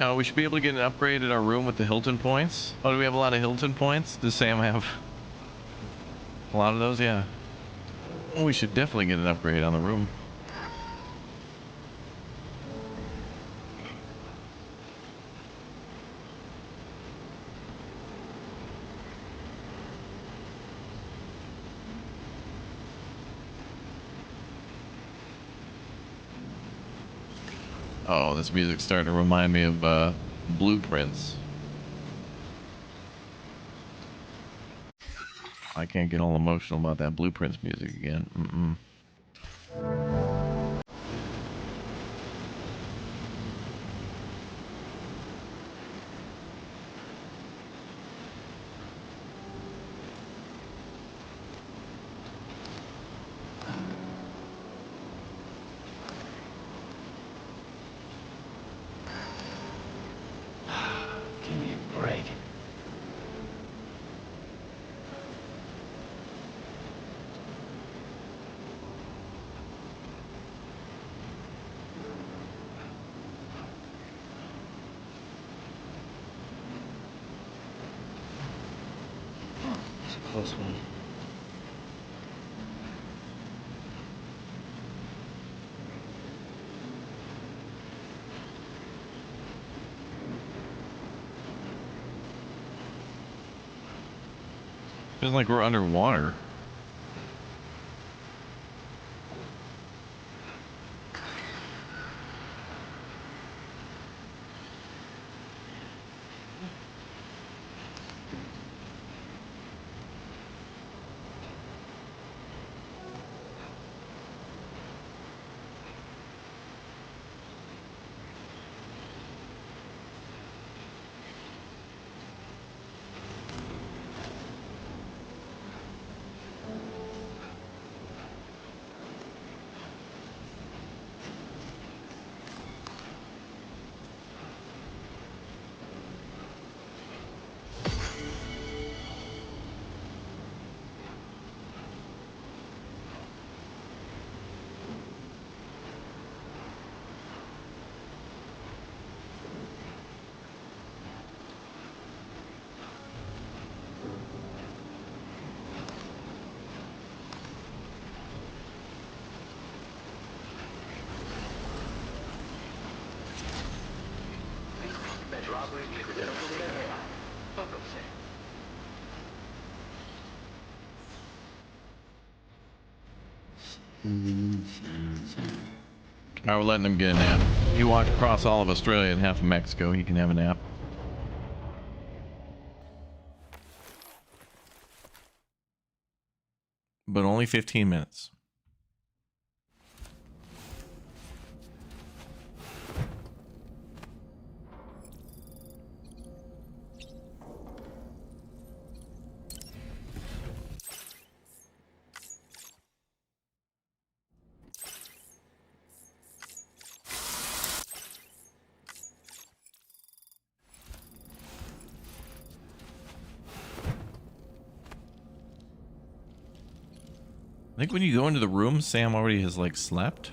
Oh, we should be able to get an upgrade at our room with the Hilton points. Oh, do we have a lot of Hilton points? Does Sam have a lot of those? Yeah. Well, we should definitely get an upgrade on the room. Oh, this music's starting to remind me of Blueprints. I can't get all emotional about that Blueprints music again. Give me a break. It's a close one. Feels like we're underwater. Alright, we're letting him get a nap. He walked across all of Australia and half of Mexico. He can have a nap. But only 15 minutes. I think when you go into the room, Sam already has like slept.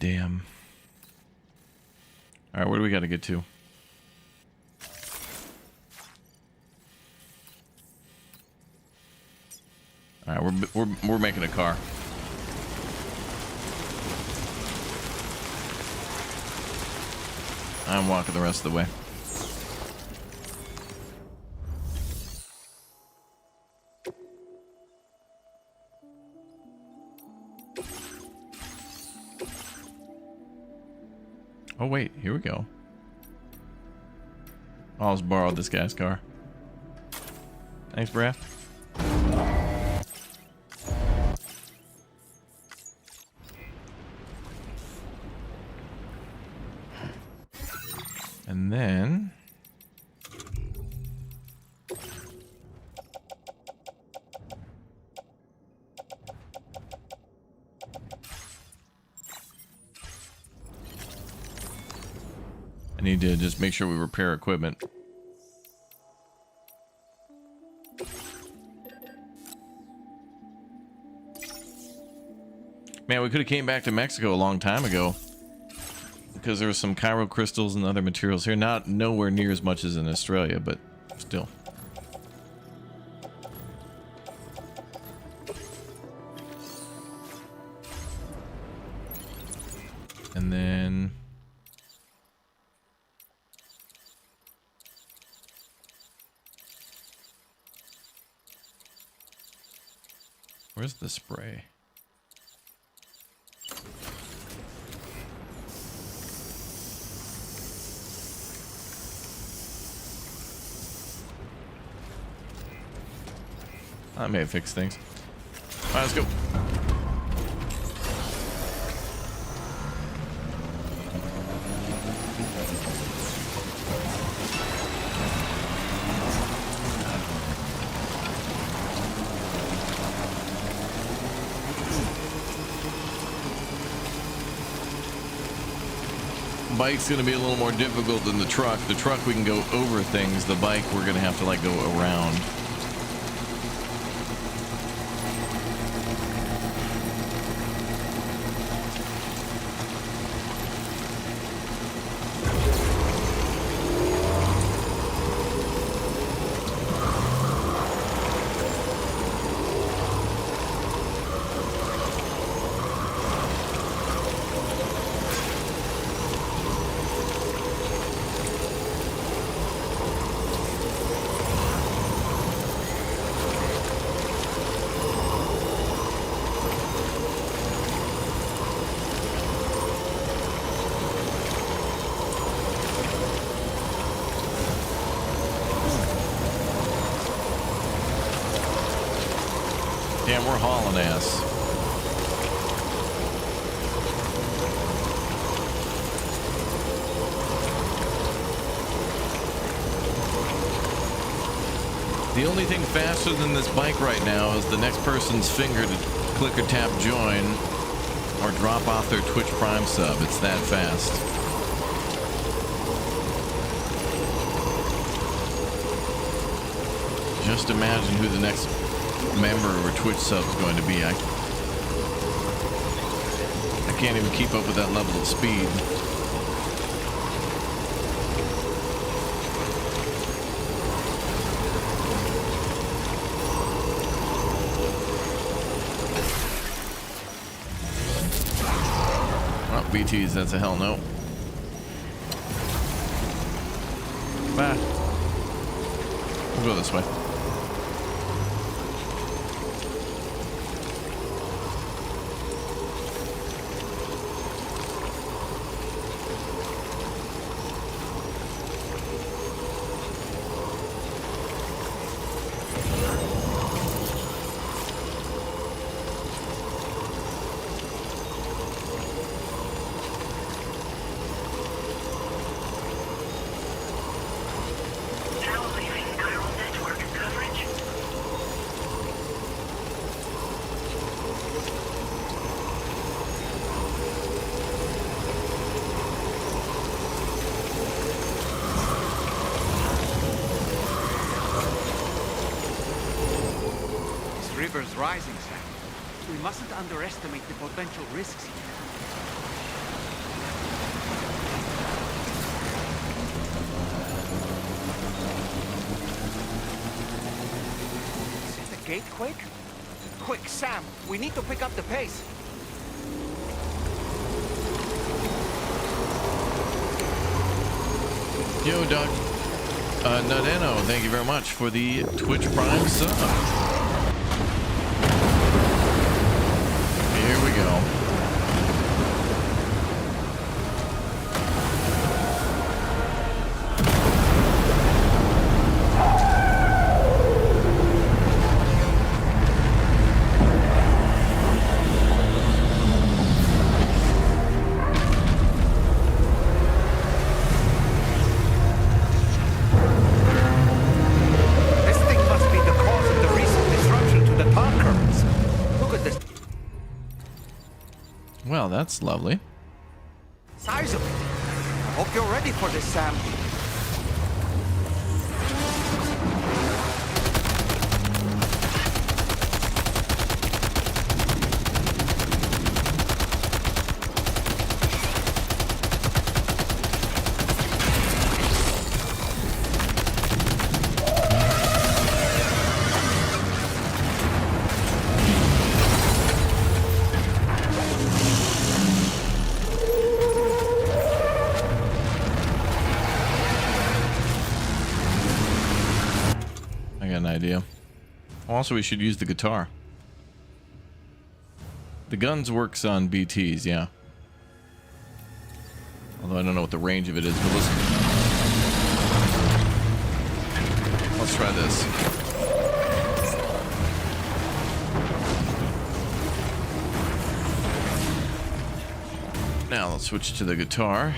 damn. All right, where do we got to get to? All right, we're making a car. I'm walking the rest of the way. Oh wait, here we go. I'll just borrow this guy's car. Thanks, Brad. And then I need to just make sure we repair equipment. Man, we could have came back to Mexico a long time ago. Because there were some chiral crystals and other materials here. Not nowhere near as much as in Australia, but still. And then... where's the spray? That may have fixed things. All right, let's go. Bike's gonna be a little more difficult than the truck. The truck we can go over things. The bike we're gonna have to like go around. Damn, we're hauling ass. The only thing faster than this bike right now is the next person's finger to click or tap join or drop off their Twitch Prime sub. It's that fast. Just imagine who the next member or Twitch sub is going to be. I can't even keep up with that level of speed. Well, BTs, that's a hell no. Bah. We'll go this way. Rising, Sam. We mustn't underestimate the potential risks here. gate quick? Quick, Sam, we need to pick up the pace. Yo, Doug. Nadeno, thank you very much for the Twitch Prime sub. Here we go. Well, that's lovely. Size of it. Hope you're ready for this, Sam. Idea. Also, we should use the guitar. The guns works on BTs, yeah. Although I don't know what the range of it is, but listen. Let's try this. Now let's switch to the guitar.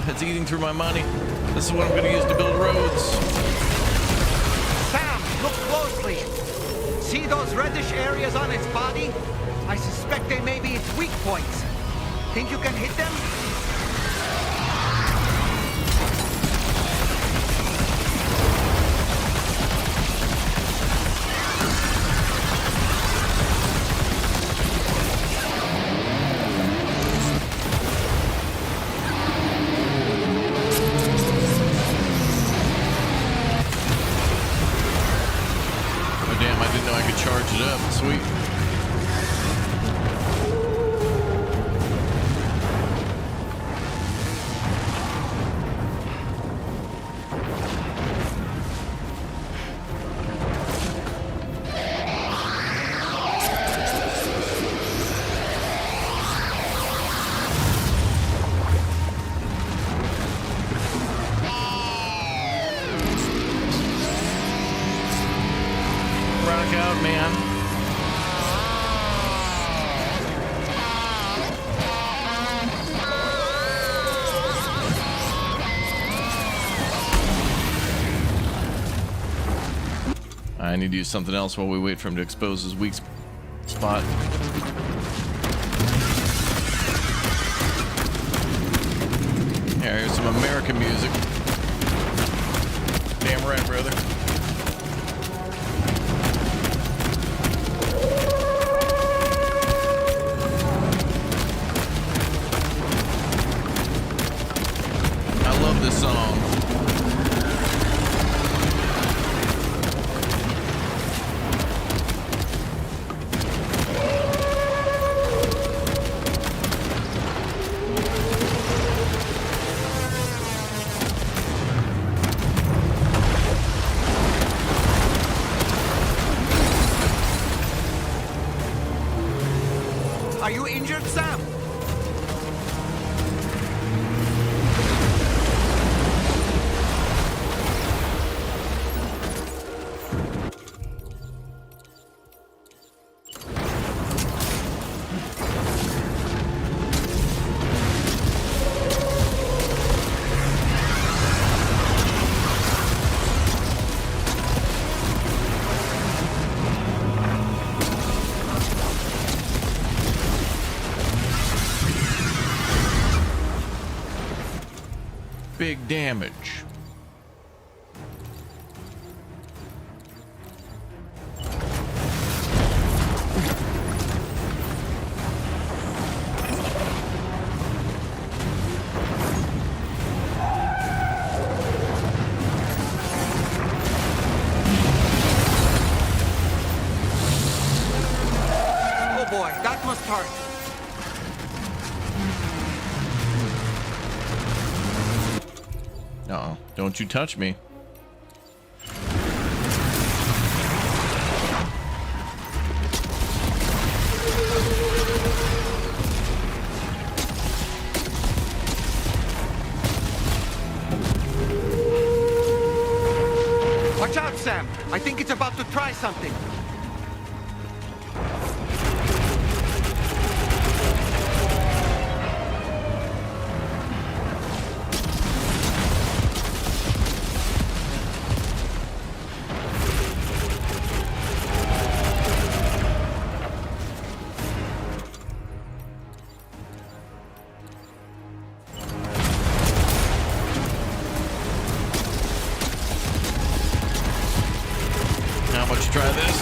It's eating through my money. This is what I'm going to use to build roads. Sam, look closely. See those reddish areas on its body? I suspect they may be its weak points. Think you can hit them? I need to use something else while we wait for him to expose his weak spot. Yeah, here's some American music. Damn right, brother. I love this song. Are you injured, Sam? Big damage. Uh-oh. Don't you touch me. Watch out, Sam! I think it's about to try something. Try this.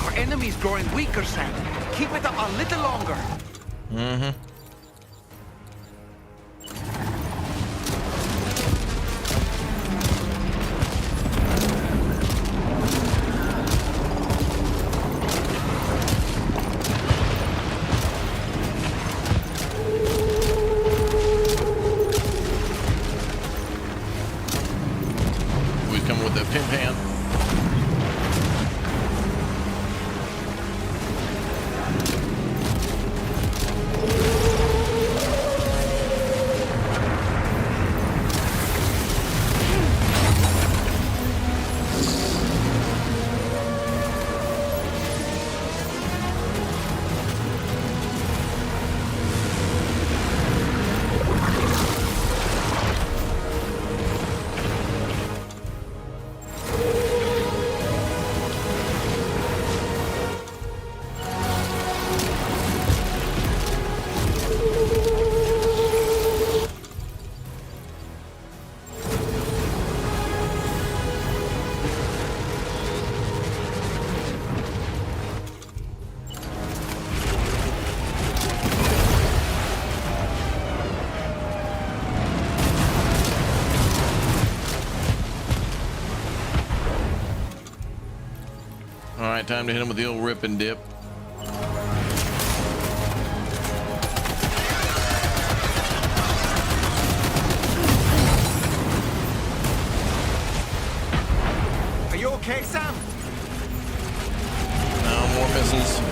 Our enemy's growing weaker, Sam. Keep it up a little longer. Mm-hmm. Alright, time to hit him with the old rip and dip. Are you okay, Sam? No, more missiles.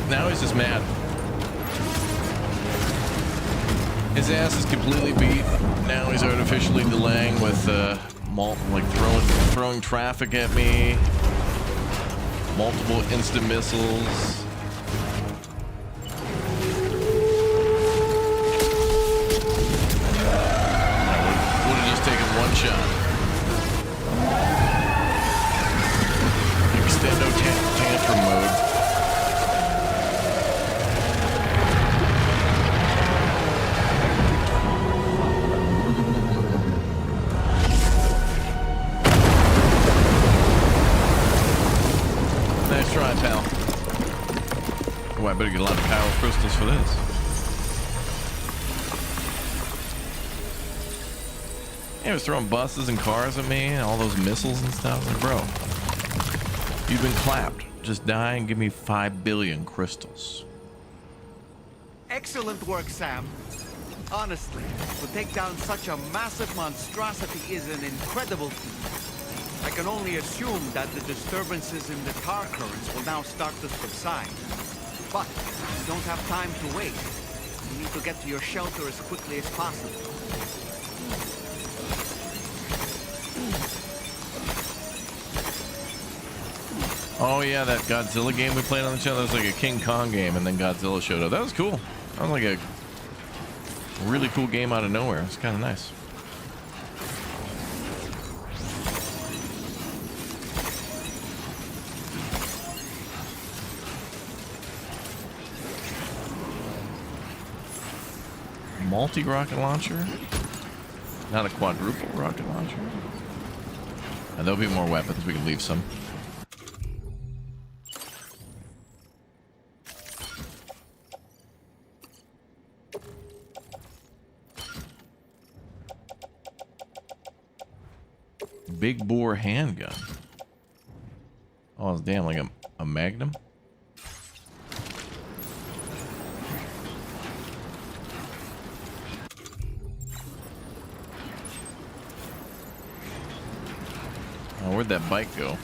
Now he's just mad. His ass is completely beat. Now he's artificially delaying with like throwing traffic at me. Multiple instant missiles. Would have just taken one shot. Extendo tantrum mode. Try, pal. Oh, I better get a lot of power crystals for this. He was throwing buses and cars at me and all those missiles and stuff. Like, bro, you've been clapped. Just die and give me 5 billion crystals. Excellent work, Sam. Honestly, to take down such a massive monstrosity is an incredible feat. I can only assume that the disturbances in the tar currents will now start to subside. But we don't have time to wait. We need to get to your shelter as quickly as possible. Oh yeah, that Godzilla game we played on the channel, that was like a King Kong game and then Godzilla showed up. That was cool. That was like a really cool game out of nowhere. It's kind of nice. multi-rocket launcher. Not a quadruple rocket launcher. And there'll be more weapons. We can leave some. Big bore handgun. Oh, damn, like a magnum? Oh, where'd that bike go?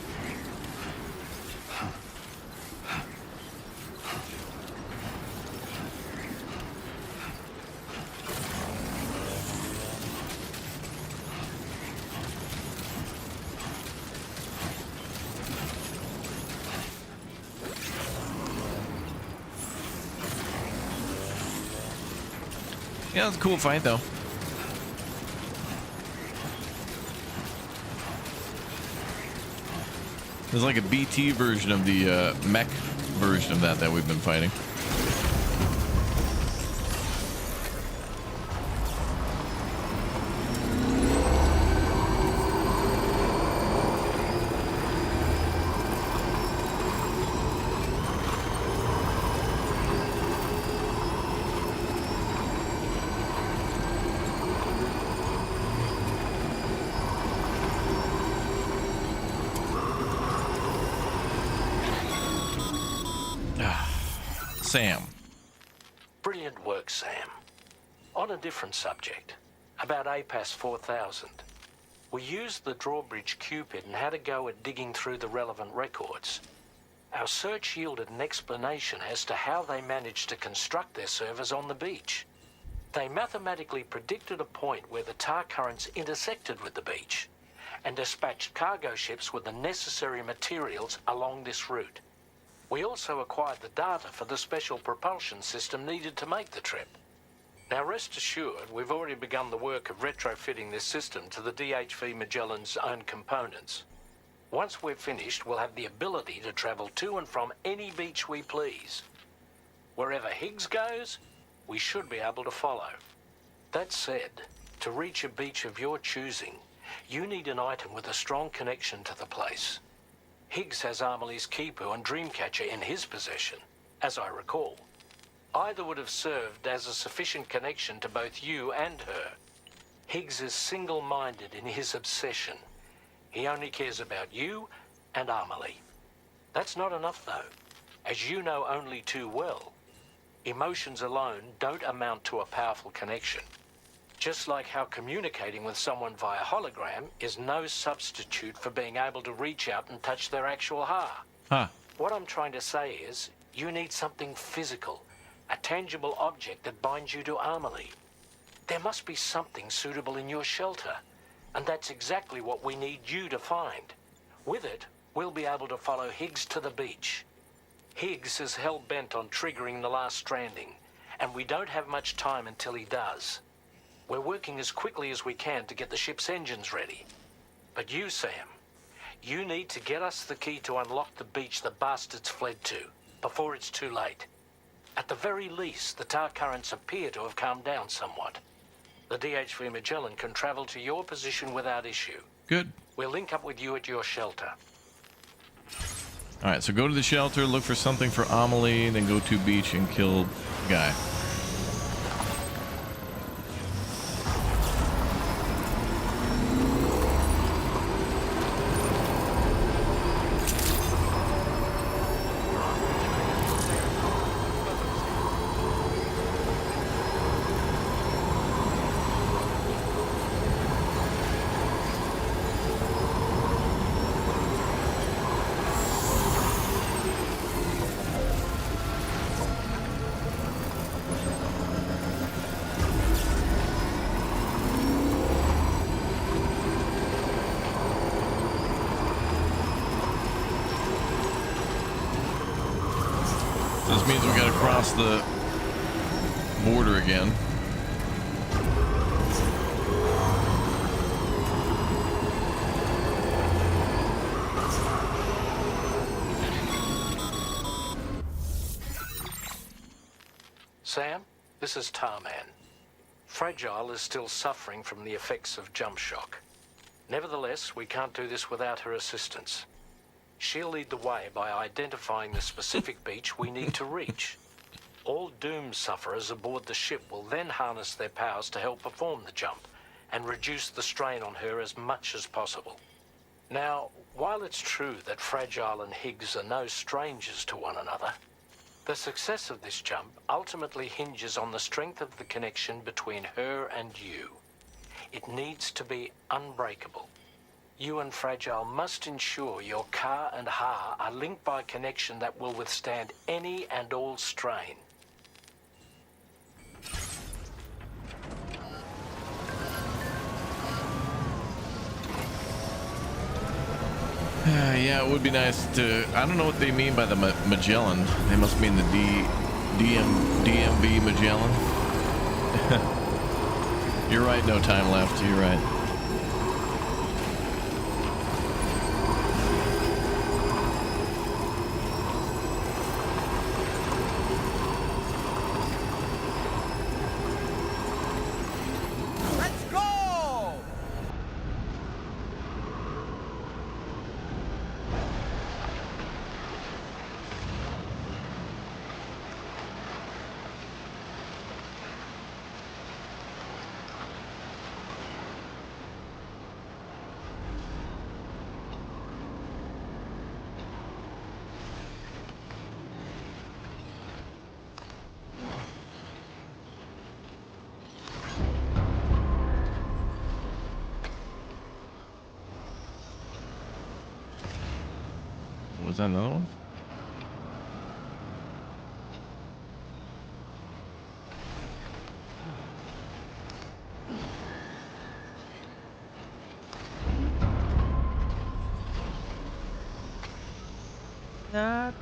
Yeah, that's a cool fight, though. There's like a BT version of the mech version of that we've been fighting. Sam. Brilliant work, Sam. On a different subject, about APAS 4000. We used the drawbridge Cupid and had a go at digging through the relevant records. Our search yielded an explanation as to how they managed to construct their servers on the beach. They mathematically predicted a point where the tar currents intersected with the beach and dispatched cargo ships with the necessary materials along this route. We also acquired the data for the special propulsion system needed to make the trip. Now rest assured, we've already begun the work of retrofitting this system to the DHV Magellan's own components. Once we're finished, we'll have the ability to travel to and from any beach we please. Wherever Higgs goes, we should be able to follow. That said, to reach a beach of your choosing, you need an item with a strong connection to the place. Higgs has Amelie's Kipu and Dreamcatcher in his possession, as I recall. Either would have served as a sufficient connection to both you and her. Higgs is single-minded in his obsession. He only cares about you and Amelie. That's not enough, though. As you know only too well, emotions alone don't amount to a powerful connection. Just like how communicating with someone via hologram is no substitute for being able to reach out and touch their actual heart. What I'm trying to say is, you need something physical, a tangible object that binds you to Amelie. There must be something suitable in your shelter, and that's exactly what we need you to find. With it, we'll be able to follow Higgs to the beach. Higgs is hell-bent on triggering the last stranding, and we don't have much time until he does. We're working as quickly as we can to get the ship's engines ready. But you, Sam, you need to get us the key to unlock the beach the bastards fled to, before it's too late. At the very least, the tar currents appear to have calmed down somewhat. The DHV Magellan can travel to your position without issue. Good. We'll link up with you at your shelter. Alright, so go to the shelter, look for something for Amelie, then go to beach and kill the guy. This means we gotta cross the border again. Sam, this is Tarman. Fragile is still suffering from the effects of jump shock. Nevertheless, we can't do this without her assistance. She'll lead the way by identifying the specific beach we need to reach. All Doom sufferers aboard the ship will then harness their powers to help perform the jump and reduce the strain on her as much as possible. Now, while it's true that Fragile and Higgs are no strangers to one another, the success of this jump ultimately hinges on the strength of the connection between her and you. It needs to be unbreakable. You and Fragile must ensure your Ka and Ha are linked by a connection that will withstand any and all strain. Yeah, it would be nice to. I don't know what they mean by the Magellan. They must mean the DMV Magellan. You're right. No time left. You're right. Let's go! Was that another one? Not.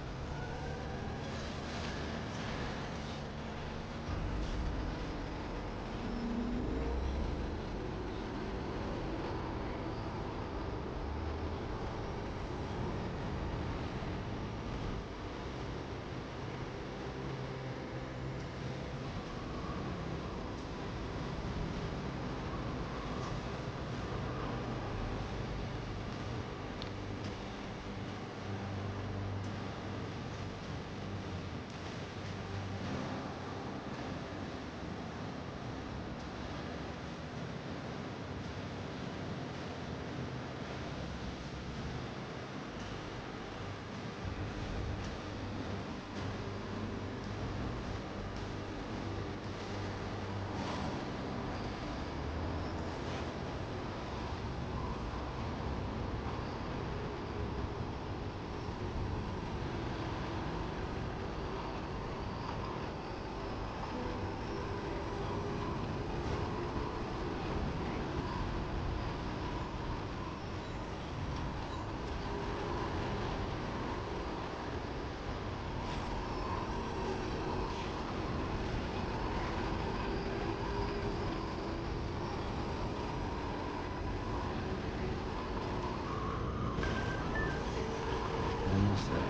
Almost there.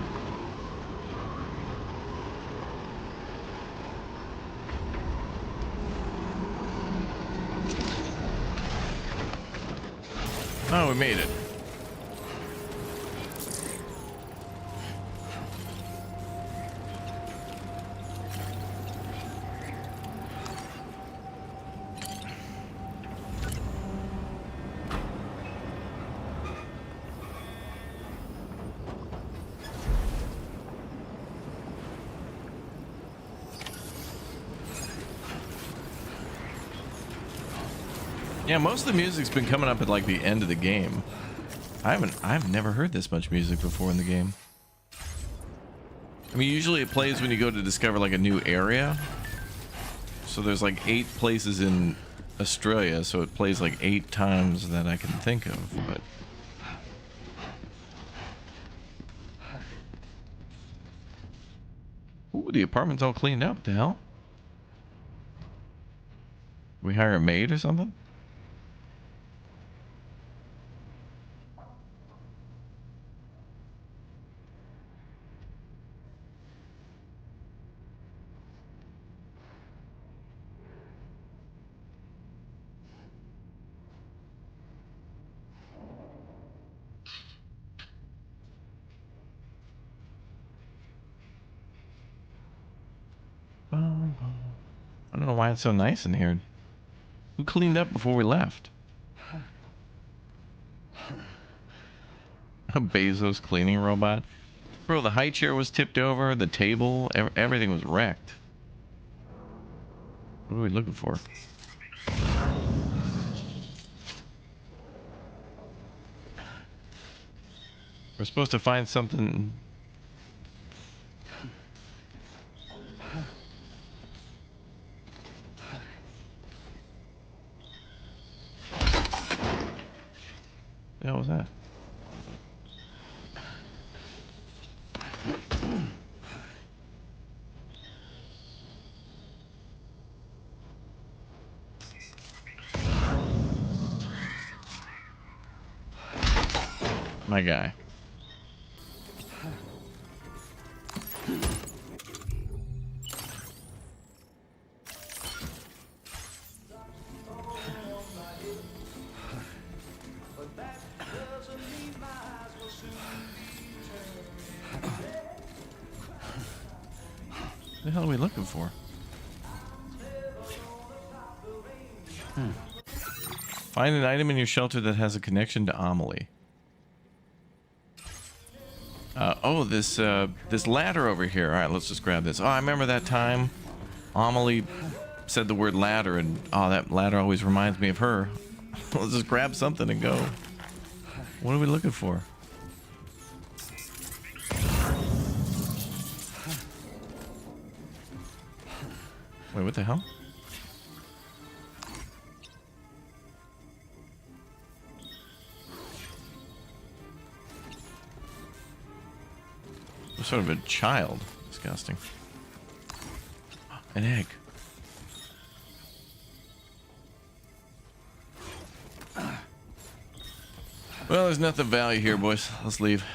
Oh, we made it. Yeah, most of the music's been coming up at like the end of the game. I've never heard this much music before in the game. I mean, usually it plays when you go to discover like a new area. So there's like 8 places in Australia, so it plays like 8 times that I can think of, but ooh, the apartment's all cleaned up. The hell? We hire a maid or something? don't know why it's so nice in here. Who cleaned up before we left? A Bezos cleaning robot? Bro, the high chair was tipped over, the table, everything was wrecked. What are we looking for? We're supposed to find something. What the hell was that? My guy. What the hell are we looking for? Find an item in your shelter that has a connection to Amelie. Oh, this ladder over here. All right, let's just grab this. Oh, I remember that time Amelie said the word ladder, and oh, that ladder always reminds me of her. Let's just grab something and go. What are we looking for? Wait, what the hell? Sort of a child. Disgusting. An egg. Well, there's nothing of value here, boys. Let's leave.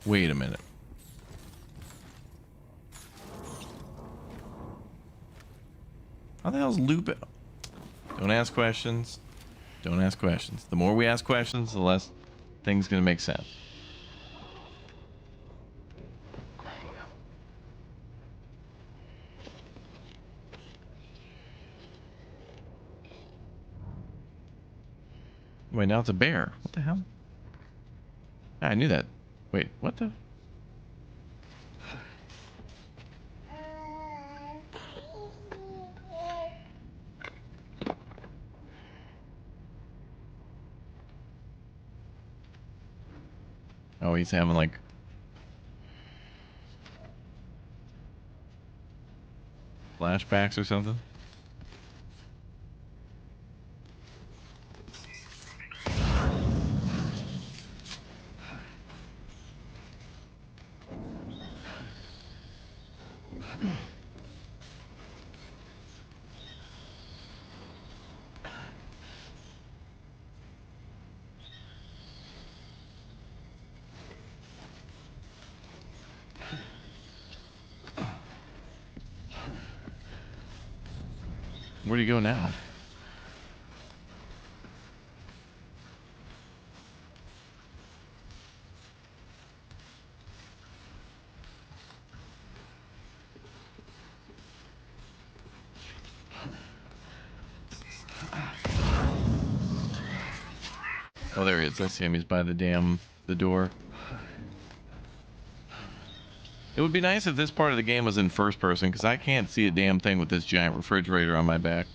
Wait a minute. How the hell's loop? Don't ask questions. Don't ask questions. The more we ask questions, the less things gonna make sense. Wait, now it's a bear. What the hell? Ah, I knew that. Wait, what the? Oh, he's having like flashbacks or something. Where do you go now? Oh, there he is. I see him. He's by the door. It would be nice if this part of the game was in first person, because I can't see a damn thing with this giant refrigerator on my back.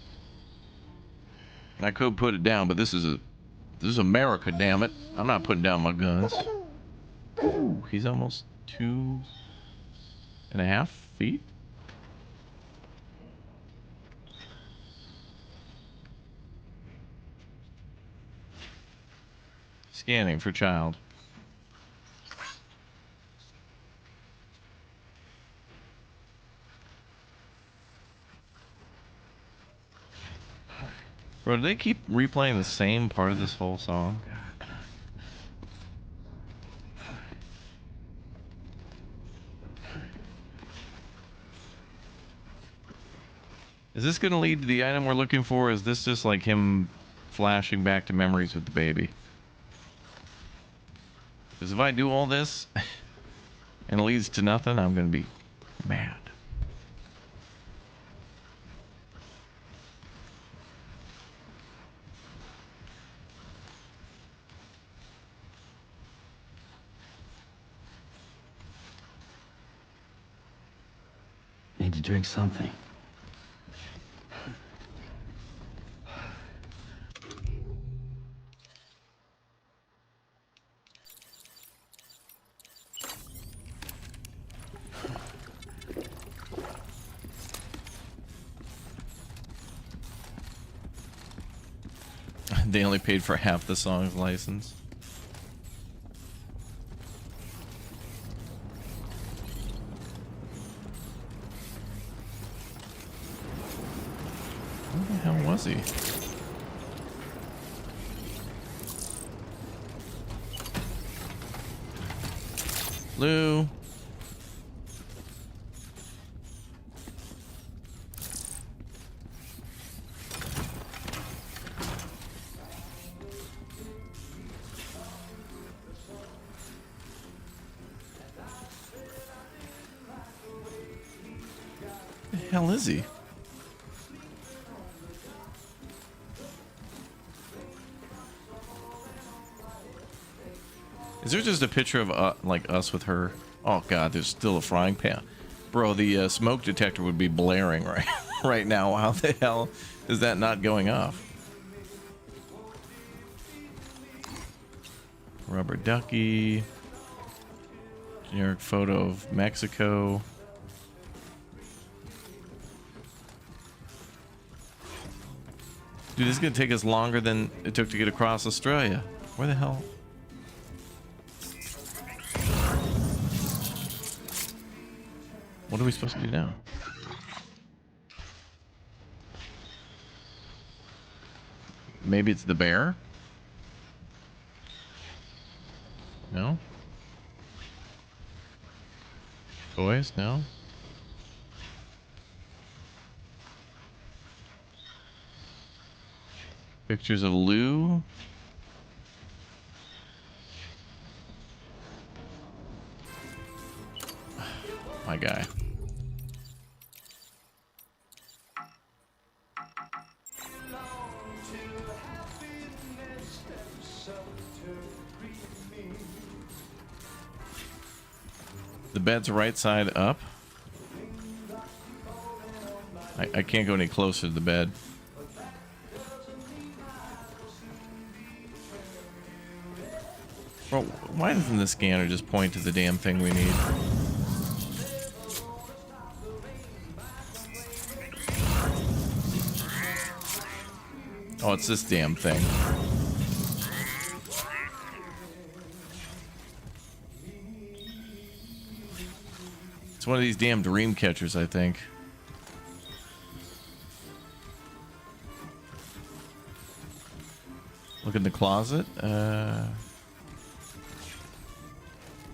I could put it down, but this is America, damn it. I'm not putting down my guns. Ooh, he's almost 2.5 feet. Scanning for child. Bro, do they keep replaying the same part of this whole song? Is this going to lead to the item we're looking for? Or is this just like him flashing back to memories with the baby? Because if I do all this and it leads to nothing, I'm going to be mad. Need to drink something. They only paid for half the song's license. Where the hell was he? Lou. Where the hell is he? Is there just a picture of like us with her? Oh god, there's still a frying pan. Bro, the smoke detector would be blaring right now. How the hell is that not going off? Rubber ducky. Generic photo of Mexico. Dude, this is gonna take us longer than it took to get across Australia. Where the hell? What are we supposed to do now? Maybe it's the bear? No? Toys? No? Pictures of Lou? My guy. The bed's right side up. I can't go any closer to the bed. Bro, why doesn't the scanner just point to the damn thing we need? Oh, it's this damn thing. It's one of these damn dream catchers, I think. Look in the closet.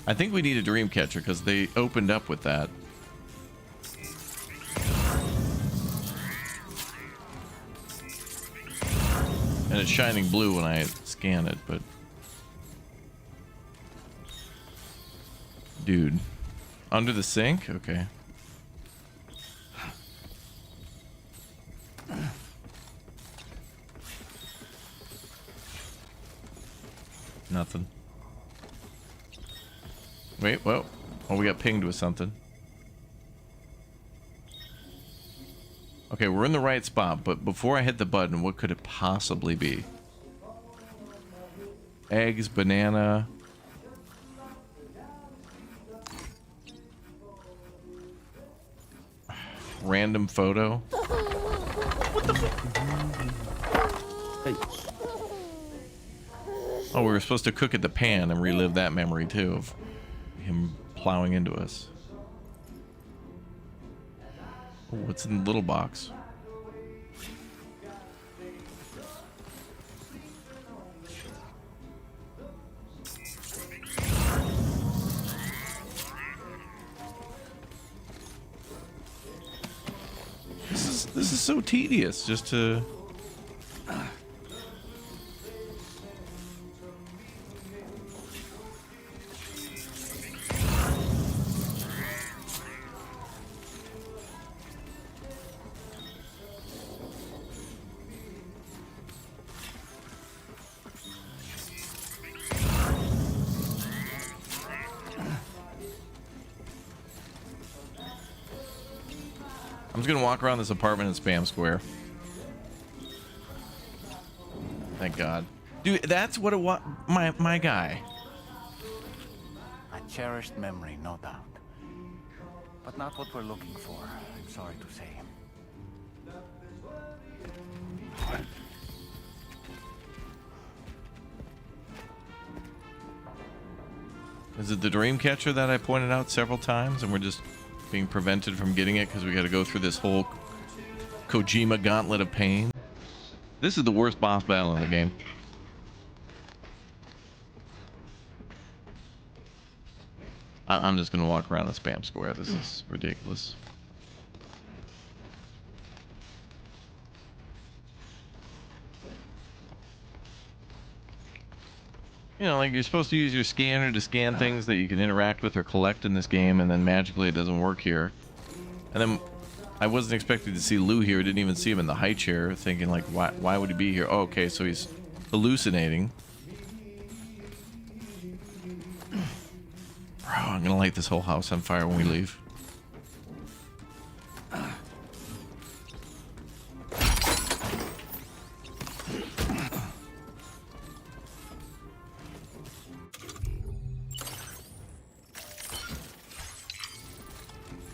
I think we need a dream catcher because they opened up with that. And it's shining blue when I scan it, but... Dude. Under the sink? Okay. Nothing. Wait, whoa. Oh, we got pinged with something. Okay, we're in the right spot, but before I hit the button, what could it possibly be? Eggs, banana. Random photo. What the fuck? Hey. Oh, we were supposed to cook at the pan and relive that memory too of him plowing into us. Oh, what's in the little box? This is so tedious just to... I'm just gonna walk around this apartment and spam square. Thank God. Dude, that's what it was. My guy. A cherished memory, no doubt. But not what we're looking for, I'm sorry to say. Is it the dream catcher that I pointed out several times and we're just being prevented from getting it because we got to go through this whole Kojima gauntlet of pain? This is the worst boss battle in the game. I'm just going to walk around the spam square. This is ridiculous. You know, like you're supposed to use your scanner to scan things that you can interact with or collect in this game, and then magically it doesn't work here. And then I wasn't expecting to see Lou here. Didn't even see him in the high chair, thinking like, why would he be here? Oh, okay, so he's hallucinating. Bro, I'm gonna light this whole house on fire when we leave.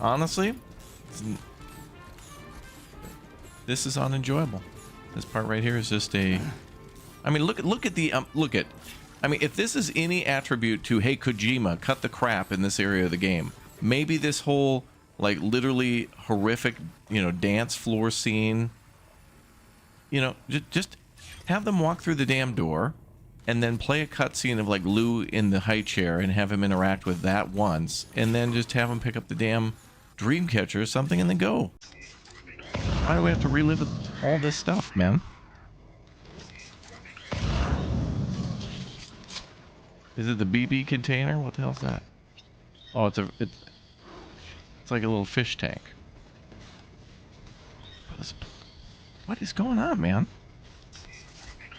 Honestly, this is unenjoyable. This part right here is just a... I mean, look at the... I mean, if this is any attribute to, hey, Kojima, cut the crap in this area of the game, maybe this whole, like, literally horrific, you know, dance floor scene, you know, just have them walk through the damn door and then play a cutscene of, like, Lou in the high chair and have him interact with that once, and then just have him pick up the damn Dreamcatcher or something and then go. Why do we have to relive all this stuff, man? Is it the BB container? What the hell's that? Oh, it's like a little fish tank. What is going on, man?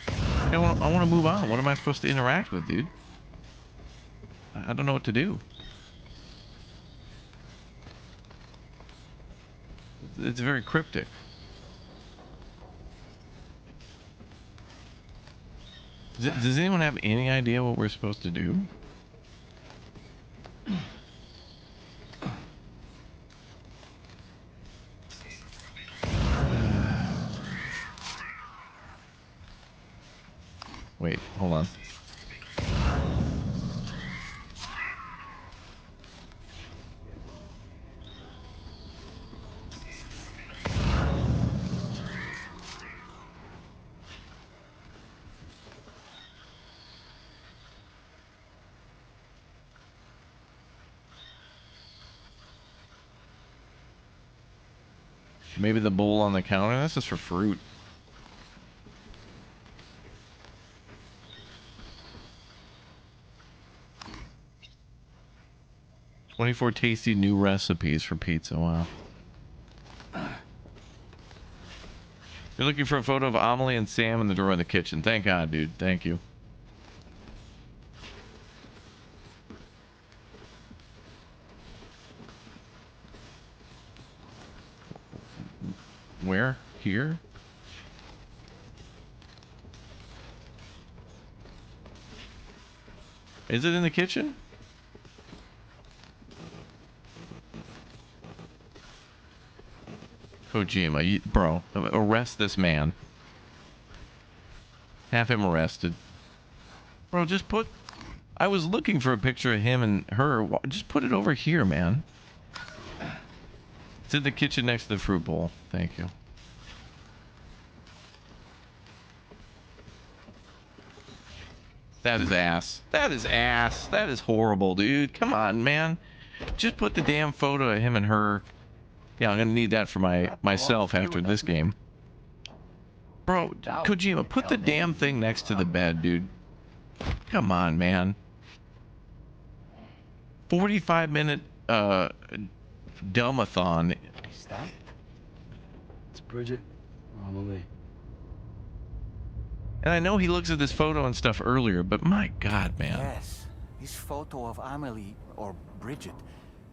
I want to move on. What am I supposed to interact with, dude? I don't know what to do. It's very cryptic. Does anyone have any idea what we're supposed to do? Wait, hold on. Maybe the bowl on the counter? This is for fruit. "24 tasty new recipes for pizza." Wow. You're looking for a photo of Amelie and Sam in the drawer in the kitchen. Thank God, dude. Thank you. Where? Here? Is it in the kitchen? Kojima, bro, arrest this man. Have him arrested. Bro, just put... I was looking for a picture of him and her. Just put it over here, man. It's in the kitchen next to the fruit bowl. Thank you. That is ass. That is ass. That is horrible, dude. Come on, man. Just put the damn photo of him and her. Yeah, I'm gonna need that for myself after this game. Bro, Kojima, put the damn thing next to the bed, dude. Come on, man. 45-minute dumbathon. It's Bridget. Amelie. And I know he looks at this photo and stuff earlier, but my God, man. Yes, this photo of Amelie, or Bridget,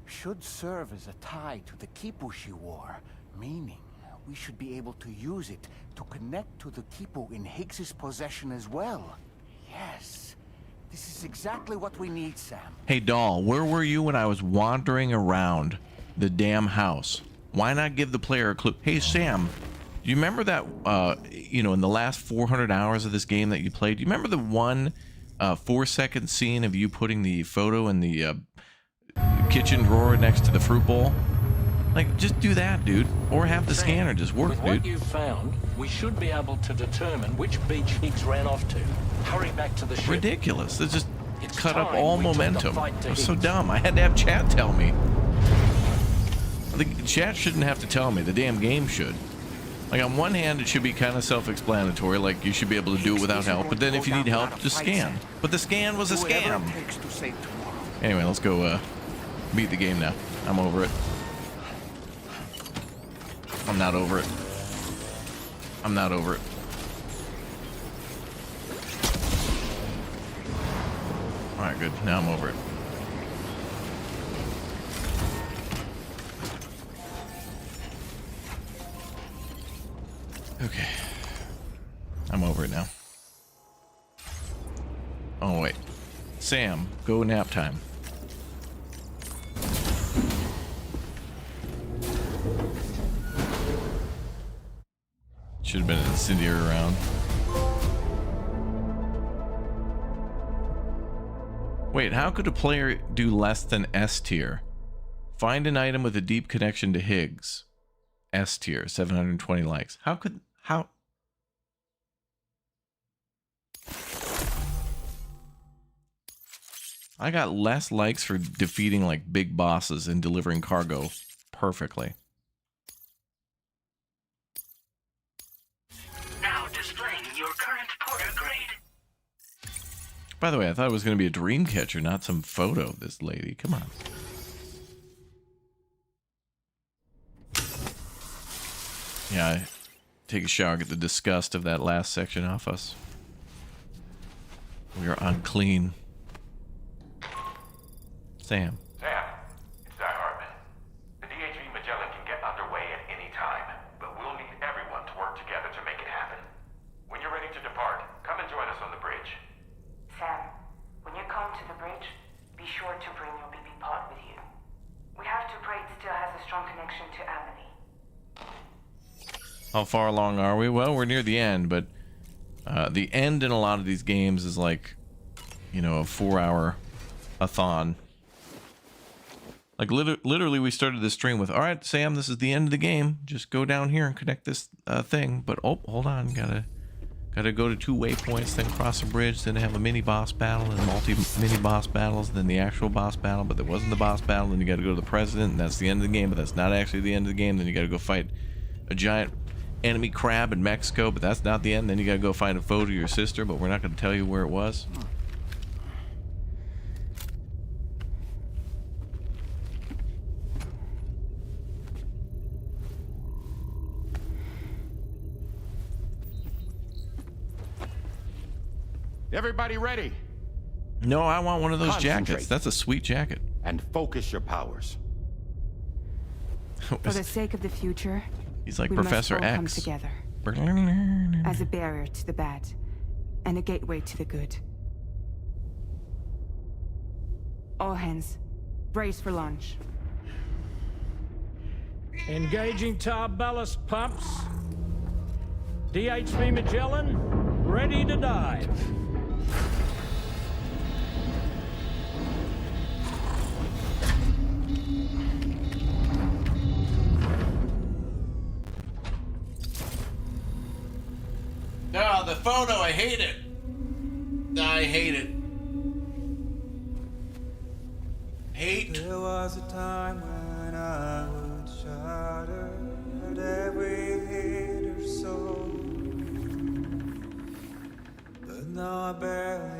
should serve as a tie to the kipu she wore, Meaning, we should be able to use it to connect to the Kipo in Higgs's possession as well. Yes. This is exactly what we need, Sam. Hey, doll, where were you when I was wandering around the damn house? Why not give the player a clue? Hey, Sam, do you remember that, you know, in the last 400 hours of this game that you played, do you remember the one 4-second scene of you putting the photo in the kitchen drawer next to the fruit bowl? Like, just do that, dude. Or have the scanner just work, With dude. what you've found, we should be able to determine which beach Higgs ran off to. Hurry back to the ship. Ridiculous. It just cut up time all we took the momentum. fight to It was so Higgs. dumb. I had to have chat tell me. The chat shouldn't have to tell me. The damn game should. Like, on one hand, it should be kind of self-explanatory. Like, you should be able to do it without help. But then if you need help, just scan. But the scan was a scam. Anyway, let's go beat the game now. I'm over it. I'm not over it. I'm not over it. Alright, good. Now I'm over it. Okay. I'm over it now. Oh, wait. Sam, go nap time. Should have been an incendiary round. Wait, how could a player do less than S tier? Find an item with a deep connection to Higgs. S tier, 720 likes. How? I got less likes for defeating like big bosses and delivering cargo perfectly. Now displaying your current porter grade. By the way, I thought it was going to be a dream catcher, not some photo of this lady. Come on. Yeah, I take a shower, get the disgust of that last section off us. We are unclean. Sam. Sam, it's Di Hartman. The DHV Magellan can get underway at any time, but we'll need everyone to work together to make it happen. When you're ready to depart, come and join us on the bridge. Sam, when you come to the bridge, be sure to bring your BB pod with you. We have to pray it still has a strong connection to Amity. How far along are we? Well, we're near the end, but the end in a lot of these games is like, you know, a 4-hour a-thon. Like, literally, we started this stream with, all right, Sam, this is the end of the game. Just go down here and connect this thing. But, oh, hold on. Gotta go to 2 waypoints, then cross a bridge, then have a mini-boss battle, and multi-mini-boss battles, then the actual boss battle, but there wasn't the boss battle, then you gotta go to the president, and that's the end of the game, but that's not actually the end of the game. Then you gotta go fight a giant enemy crab in Mexico, but that's not the end. Then you gotta go find a photo of your sister, but we're not gonna tell you where it was. Everybody ready? No, I want one of those Concentrate. jackets. That's a sweet jacket. And focus your powers. For the sake of the future, He's like we Professor must all X. come together as a barrier to the bad and a gateway to the good. All hands, brace for launch. Engaging tar ballast pumps. DHV Magellan, ready to dive. Oh, the photo, I hate it. I hate it. Hate. There was a time when I would shudder at every hit or so, but now I barely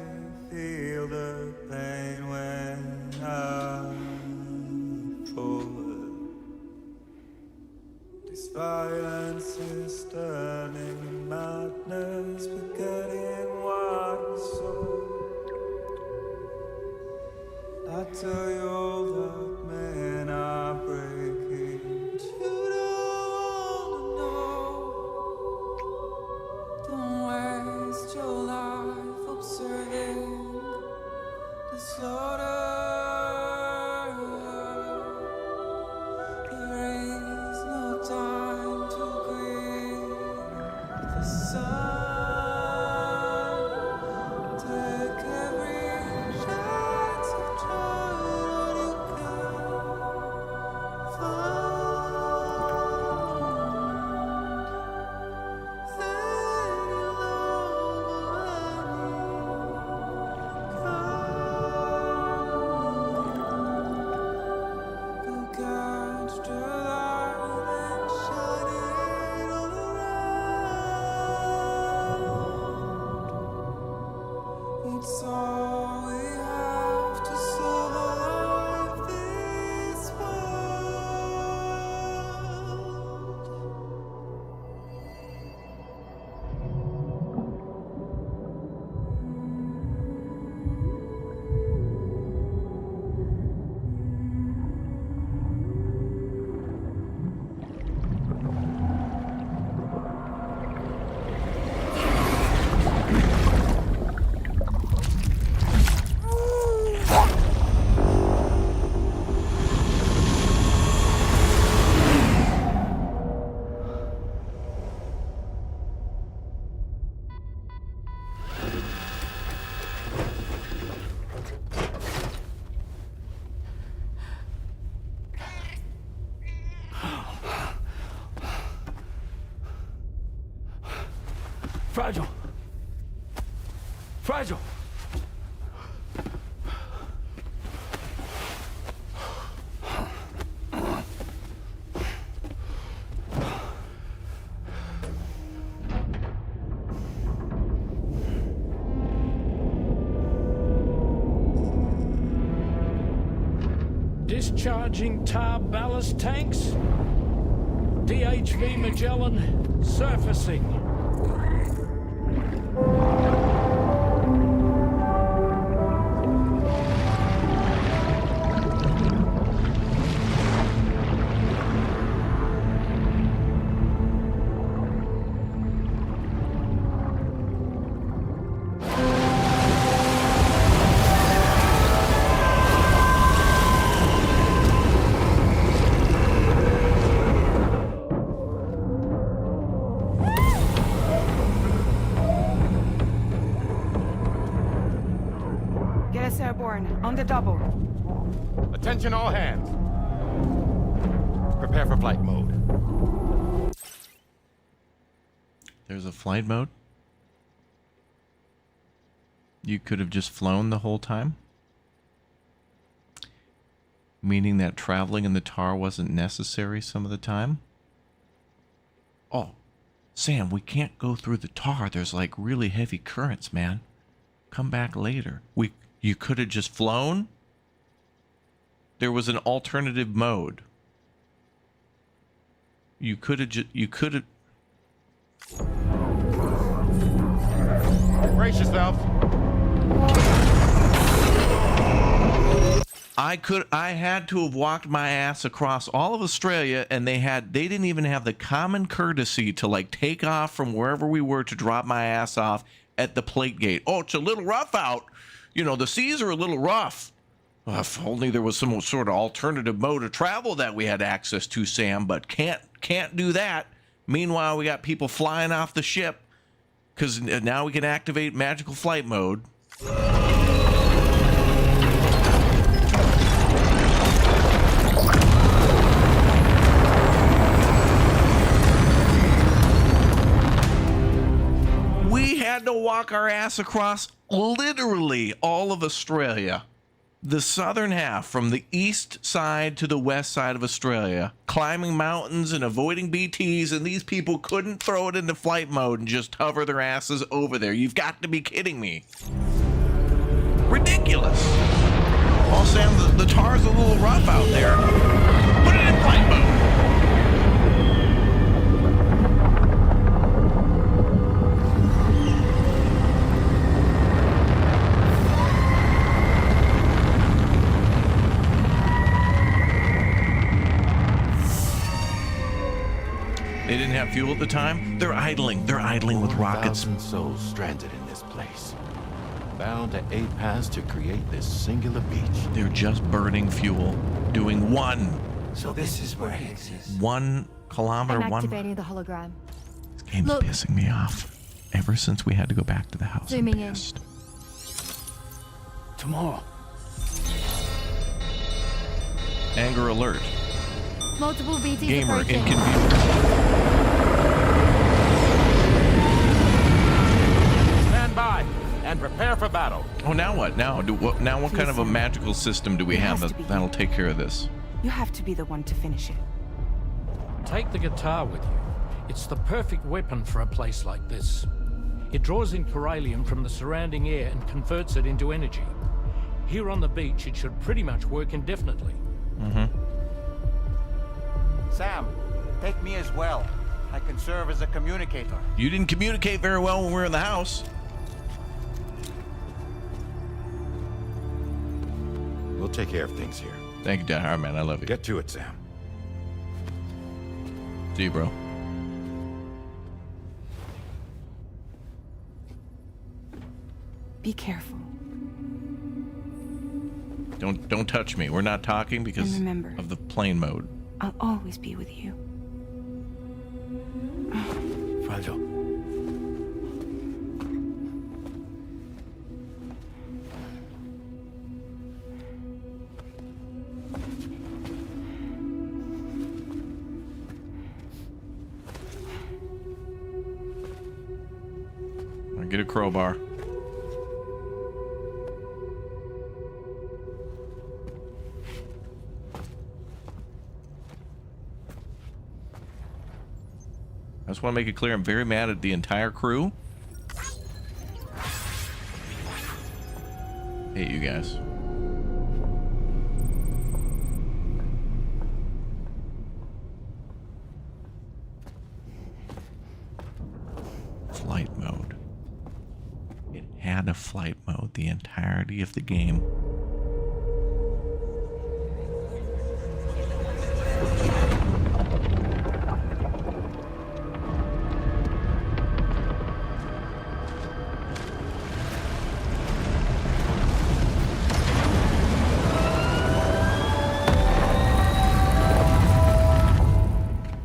feel the pain when I fall. This violence is turning to madness, forgetting what was so. I tell you all that men are breaking, but you don't Fragile. Fragile. Discharging tar ballast tanks. DHV Magellan surfacing. On the double. Attention all hands. Prepare for flight mode. There's a flight mode? You could have just flown the whole time? Meaning that traveling in the tar wasn't necessary some of the time? Oh, Sam, we can't go through the tar. There's like really heavy currents, man. Come back later. You could have just flown? There was an alternative mode. You could have Brace yourself. I had to have walked my ass across all of Australia, and they didn't even have the common courtesy to like take off from wherever we were to drop my ass off at the plate gate. Oh, it's a little rough out. You know, the seas are a little rough. Well, if only there was some sort of alternative mode of travel that we had access to, Sam, but can't do that. Meanwhile, we got people flying off the ship because now we can activate magical flight mode. We had to walk our ass across literally all of Australia. The southern half, from the east side to the west side of Australia, climbing mountains and avoiding BTs, and these people couldn't throw it into flight mode and just hover their asses over there. You've got to be kidding me. Ridiculous. Oh, Sam, the tar's a little rough out there. Put it in flight mode. They didn't have fuel at the time. They're idling. They're idling with rockets. 4,000 souls stranded in this place, bound to 8 paths to create this singular beach. They're just burning fuel, doing one. So this is where Higgs is. 1 kilometer. I'm activating the hologram. This game's Look. pissing me off. Ever since we had to go back to the house. Zooming in. Tomorrow. Anger alert. Multiple BTs Gamer approaching. inconvenient. Stand by and prepare for battle. Oh, now what? Now what kind of a magical system do we have that'll take care of this? You have to be the one to finish it. Take the guitar with you. It's the perfect weapon for a place like this. It draws in chiralium from the surrounding air and converts it into energy. Here on the beach, it should pretty much work indefinitely. Mm-hmm. Sam, take me as well. I can serve as a communicator. You didn't communicate very well when we were in the house. We'll take care of things here. Thank you, Dad. All right, man. I love you. Get to it, Sam. See you, bro. Be careful. Don't touch me. We're not talking because And remember, of the plane mode. I'll always be with you. Fragile. get a crowbar. I just want to make it clear I'm very mad at the entire crew. Hate you guys. Flight mode. It had a flight mode the entirety of the game.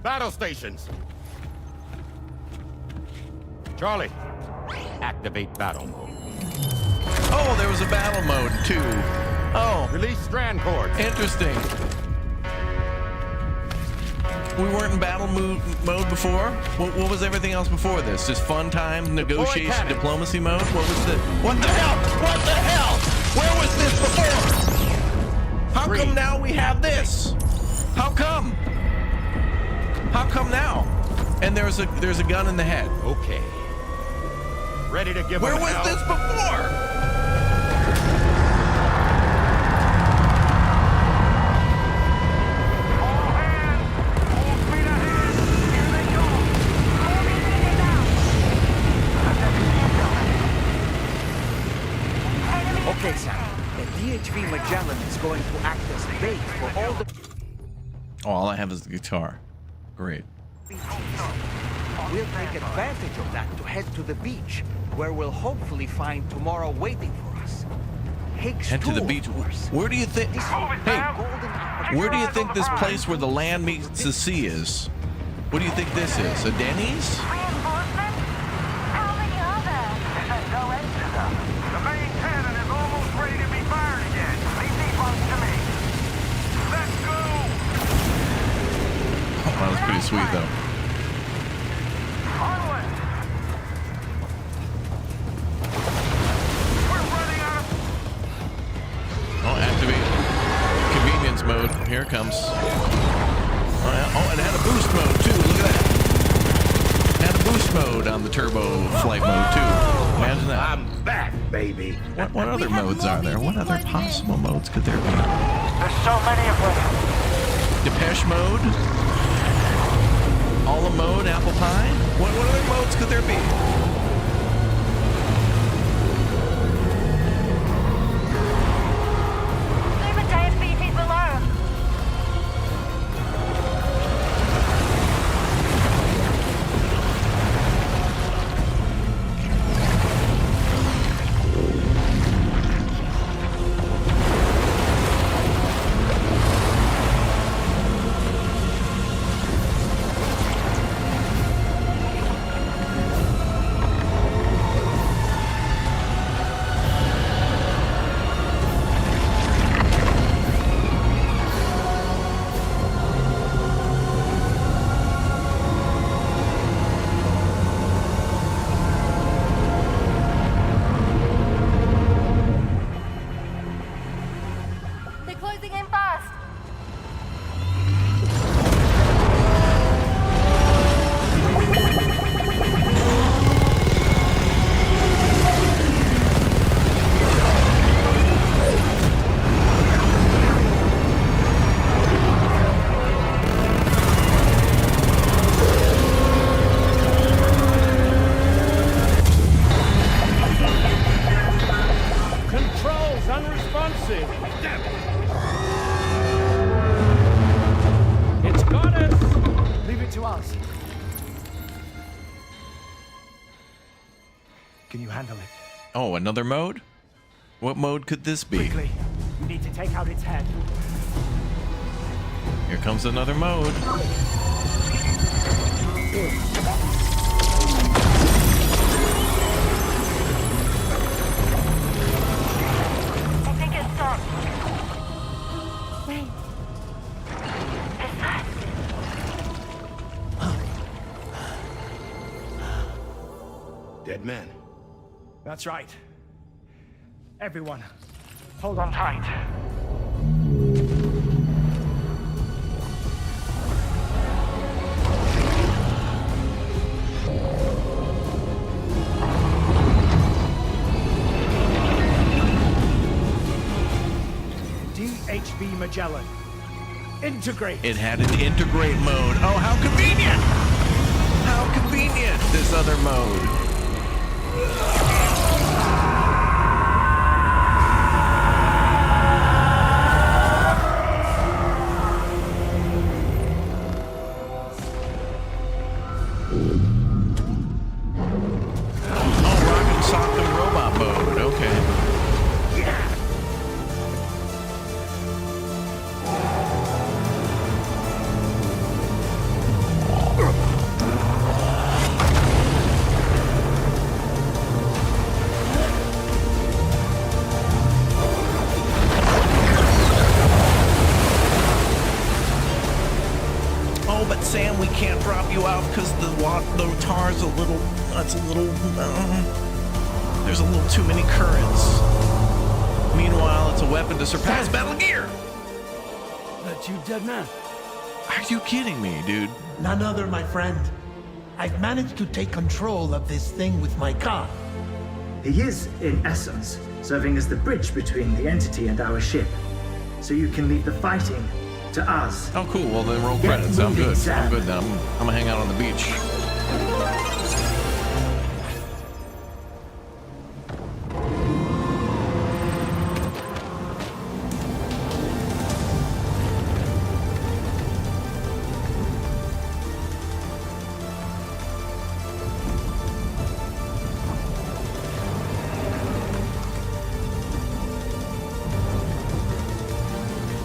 Battle stations. Charlie, activate battle mode. Oh, there was a battle mode too. Oh, release strand cords. Interesting. We weren't in battle mode before. What was everything else before this? Just fun time, negotiation, diplomacy mode. What was the? What the hell? What the hell? Where was this before? How come now we have this? How come? How come now? And there's a gun in the head. Okay. Ready to give Where them was hell? this before? Okay, Sam. The DHV Magellan is going to act as bait for all the... Oh, all I have is the guitar. Great. We'll take advantage of that to head to the beach, where we'll hopefully find tomorrow waiting for us. Higgs Head to the beach. Where do you think? Hey, where do you think this place where the land meets the sea is? What do you think this is? A Denny's? That was pretty sweet, though. Oh, activate convenience mode. Here it comes. Oh, yeah. Oh, and it had a boost mode, too. Look at that. It had a boost mode on the turbo flight mode, too. Imagine that. I'm back, baby. What other modes are there? What other possible modes could there be? There's so many of them. Depeche mode? All mode, apple pie? What other modes could there be? Leave a JSBT below. Oh, another mode? What mode could this be? Quickly, we need to take out its head. Here comes another mode. I think it's stopped. Wait. It's that. Dead man. That's right. Everyone, hold on tight. DHV Magellan. Integrate. It had an integrate mode. Oh, how convenient! How convenient, this other mode. Oh, Rock'em Sock'em Robot mode. Okay. Sam, we can't drop you out because the tar's a little, there's a little too many currents. Meanwhile, it's a weapon to surpass Metal Gear. That you, dead man? Are you kidding me, dude? None other, my friend. I've managed to take control of this thing with my car. He is, in essence, serving as the bridge between the entity and our ship. So you can leave the fighting to us. Oh, cool. Well, then roll credits. I'm good. I'm good then. I'm gonna hang out on the beach.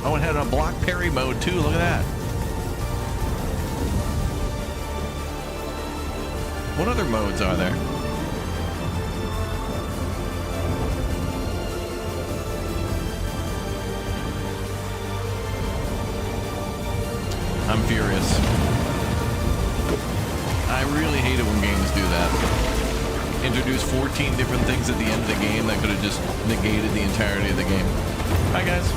Oh, it had a block parry mode too. Look at that. What other modes are there? I'm furious. I really hate it when games do that. Introduce 14 different things at the end of the game that could have just negated the entirety of the game. Bye, guys.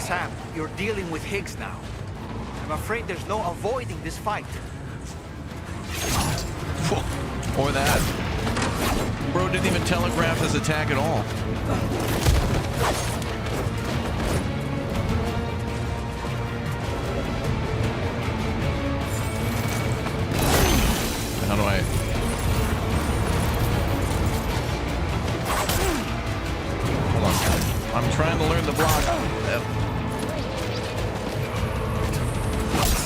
Sam, you're dealing with Higgs now. I'm afraid there's no avoiding this fight. Or that. Bro didn't even telegraph his attack at all. How do I... Hold on. I'm trying to learn the block.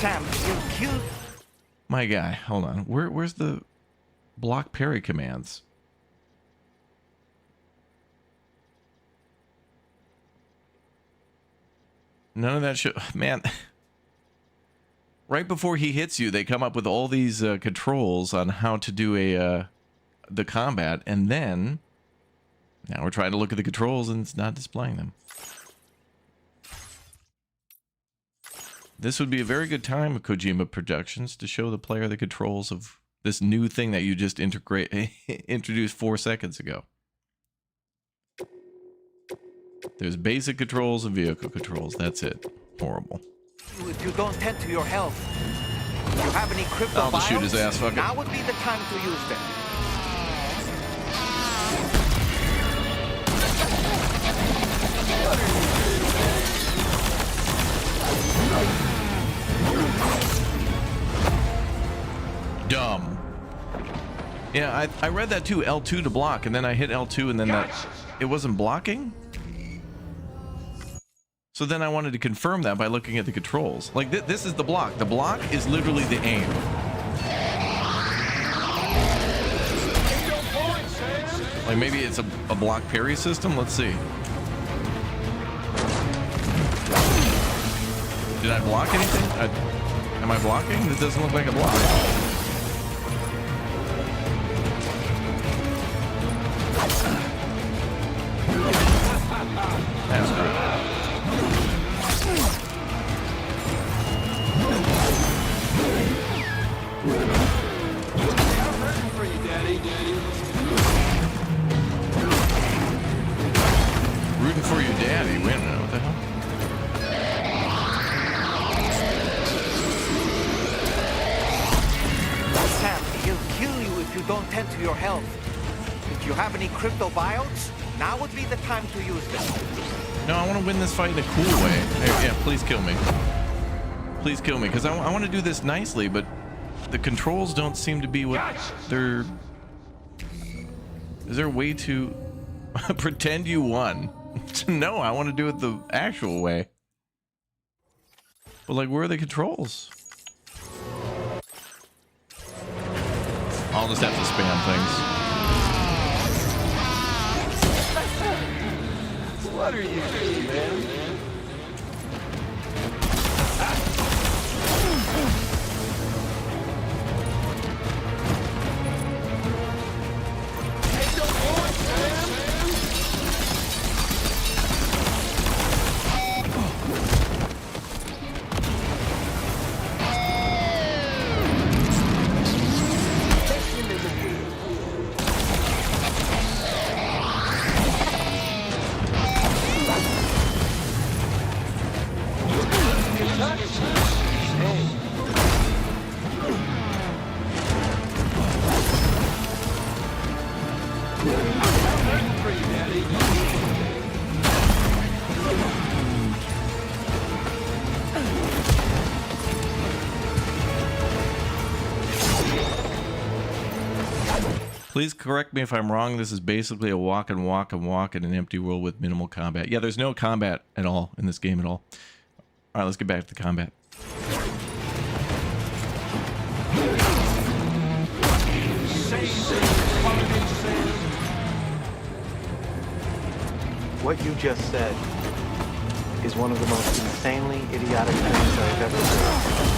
Sam, you killed... My guy, hold on. Where's the block parry commands? None of that shit. Man, right before he hits you, they come up with all these controls on how to do the combat, and then now we're trying to look at the controls and it's not displaying them. This would be a very good time, Kojima Productions, to show the player the controls of this new thing that you just introduced 4 seconds ago. There's basic controls and vehicle controls. That's it. Horrible. If you don't tend to your health, if you have any crypto I'll just shoot his ass, fuck it. now would be the time to use them. Dumb. Yeah, I read that too, L2 to block, and then I hit L2 and then it wasn't blocking? So then I wanted to confirm that by looking at the controls. Like, this is the block. The block is literally the aim. Like, maybe it's a block parry system? Let's see. Did I block anything? Am I blocking? It doesn't look like a block. That's great. Rooting for your daddy. Wait a minute, what the hell? Sam, he'll kill you if you don't tend to your health. If you have any crypto buyouts, now would be the time to use them. No, I want to win this fight in a cool way. Hey, yeah, please kill me. Please kill me, because I want to do this nicely, but the controls don't seem to be what they're... Is there a way to pretend you won? No, I want to do it the actual way. But, like, where are the controls? I'll just have to spam things. What are you doing, man? Please correct me if I'm wrong. This is basically a walk and walk and walk in an empty world with minimal combat. Yeah, there's no combat at all in this game at all. All right, let's get back to the combat. What you just said is one of the most insanely idiotic things I've ever heard.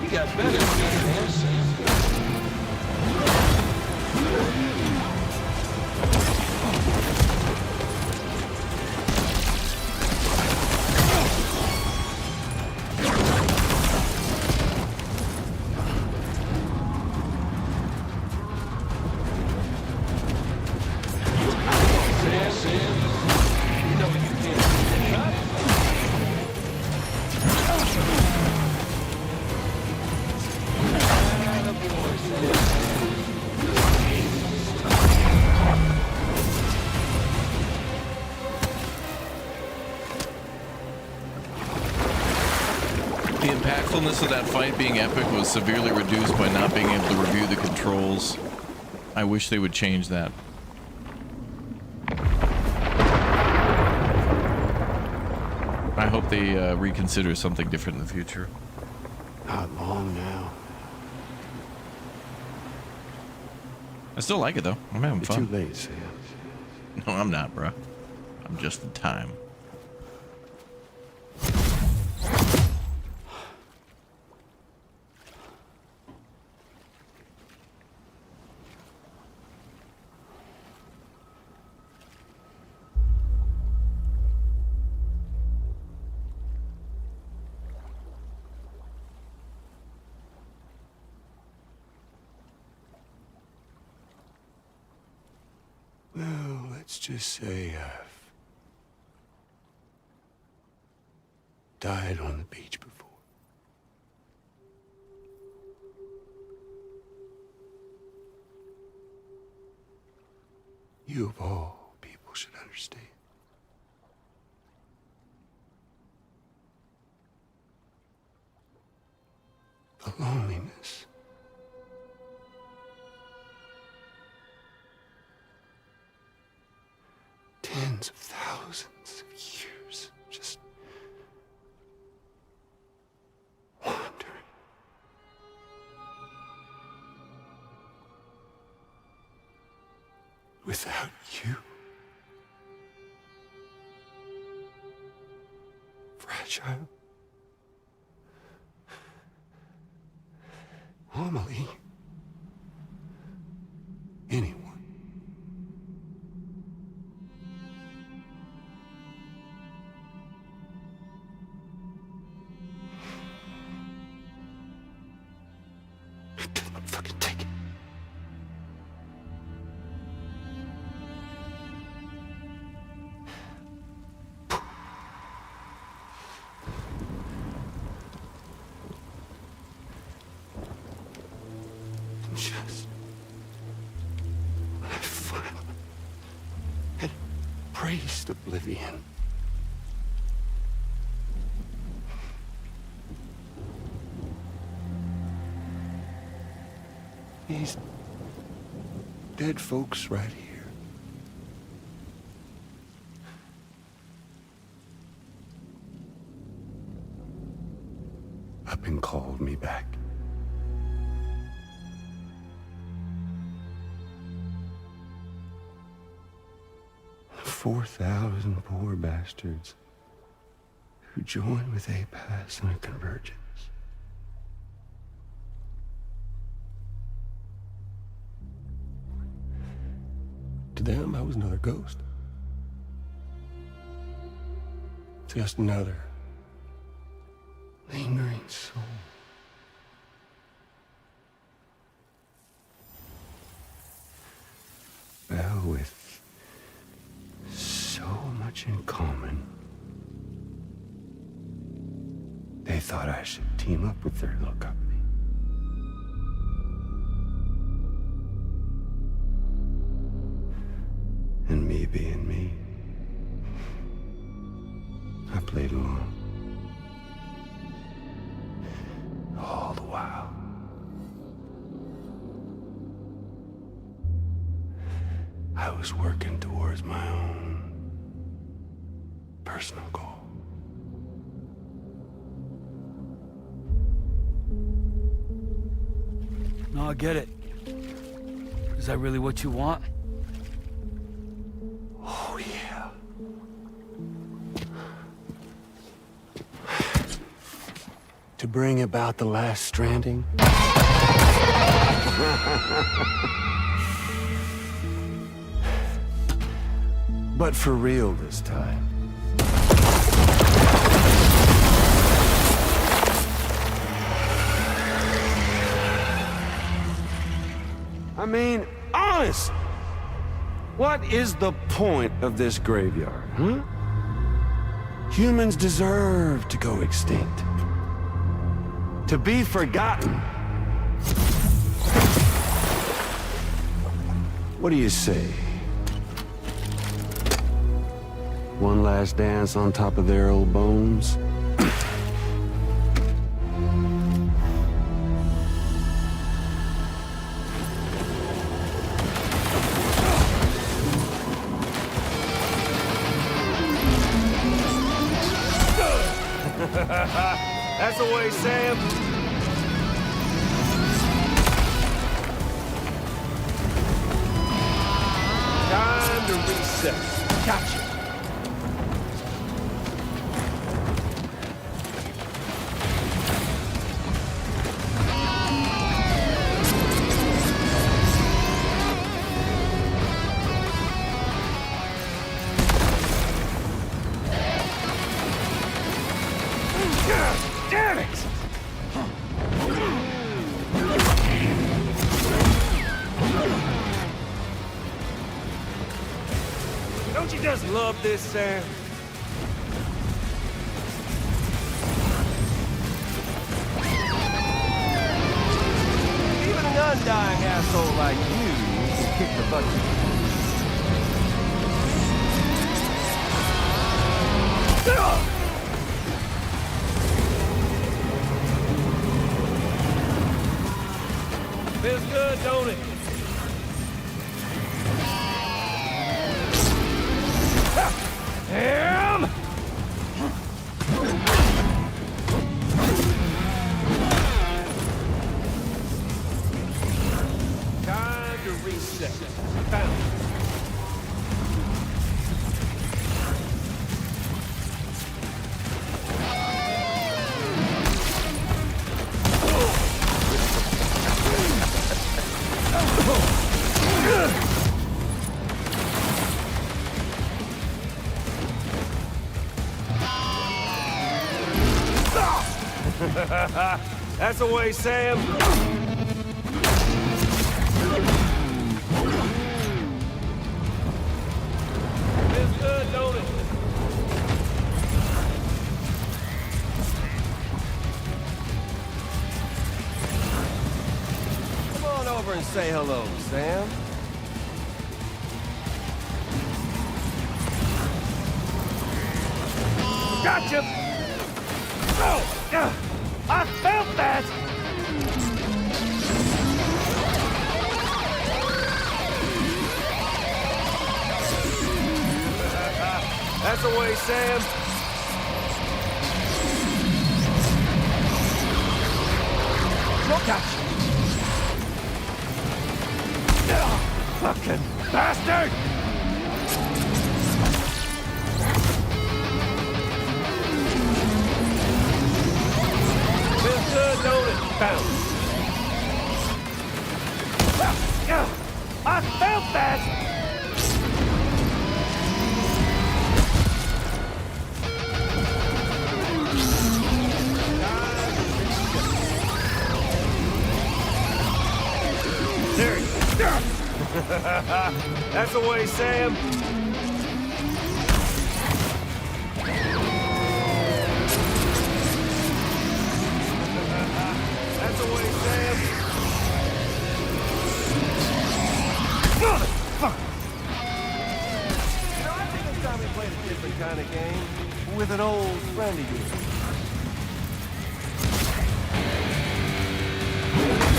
You got better, man. The impactfulness of that fight being epic was severely reduced by not being able to review the controls. I wish they would change that. I hope they reconsider something different in the future. Not long now. I still like it though. I'm having fun. Too late, Sam. No, I'm not, bro. I'm just in time. Well, let's just say I've died on the beach before. You of all people should understand. The loneliness. Tens of thousands of years just wandering. Without you. Fragile. Amelie. Anyone. Fucking take it. Just when I finally had embraced oblivion. These dead folks right here. Up and called me back. The 4,000 poor bastards who joined with APAS in a convergence. To them, I was another ghost. Just another lingering soul. Well, with so much in common, they thought I should team up with their little company. And me being me, I played along. All the while. I was working towards my own personal goal. No, I get it. Is that really what you want? Oh, yeah. To bring about the last stranding? But for real this time. I mean, honest! What is the point of this graveyard, huh? Humans deserve to go extinct. To be forgotten. What do you say? One last dance on top of their old bones? That's the way, Sam. Time to reset. Gotcha. Damn it! Don't you just love this, Sam? Even an undying asshole like you can kick the bucket. Feels good, don't it? Damn! Time to reset. Found it. That's the way, Sam. Feels good, don't it? Come on over and say hello, Sam. Gotcha! Oh! I felt that! That's the way, Sam. Look at you! Fucking bastard! Feels good, don't it? Bounce. I felt that! There you go. That's the way, Sam. That's the way, Sam. Motherfucker! You know, I think it's time we played a different kind of game with an old friend of yours.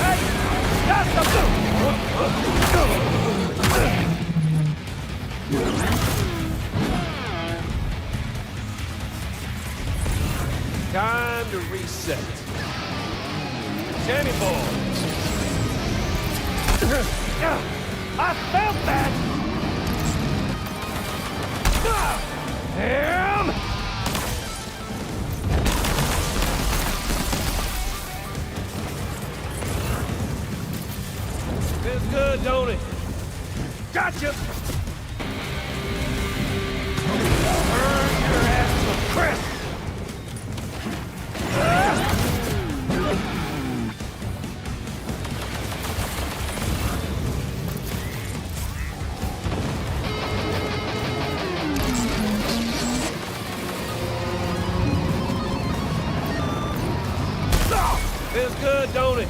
Hey! That's the blue! Time to reset. Jammy ball. I felt that! Damn! Feels good, don't it? Gotcha! Burn your ass to a crisp! Feels good, don't it?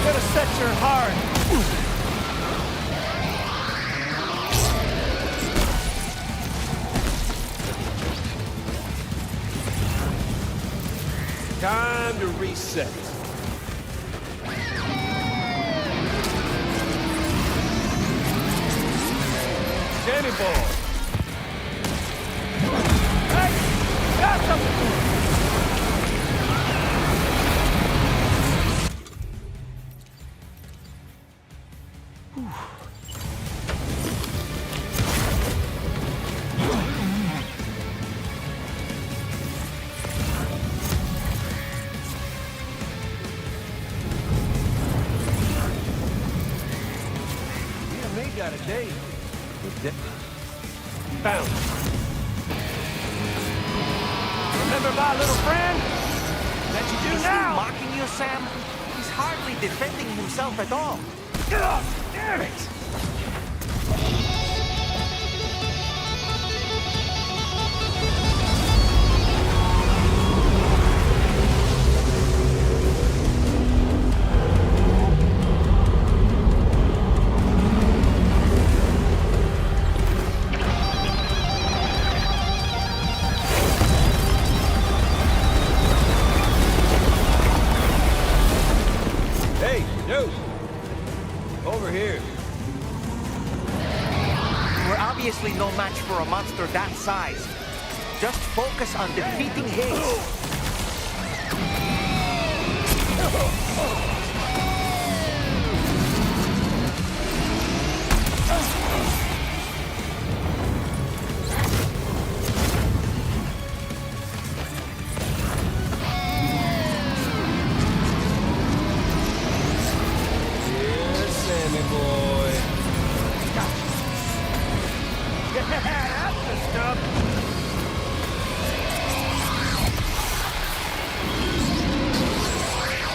Gonna set your heart. Time to reset. Danny ball. Hey! Got something! Got a date. Bounce. Remember my little friend? That you do Is now. he mocking you, Sam? He's hardly defending himself at all. Ugh, damn it! Over here. We're obviously no match for a monster that size. Just focus on defeating Higgs.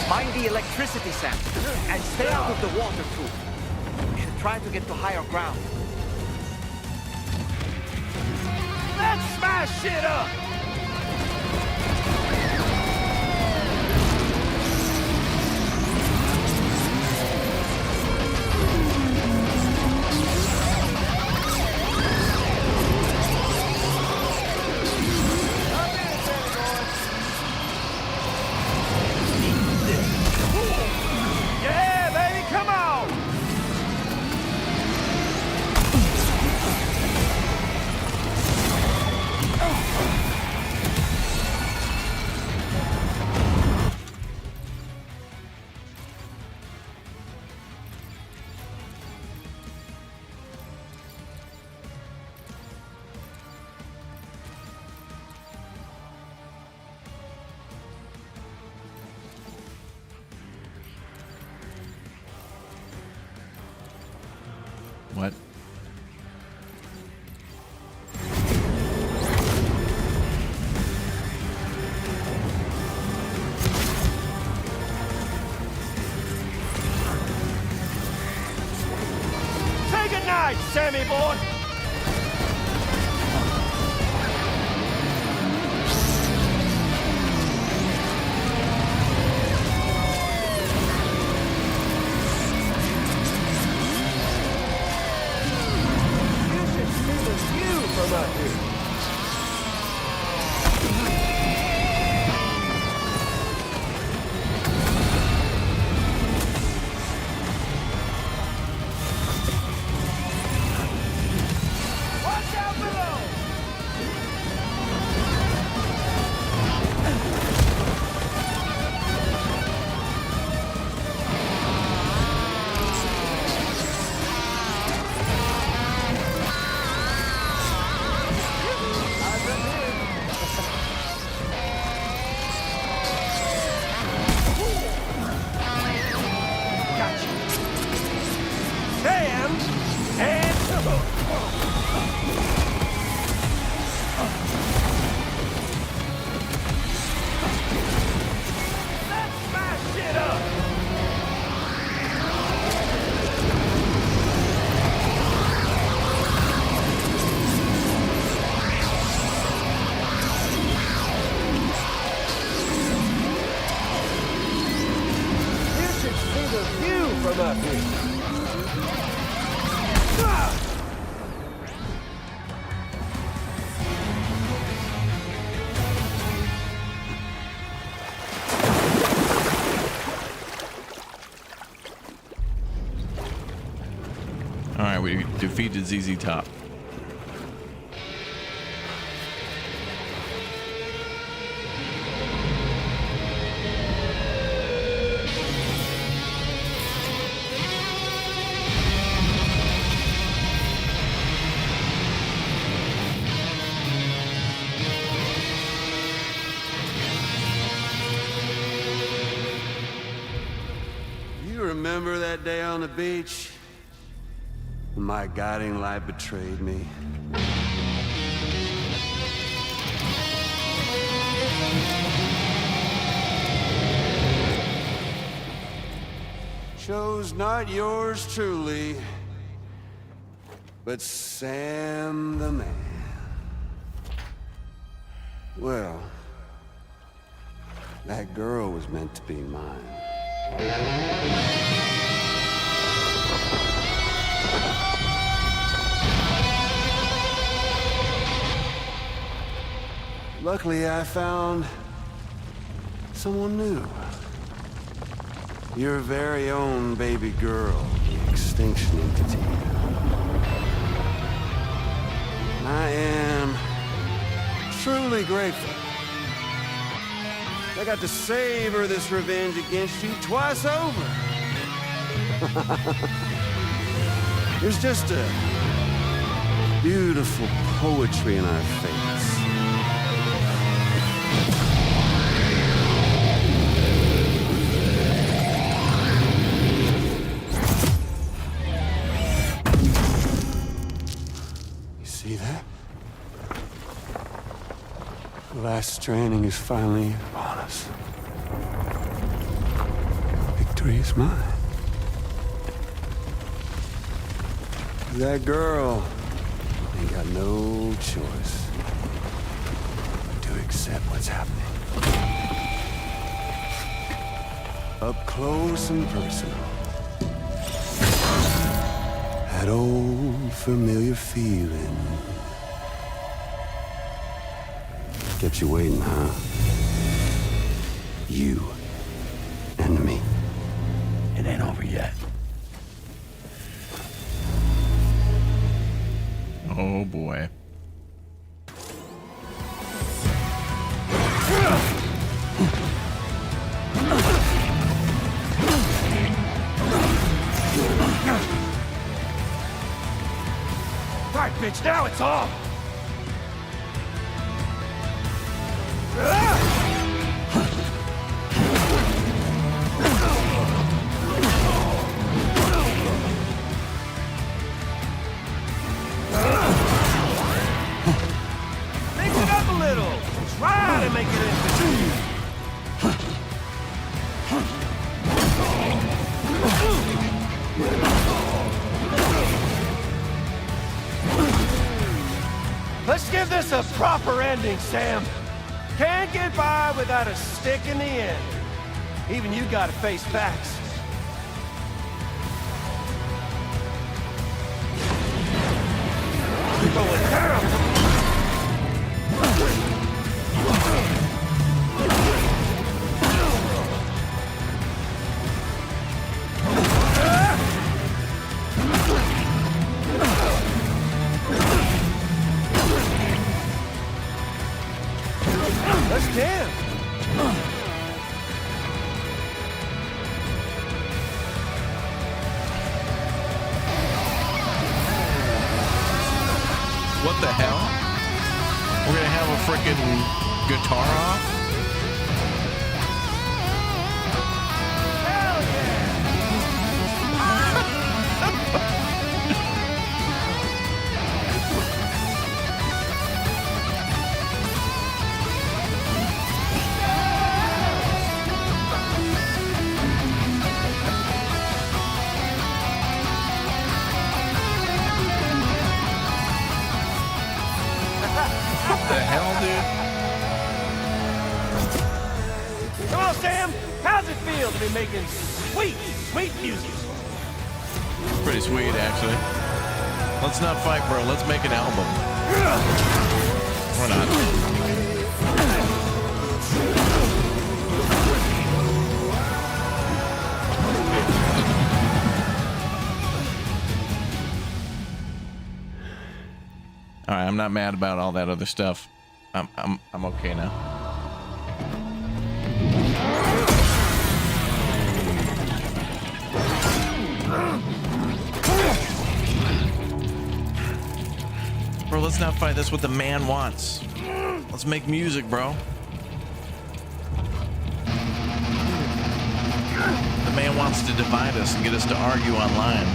Mind the electricity, Sam, and stay out of the water too. We should try to get to higher ground. Let's smash shit up! What? Say goodnight, Sammy boy! From out here. Watch out below! From up here. we defeated ZZ Top. Remember that day on the beach? When my guiding light betrayed me? Chose not yours truly, but Sam the man. Well, that girl was meant to be mine. Luckily, I found someone new. Your very own baby girl, the extinction entity. I am truly grateful. I got to savor this revenge against you twice over. There's just a beautiful poetry in our fates. You see that? The last stranding is finally upon us. Victory is mine. That girl ain't got no choice but to accept what's happening. Up close and personal. That old familiar feeling. Kept you waiting, huh? You and me. It ain't over yet. Oh boy. Right, bitch, now it's on! Mix it up a little! Try to make it interesting! Let's give this a proper ending, Sam. Can't get by without a stick in the end. Even you gotta face facts. You're going down! Let's dance! What the hell? We're gonna have a freaking guitar off? Hell What the hell, dude? Come on, Sam! How's it feel to be making sweet, sweet music? Pretty sweet, actually. Let's not fight, bro. Let's make an album. Or not. I'm not mad about all that other stuff. I'm okay now. Bro, let's not fight. That's what the man wants. Let's make music, bro. The man wants to divide us and get us to argue online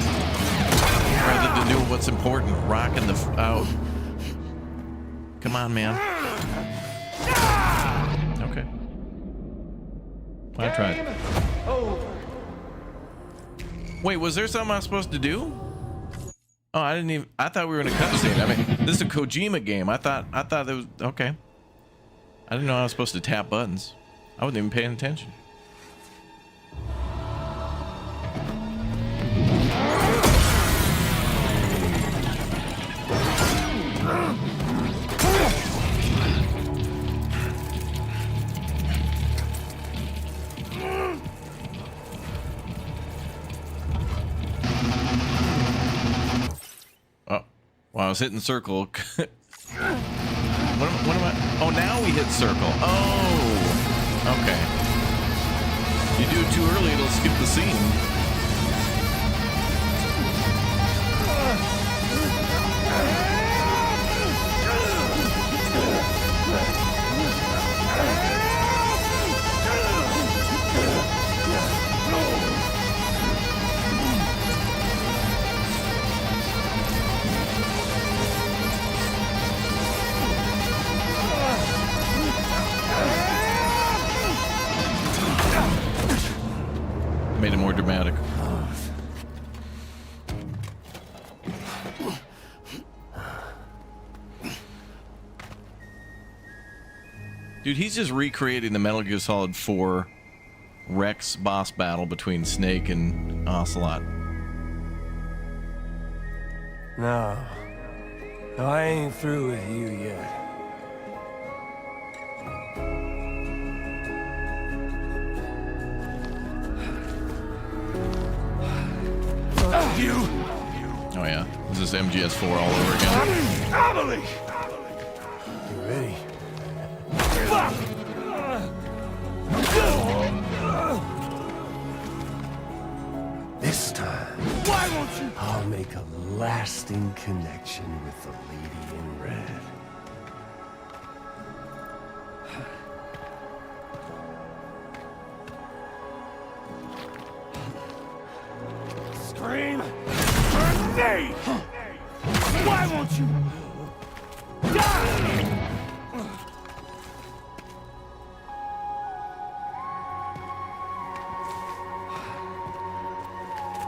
rather than do what's important, rocking the out. Come on, man. Okay. I tried. Wait, was there something I was supposed to do? Oh, I didn't even. I thought we were in a cutscene. I mean, this is a Kojima game. I thought it was okay. I didn't know I was supposed to tap buttons. I wasn't even paying attention. Well, I was hitting circle. What am I? Oh, now we hit circle. Oh, okay. You do it too early, it'll skip the scene. Made it more dramatic. Dude, he's just recreating the Metal Gear Solid 4 Rex boss battle between Snake and Ocelot. No, I ain't through with you yet. You. Oh yeah, this is MGS4 all over again. Amelie! You ready? Fuck! This time, why won't you? I'll make a lasting connection with the lady in red. Scream for me! Why won't you die?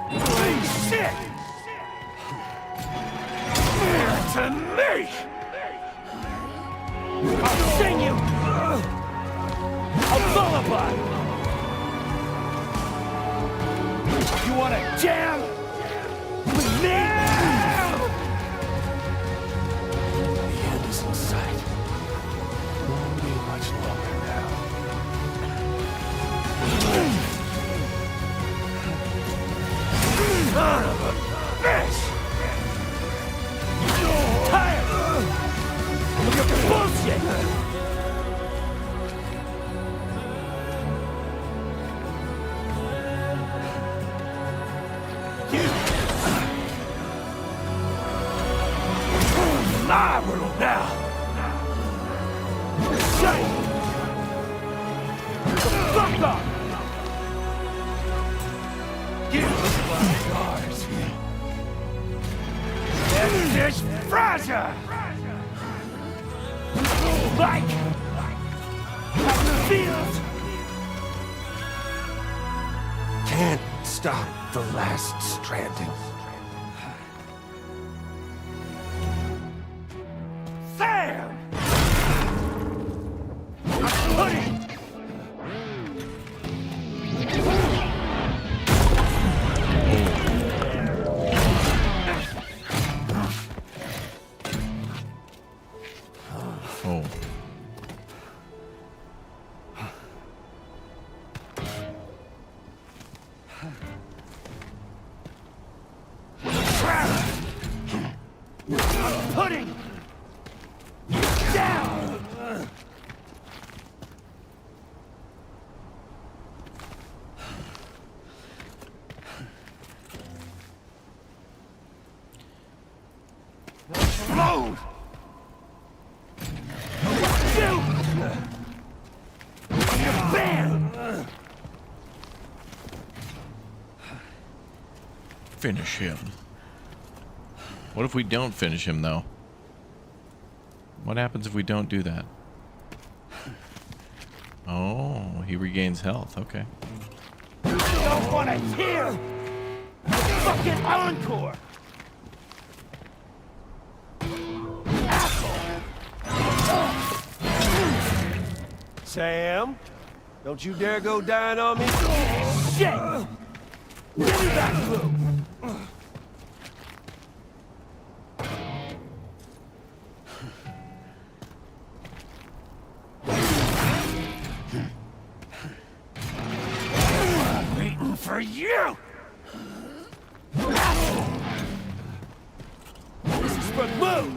Holy shit! To me! I'll sing you a lullaby! You wanna jam with me? The end is in sight. Won't be much longer now. Son of a bitch! Tired! Look at the bullshit! My world now. Shut it. The fuck up. Give my yours. This Fraser. Like the field. Can't stop the last stranding. Sam! Pudding! Oh. Pudding! Finish him. What if we don't finish him, though? What happens if we don't do that? Oh, he regains health. Okay. You don't want to hear! Fucking encore! Sam, don't you dare go dying on me. Shit! Give me that blue! Waiting for you! This is for blue!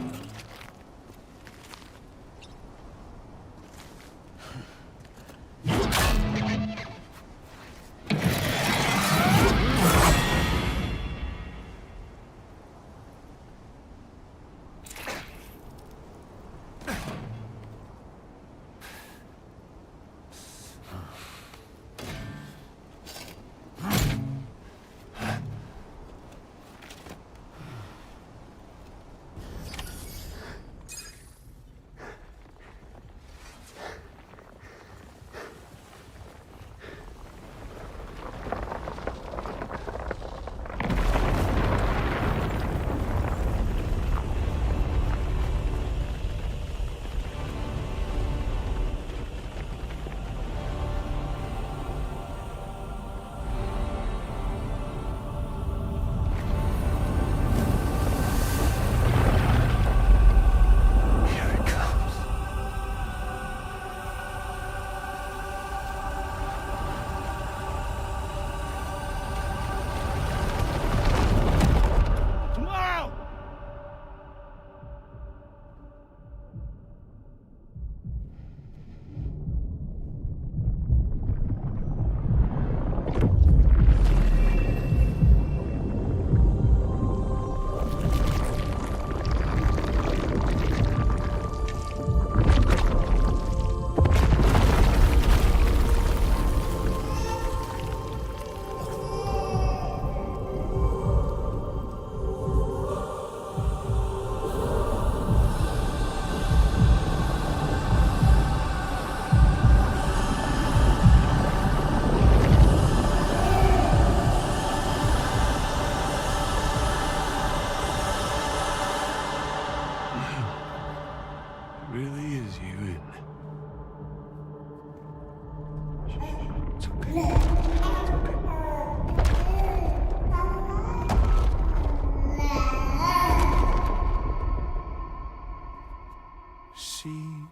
See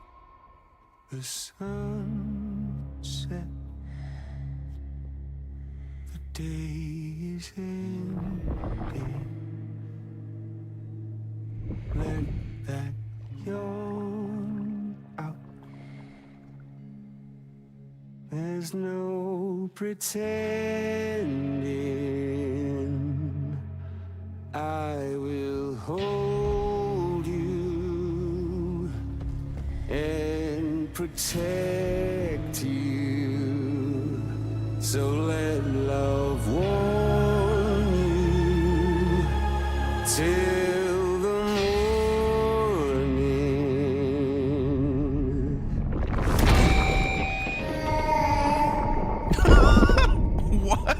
the sunset. The day is ending. Let that yawn out. There's no pretending. I will hold you and protect you. So let love warm you till the morning. What?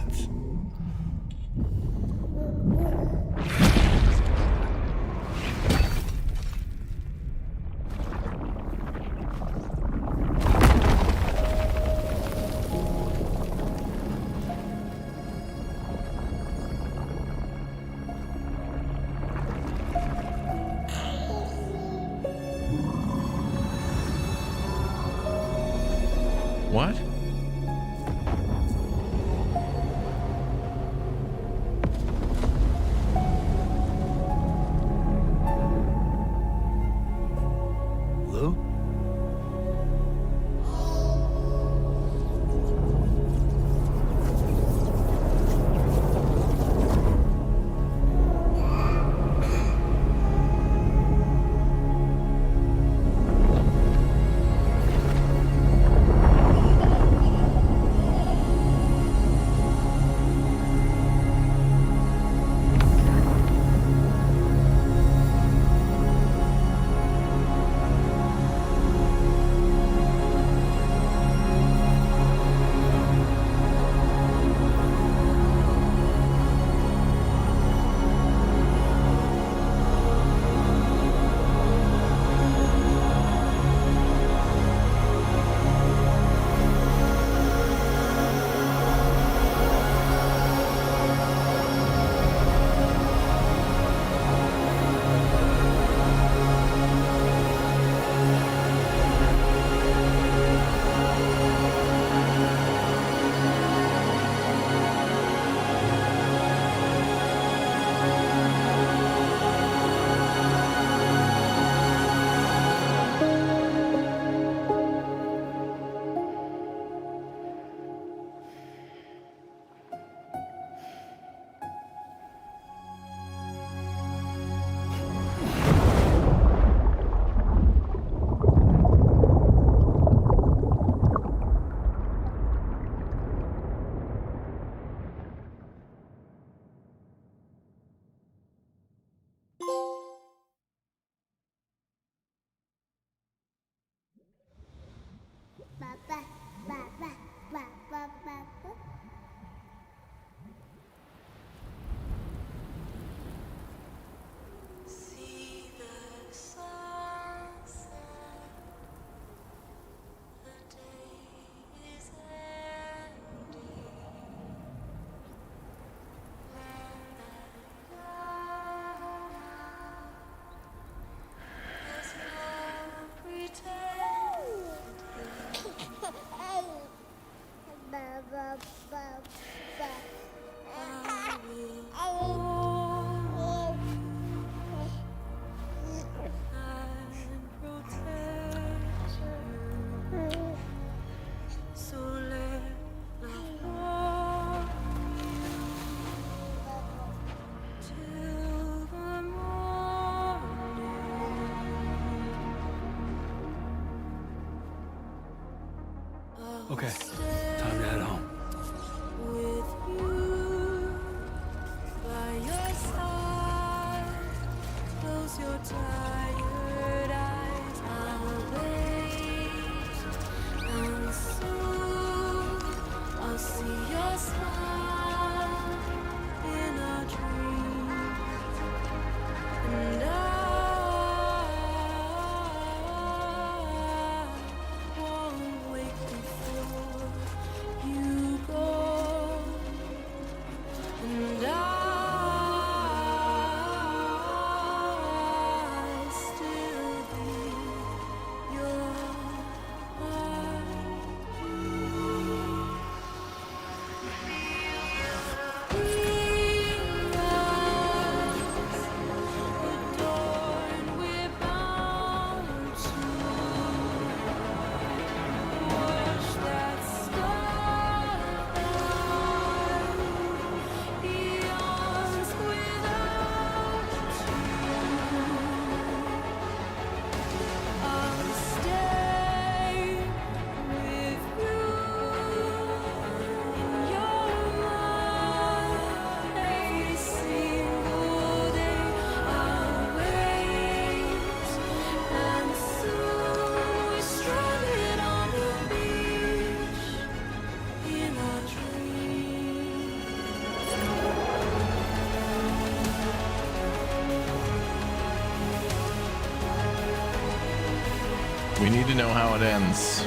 Okay, time to head home. By your side, close your tired eyes. I'll wait, and soon I'll see your smile in a dream, and I won't wake before you go, and I still be your adorned with bound to watch that starlight eons without you. I'll stay with you in your mind every single day. I'll wait, and soon we're stranded on the beach in a dream. We need to know how it ends.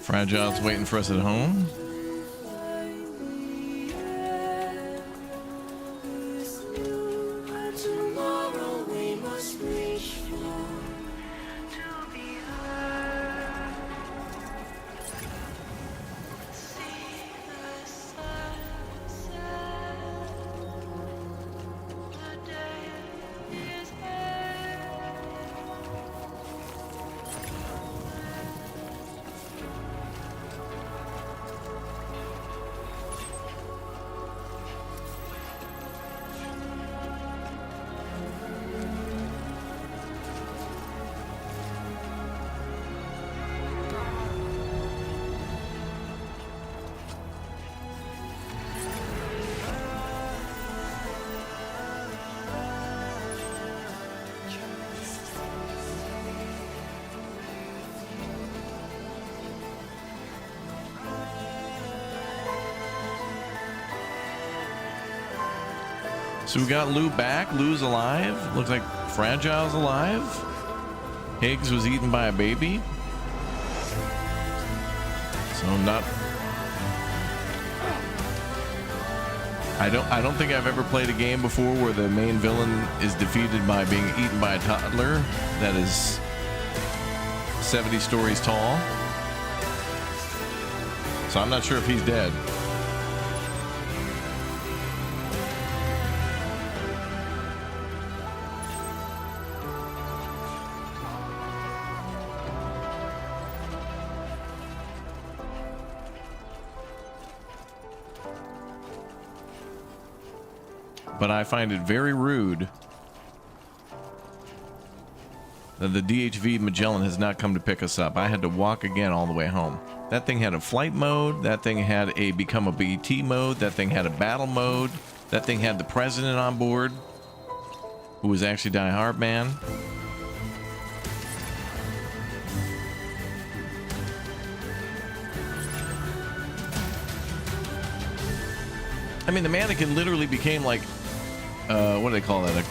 Fragile's waiting for us at home. Tomorrow we must reach for to be heard. See the sunset. The day is here. So we got Lou back. Lou's alive. Looks like Fragile's alive. Higgs was eaten by a baby. So not. I don't think I've ever played a game before where the main villain is defeated by being eaten by a toddler that is 70 stories tall. So I'm not sure if he's dead. But I find it very rude that the DHV Magellan has not come to pick us up. I had to walk again all the way home. That thing had a flight mode. That thing had a become a BT mode. That thing had a battle mode. That thing had the president on board, who was actually Die Hard Man. I mean, the mannequin literally became like, what do they call that?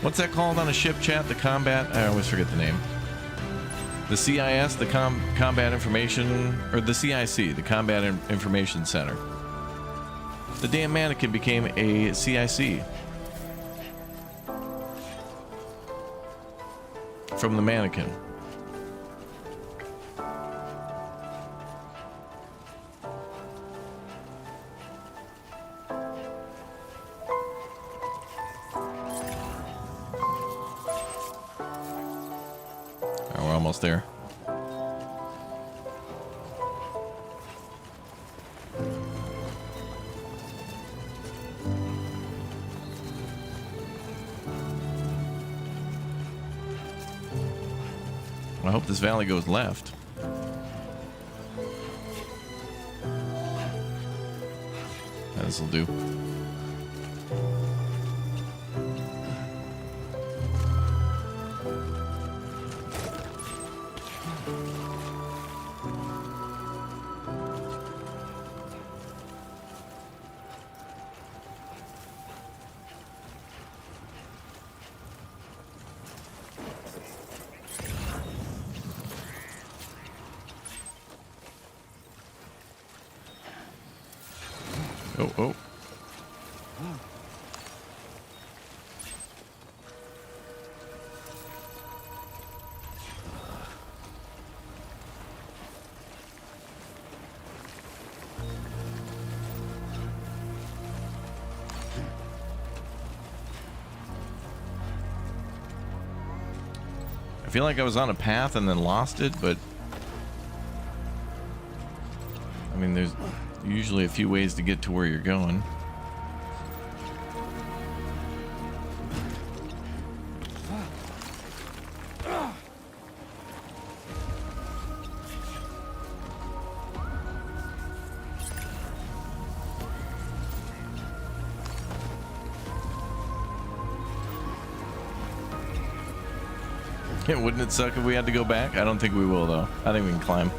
What's that called on a ship, chat? The combat? I always forget the name. The CIS, the Combat Information, or the CIC, the Combat Information Center. The damn mannequin became a CIC. From the mannequin. We're almost there. I hope this valley goes left. This'll do. Oh. I feel like I was on a path and then lost it, but I mean, there's usually a few ways to get to where you're going. Wouldn't it suck if we had to go back? I don't think we will, though. I think we can climb.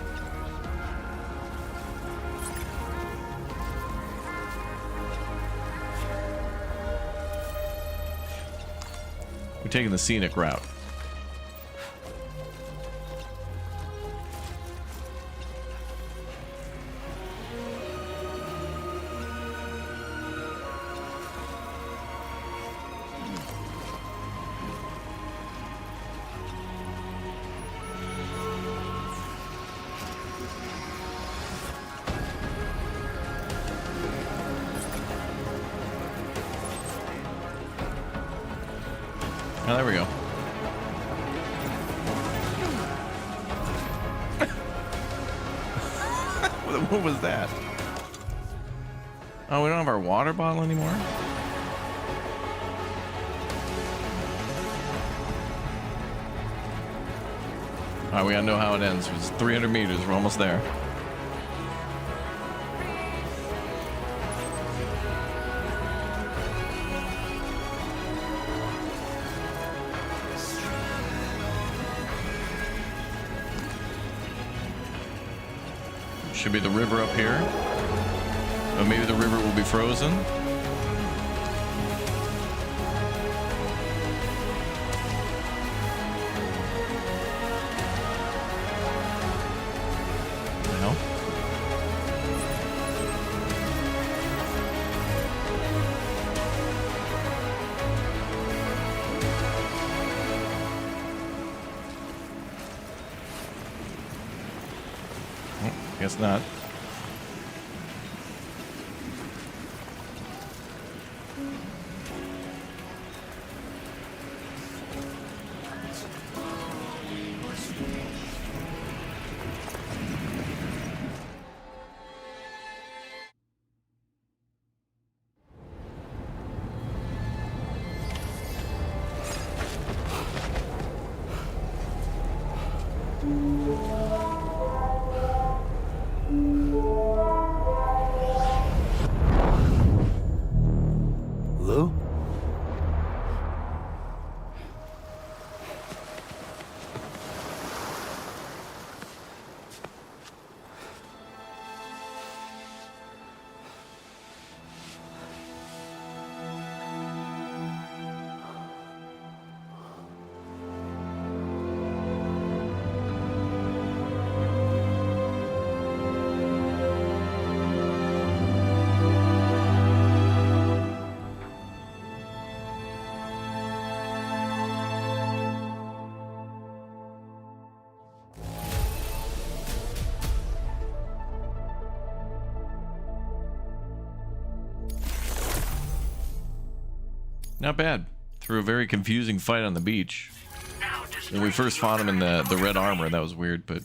We're taking the scenic route. Oh, there we go. What was that? Oh, we don't have our water bottle anymore? Alright, we gotta know how it ends. It's 300 meters. We're almost there. Should be the river up here. Or maybe the river will be frozen. No. Guess not. Not bad. Through a very confusing fight on the beach. When we first fought him in the red armor, that was weird, but...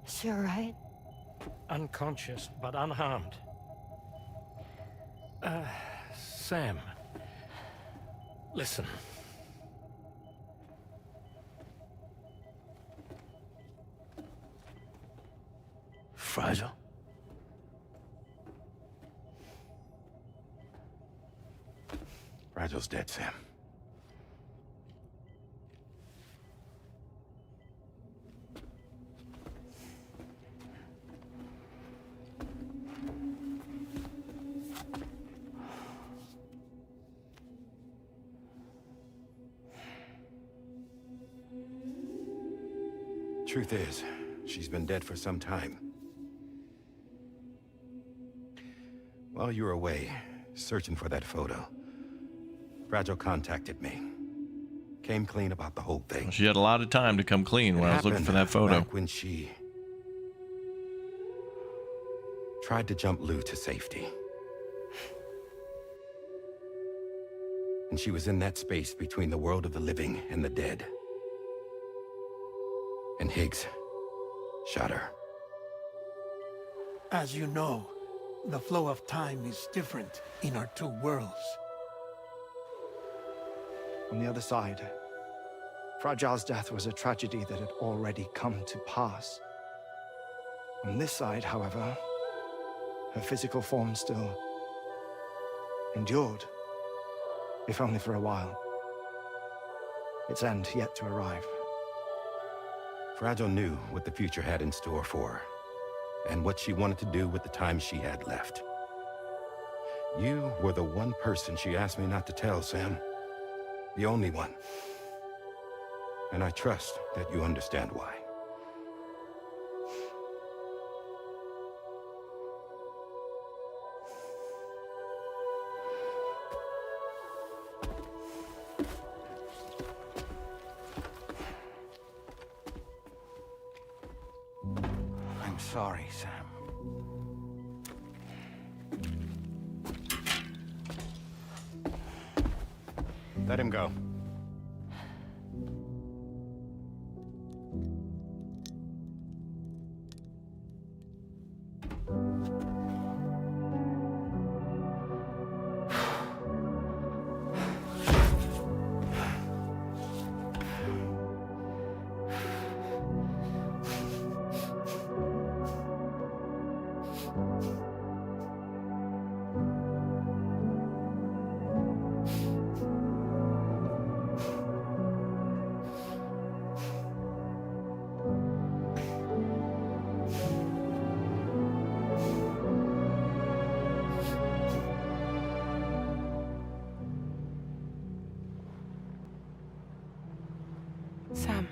Is she alright? Unconscious, but unharmed. Sam. Listen. Fragile? Fragile's dead, Sam. Truth is, she's been dead for some time. While you were away, searching for that photo, Fragile contacted me. Came clean about the whole thing. She had a lot of time to come clean when I was looking for that photo. Back when she tried to jump Lou to safety. And she was in that space between the world of the living and the dead. And Higgs shot her. As you know, the flow of time is different in our two worlds. On the other side, Fragile's death was a tragedy that had already come to pass. On this side, however, her physical form still endured, if only for a while. Its end yet to arrive. Fragile knew what the future had in store for her, and what she wanted to do with the time she had left. You were the one person she asked me not to tell, Sam. The only one. And I trust that you understand why. I'm sorry, Sam. Let him go. Sam,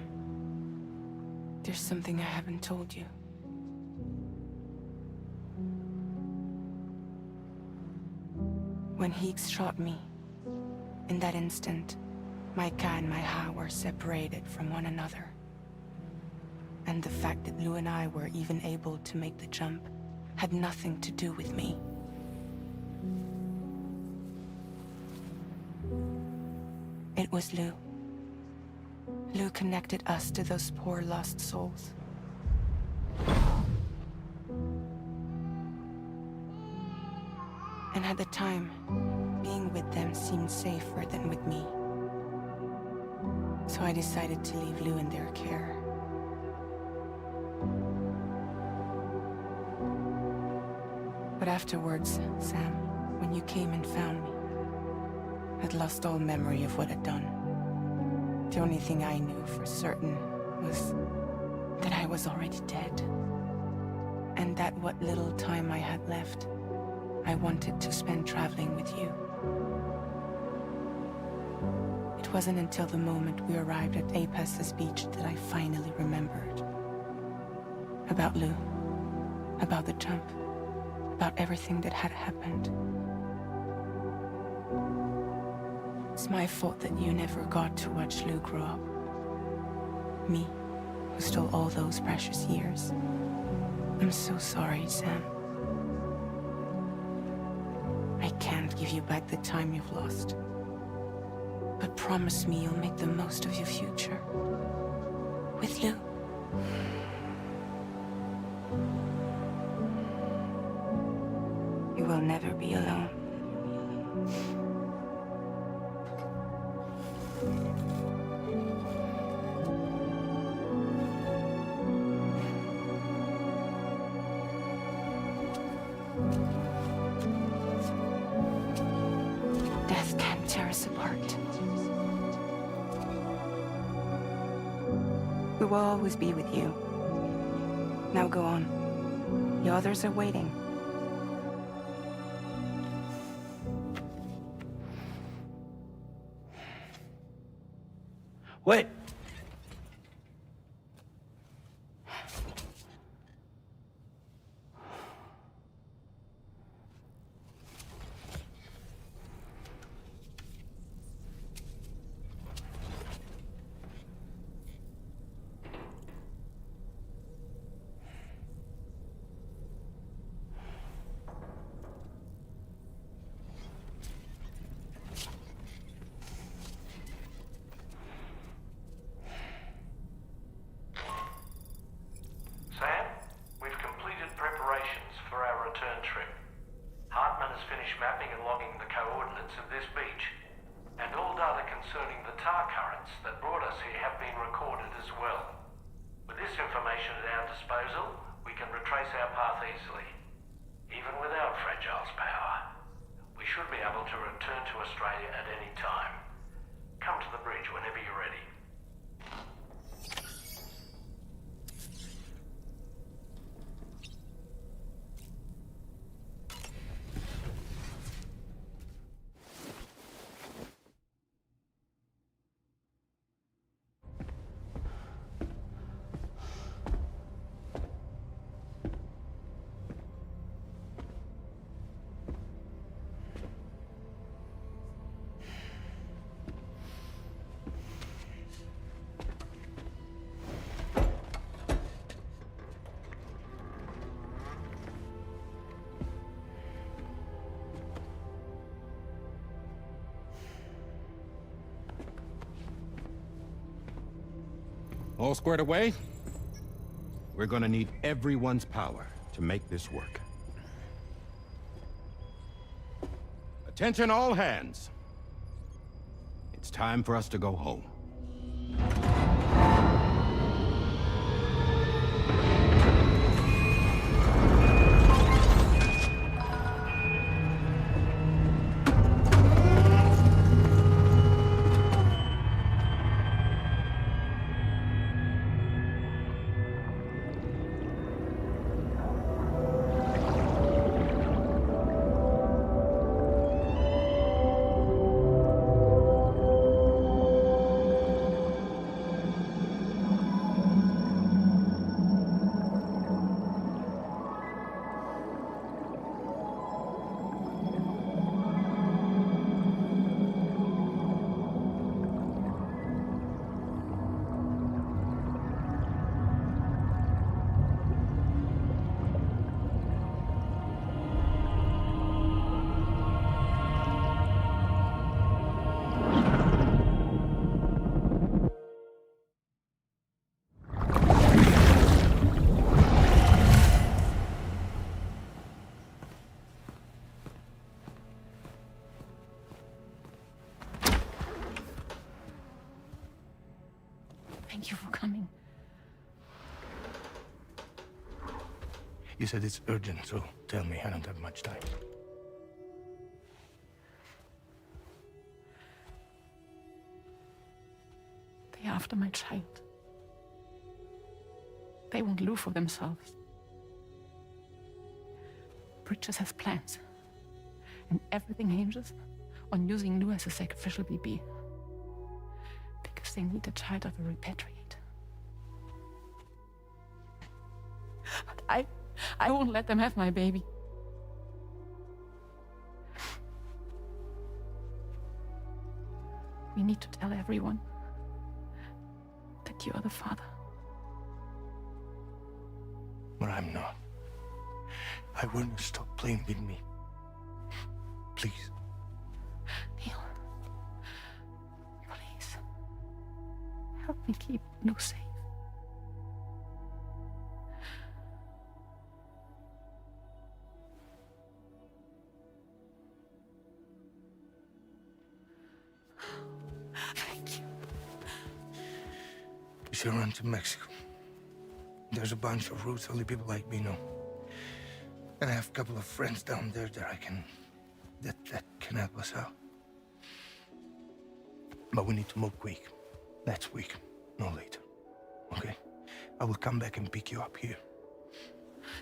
there's something I haven't told you. When Higgs shot me, in that instant, my Ka and my Ha were separated from one another. And the fact that Lou and I were even able to make the jump had nothing to do with me. It was Lou. Lou connected us to those poor lost souls. And at the time, being with them seemed safer than with me. So I decided to leave Lou in their care. But afterwards, Sam, when you came and found me, I'd lost all memory of what I'd done. The only thing I knew for certain was that I was already dead. And that what little time I had left, I wanted to spend traveling with you. It wasn't until the moment we arrived at Apes's beach that I finally remembered. About Lou. About the jump. About everything that had happened. It's my fault that you never got to watch Lou grow up. Me, who stole all those precious years. I'm so sorry, Sam. I can't give you back the time you've lost. But promise me you'll make the most of your future. With Lou. You will never be alone. Death can't tear us apart. We will always be with you. Now go on. The others are waiting. Wait! Sam, we've completed preparations for our return trip. Hartman has finished mapping and logging the coordinates of this beach, and all data concerning the tar currents that brought us here have been recorded as well. With this information at our disposal, we can retrace our path easily. Even without Fragile's power, we should be able to return to Australia at any time. Come to the bridge whenever you're ready. All squared away? We're gonna need everyone's power to make this work. Attention all hands. It's time for us to go home. Thank you for coming. You said it's urgent, so tell me. I don't have much time. They're after my child. They want Lou for themselves. Bridges has plans. And everything hinges on using Lou as a sacrificial BB. Because they need a child of a repatriate. I won't let them have my baby. We need to tell everyone that you are the father. But I'm not. I want you to stop playing with me. Please. Neil. Please. Help me keep Lou safe. Thank you. We should run to Mexico. There's a bunch of routes only people like me know. And I have a couple of friends down there that that can help us out. But we need to move quick. Next week, no later. Okay? I will come back and pick you up here.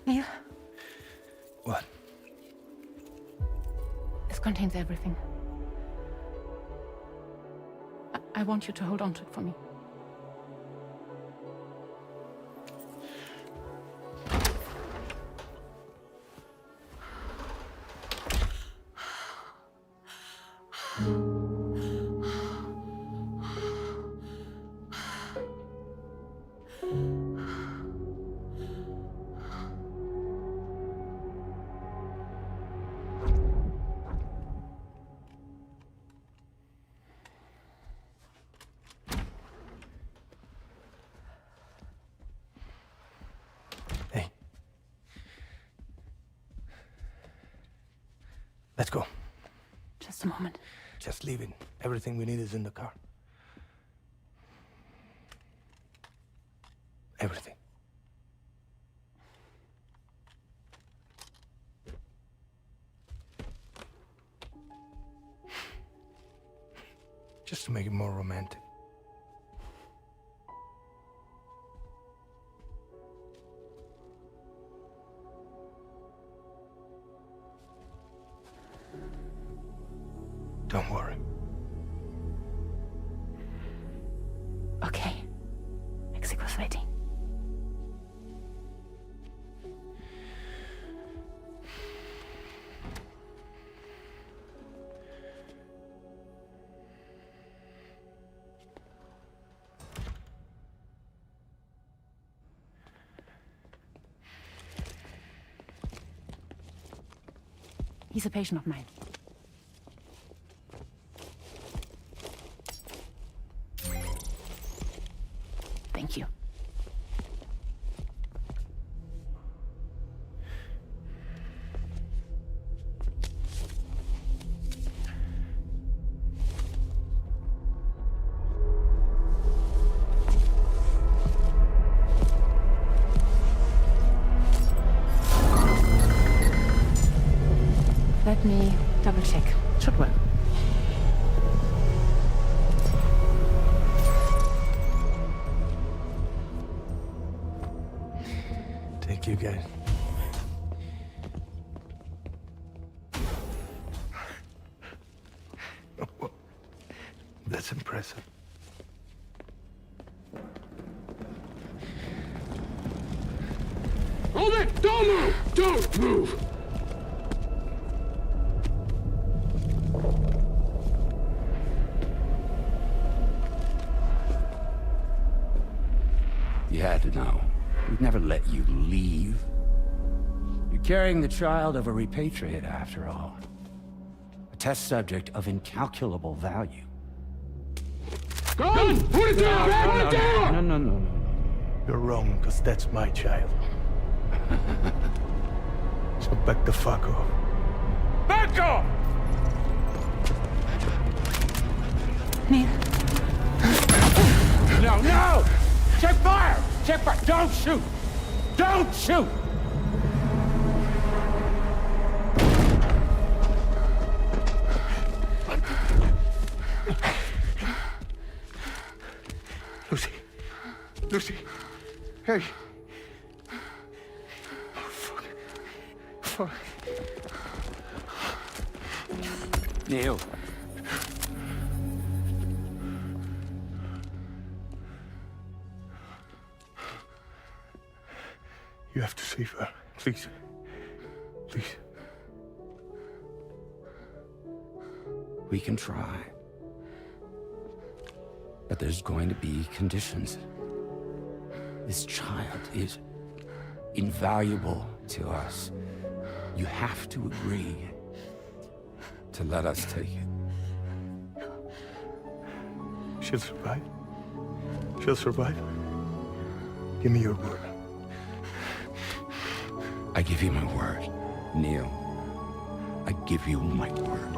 Neil. What? This contains everything. I want you to hold on to it for me. Let's go. Just a moment. Just leave it. Everything we need is in the car. Everything. Just to make it more romantic. Don't worry. Okay. Mexico's waiting. He's a patient of mine. Thank you. Let me double check. Should work. Thank you, guys. That's impressive. Hold it! Don't move! Don't move! You had to know. We'd never let you leave. You're carrying the child of a repatriate, after all. A test subject of incalculable value. Gun! Put it down! Put it down! No. You're wrong, because that's my child. So back the fuck off. Back off! Neil. No! Check fire! Check fire! Don't shoot! Don't shoot! Lucy. Hey. Oh, fuck. Neil. You have to save her. Please. Please. We can try. But there's going to be conditions. This child is invaluable to us. You have to agree to let us take it. She'll survive. She'll survive. Give me your word. I give you my word, Neil. I give you my word.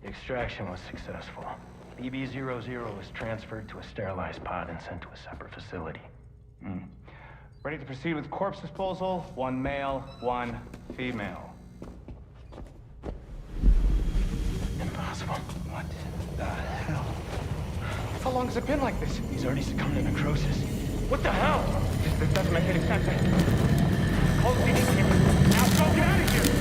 The extraction was successful. BB-00 was transferred to a sterilized pod and sent to a separate facility. Ready to proceed with corpse disposal. 1 male, 1 female. Impossible. What the hell? How long has it been like this? He's already succumbed to necrosis. What the hell? This doesn't make any sense. Close the innkeeper. Now go get out of here!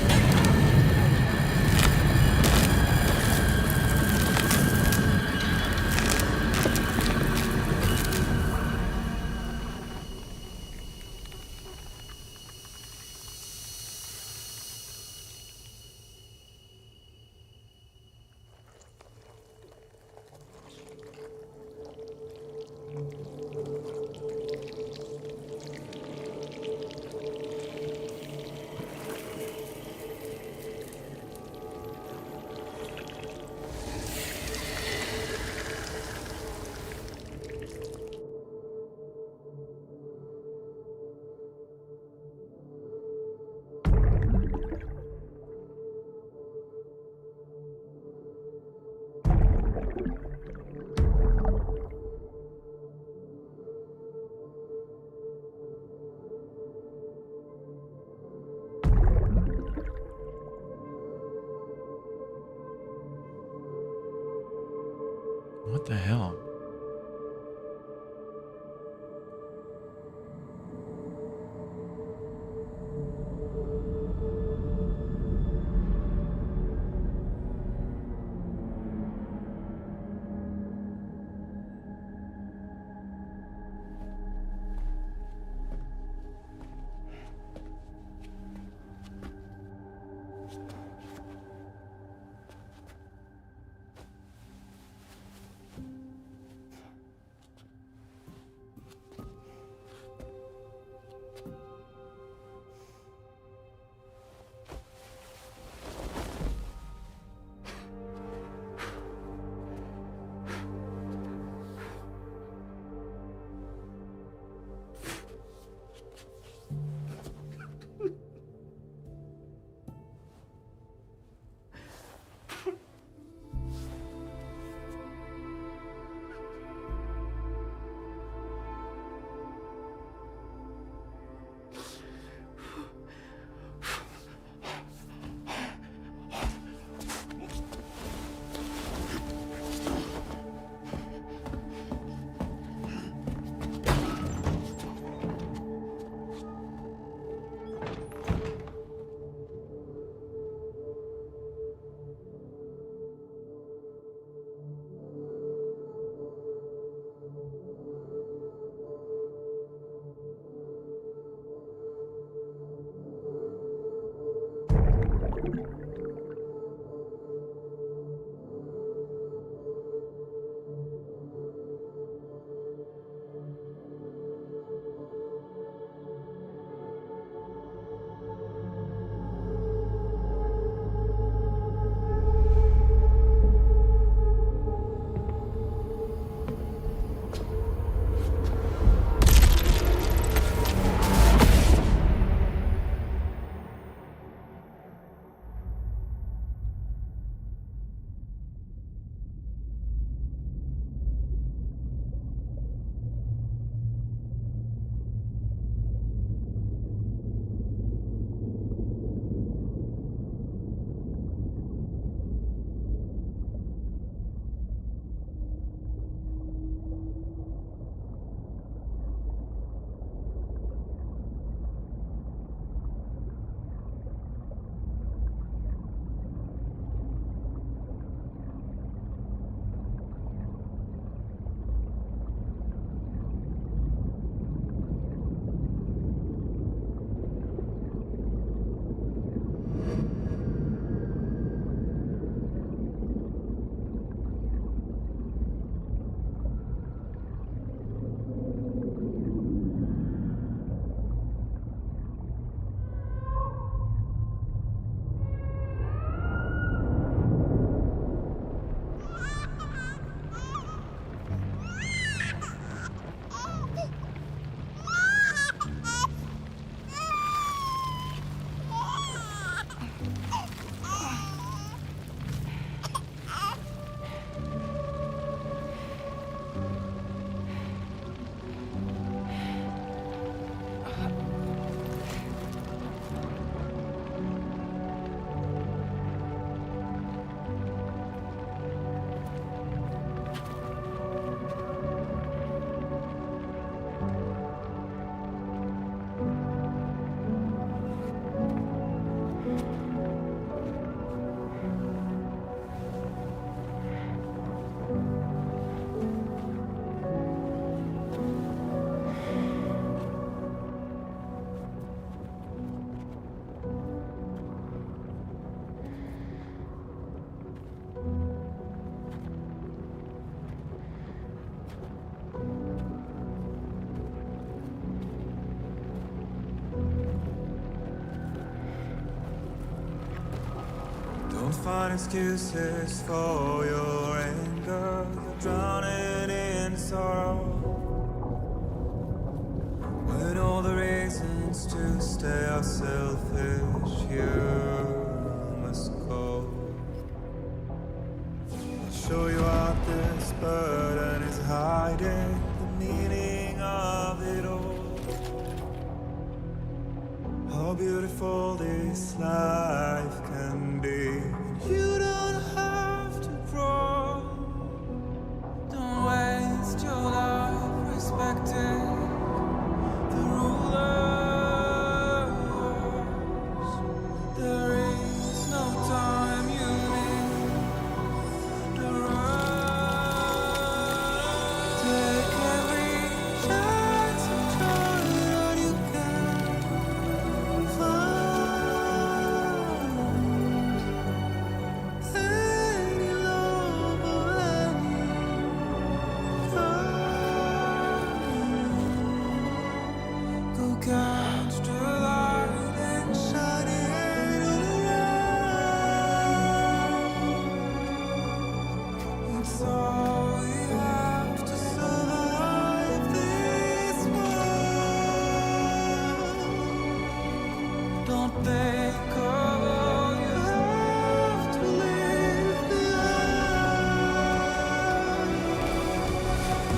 What the hell? find excuses for your anger. You're drowning in sorrow. With all the reasons to stay are selfish, you must go. I'll show you out this burden is hiding the meaning of it all. How beautiful this life can be. You don't have to grow. Don't waste your life respecting the rulers. There is no time you need to run. Take every chance and try that you can find. Any love or any find. Go catch the light and shine it all around. It's all we have to survive this world. Don't think of all you have to leave behind.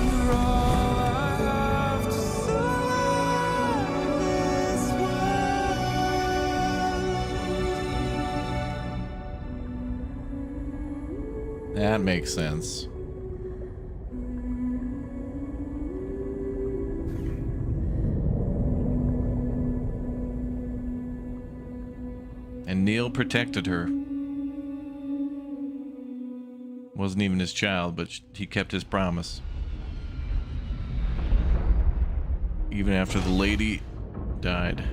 You're all I have to survive this world. That makes sense. And Neil protected her. Wasn't even his child, but he kept his promise. Even after the lady died.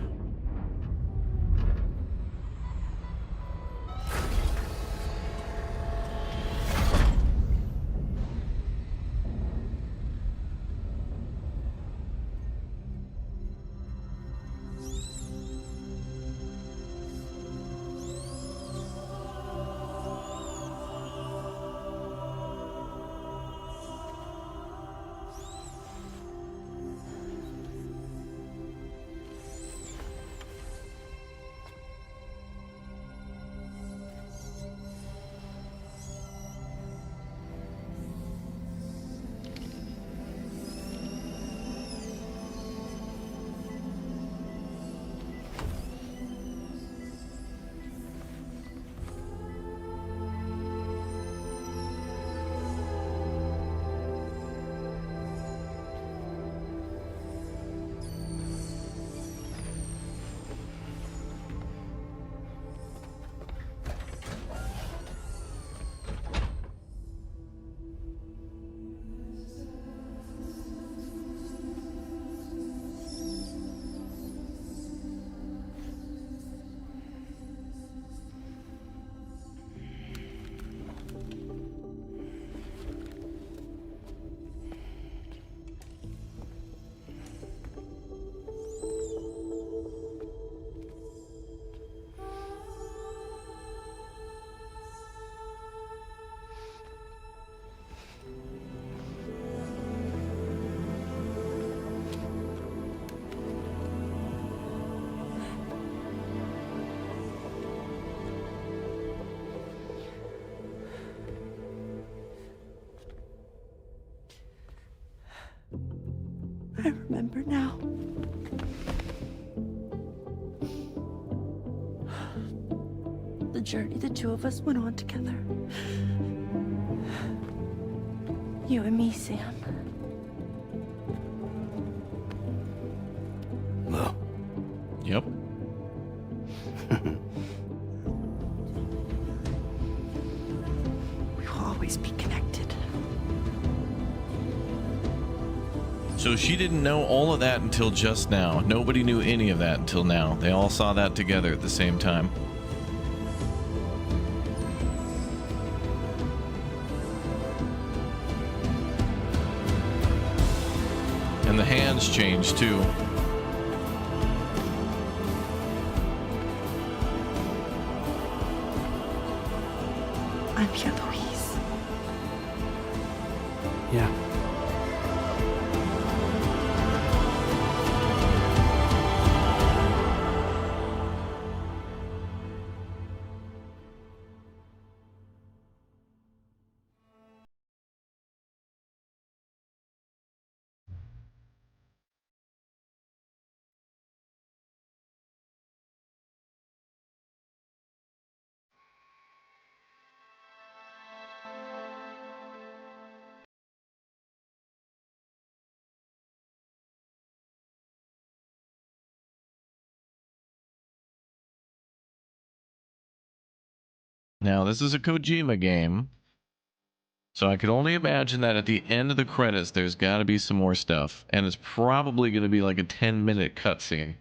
I remember now. The journey the two of us went on together. You and me, Sam. Well. Yep. We will always be connected. So she didn't know all of that until just now. Nobody knew any of that until now. They all saw that together at the same time. And the hands changed too. I'm here, Louise. Yeah. Now, this is a Kojima game, so I could only imagine that at the end of the credits, there's got to be some more stuff, and it's probably going to be like a 10-minute cutscene.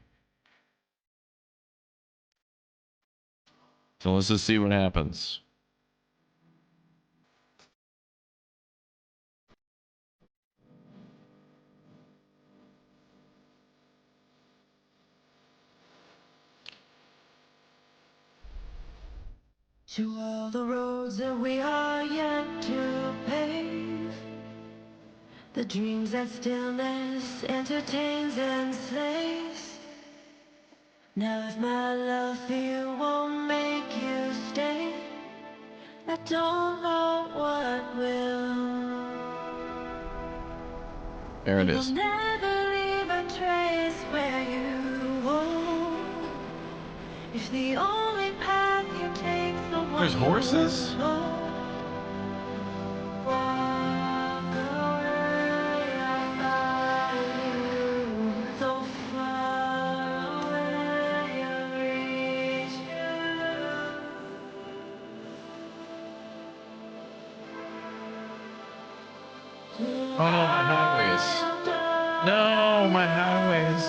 So let's just see what happens. To all the roads that we are yet to pave, the dreams that stillness entertains and slays. Now if my love for you won't make you stay, I don't know what will. There it You'll is. never leave a trace where you won't. If the only path you take the one There's horses? you know. Walk away, I'll find you. So far away, I'll reach you. Oh no, my highways. No, my highways.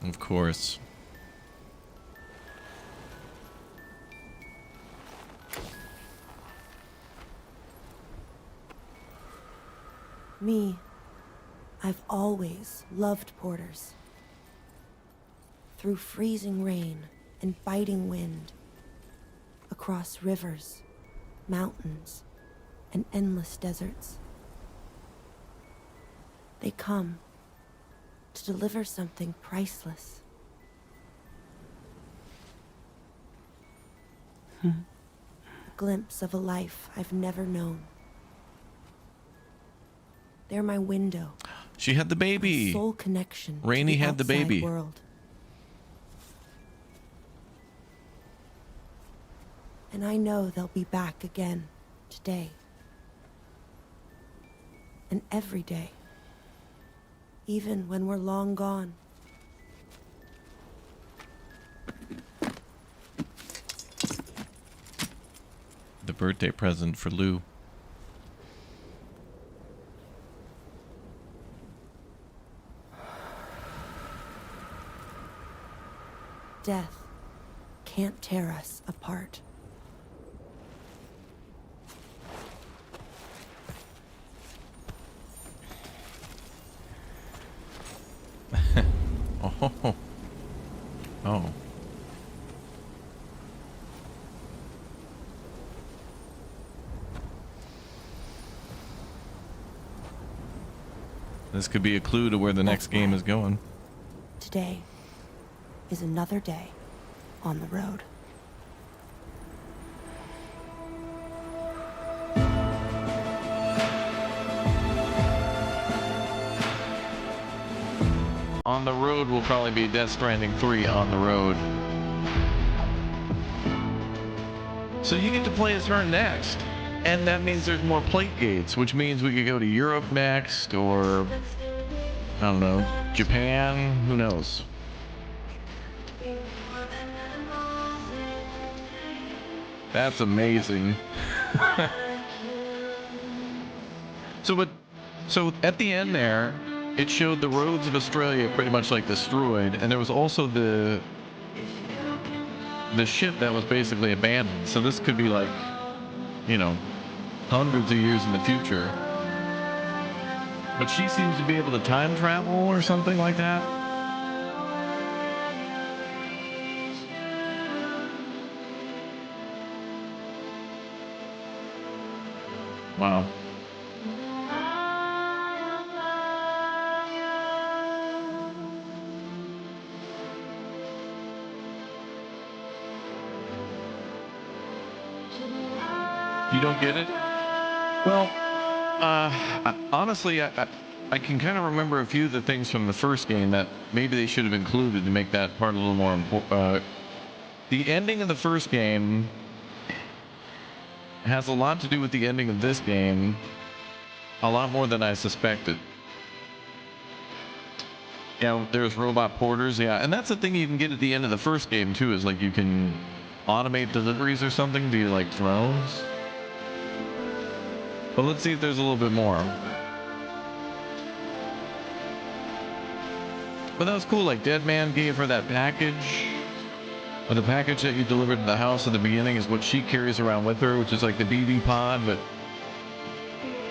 Of course. Me, I've always loved porters. Through freezing rain and biting wind, across rivers, mountains, and endless deserts. They come to deliver something priceless. A glimpse of a life I've never known. They're my window. She had the baby. My sole connection. Rainey to the had the outside baby. World. And I know they'll be back again today. And every day. Even when we're long gone. The birthday present for Lou. Death can't tear us apart. Oh. Oh. This could be a clue to where the next game is going. Today is another day on the road. On the road will probably be Death Stranding 3 on the road. So you get to play as her next. And that means there's more plate gates, which means we could go to Europe next, or I don't know, Japan, who knows. That's amazing. So at the end there, it showed the roads of Australia pretty much like destroyed, and there was also the ship that was basically abandoned. So this could be like, you know, hundreds of years in the future. But she seems to be able to time travel or something like that. Wow. You don't get it? Well, honestly, I can kind of remember a few of the things from the first game that maybe they should have included to make that part a little more important. The ending of the first game has a lot to do with the ending of this game, a lot more than I suspected. Yeah, there's robot porters, yeah, and that's the thing you can get at the end of the first game too, is like you can automate deliveries or something via like drones. But let's see if there's a little bit more. But that was cool, like Dead Man gave her that package. Or the package that you delivered to the house at the beginning is what she carries around with her, which is like the BB pod, but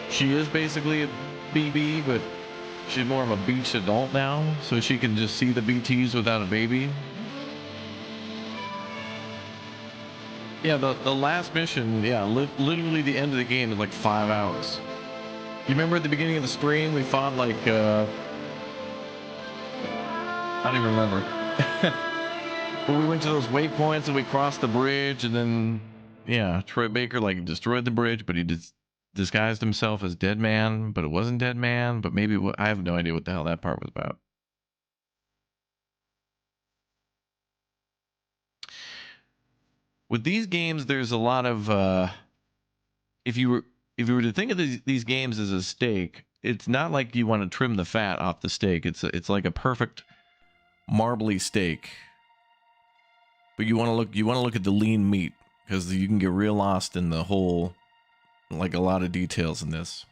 she is basically a BB, but she's more of a beach adult now, so she can just see the BTs without a baby. Yeah, the last mission, yeah, literally the end of the game is like 5 hours. You remember at the beginning of the stream, we fought like, I don't even remember. But we went to those waypoints and we crossed the bridge, and then, yeah, Troy Baker like destroyed the bridge, but he disguised himself as Dead Man, but it wasn't Dead Man, but maybe, I have no idea what the hell that part was about. With these games, there's a lot of, if you were to think of these games as a steak, it's not like you want to trim the fat off the steak. It's like a perfect marbly steak. But you want to look at the lean meat, because you can get real lost in the whole, like a lot of details in this.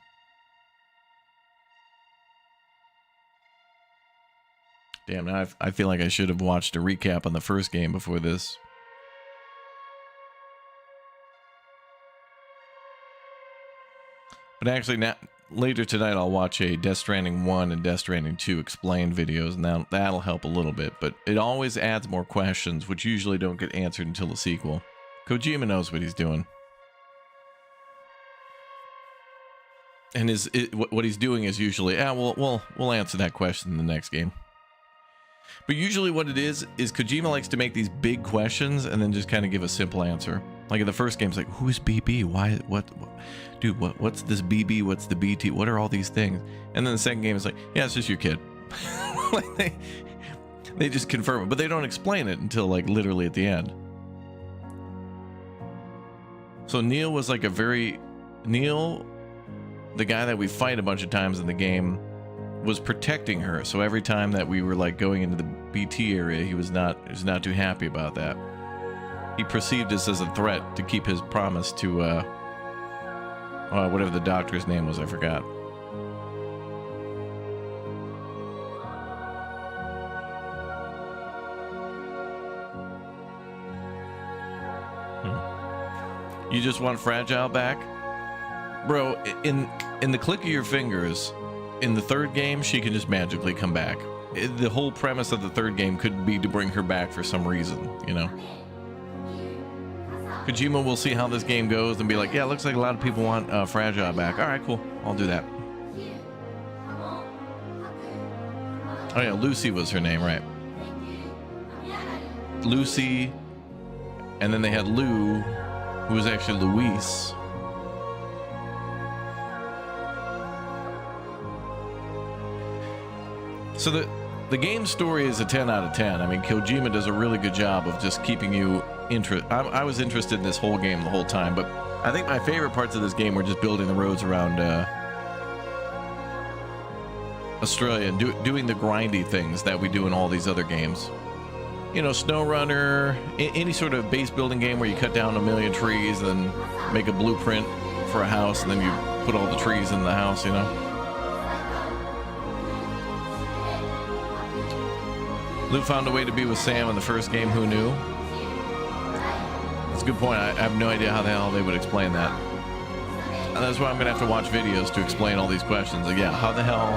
Damn, now I feel like I should have watched a recap on the first game before this. But actually, now, later tonight, I'll watch a Death Stranding 1 and Death Stranding 2 explained videos, and that'll help a little bit. But it always adds more questions, which usually don't get answered until the sequel. Kojima knows what he's doing. And what he's doing is usually, we'll answer that question in the next game. But usually what it is Kojima likes to make these big questions and then just kind of give a simple answer. Like in the first game, it's like, who is BB? Why? What? Dude, what's this BB? What's the BT? What are all these things? And then the second game is like, yeah, it's just your kid. Like they just confirm it, but they don't explain it until like literally at the end. So Neil was like Neil, the guy that we fight a bunch of times in the game, was protecting her. So every time that we were like going into the BT area, he was not too happy about that. He perceived this as a threat to keep his promise to whatever the doctor's name was, I forgot. You just want Fragile back? Bro, in the click of your fingers, in the third game, she can just magically come back. The whole premise of the third game could be to bring her back for some reason, you know? Kojima will see how this game goes and be like, yeah, looks like a lot of people want Fragile back. All right, cool. I'll do that. Oh yeah, Lucy was her name, right? Lucy, and then they had Lou, who was actually Luis. So the game story is a 10 out of 10. I mean, Kojima does a really good job of just keeping you interested. I was interested in this whole game the whole time, but I think my favorite parts of this game were just building the roads around Australia and doing the grindy things that we do in all these other games. you know, SnowRunner, any sort of base building game where you cut down a million trees and then make a blueprint for a house, and then you put all the trees in the house, you know. Luke found a way to be with Sam in the first game. Who knew? That's a good point. I have no idea how the hell they would explain that. And that's why I'm gonna have to watch videos to explain all these questions. Like, yeah, how the hell?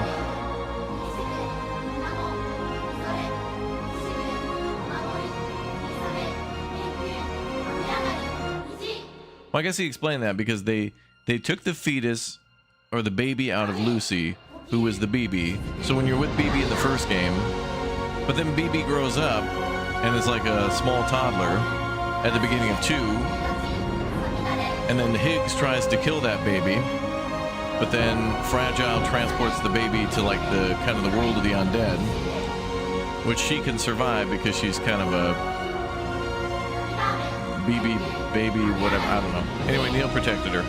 Well, I guess he explained that because they took the fetus or the baby out of Lucy, who was the BB. So when you're with BB in the first game, but then BB grows up and is like a small toddler at the beginning of 2, and then Higgs tries to kill that baby, but then Fragile transports the baby to like the kind of the world of the undead, which she can survive because she's kind of a BB baby, whatever, I don't know. Anyway, Neil protected her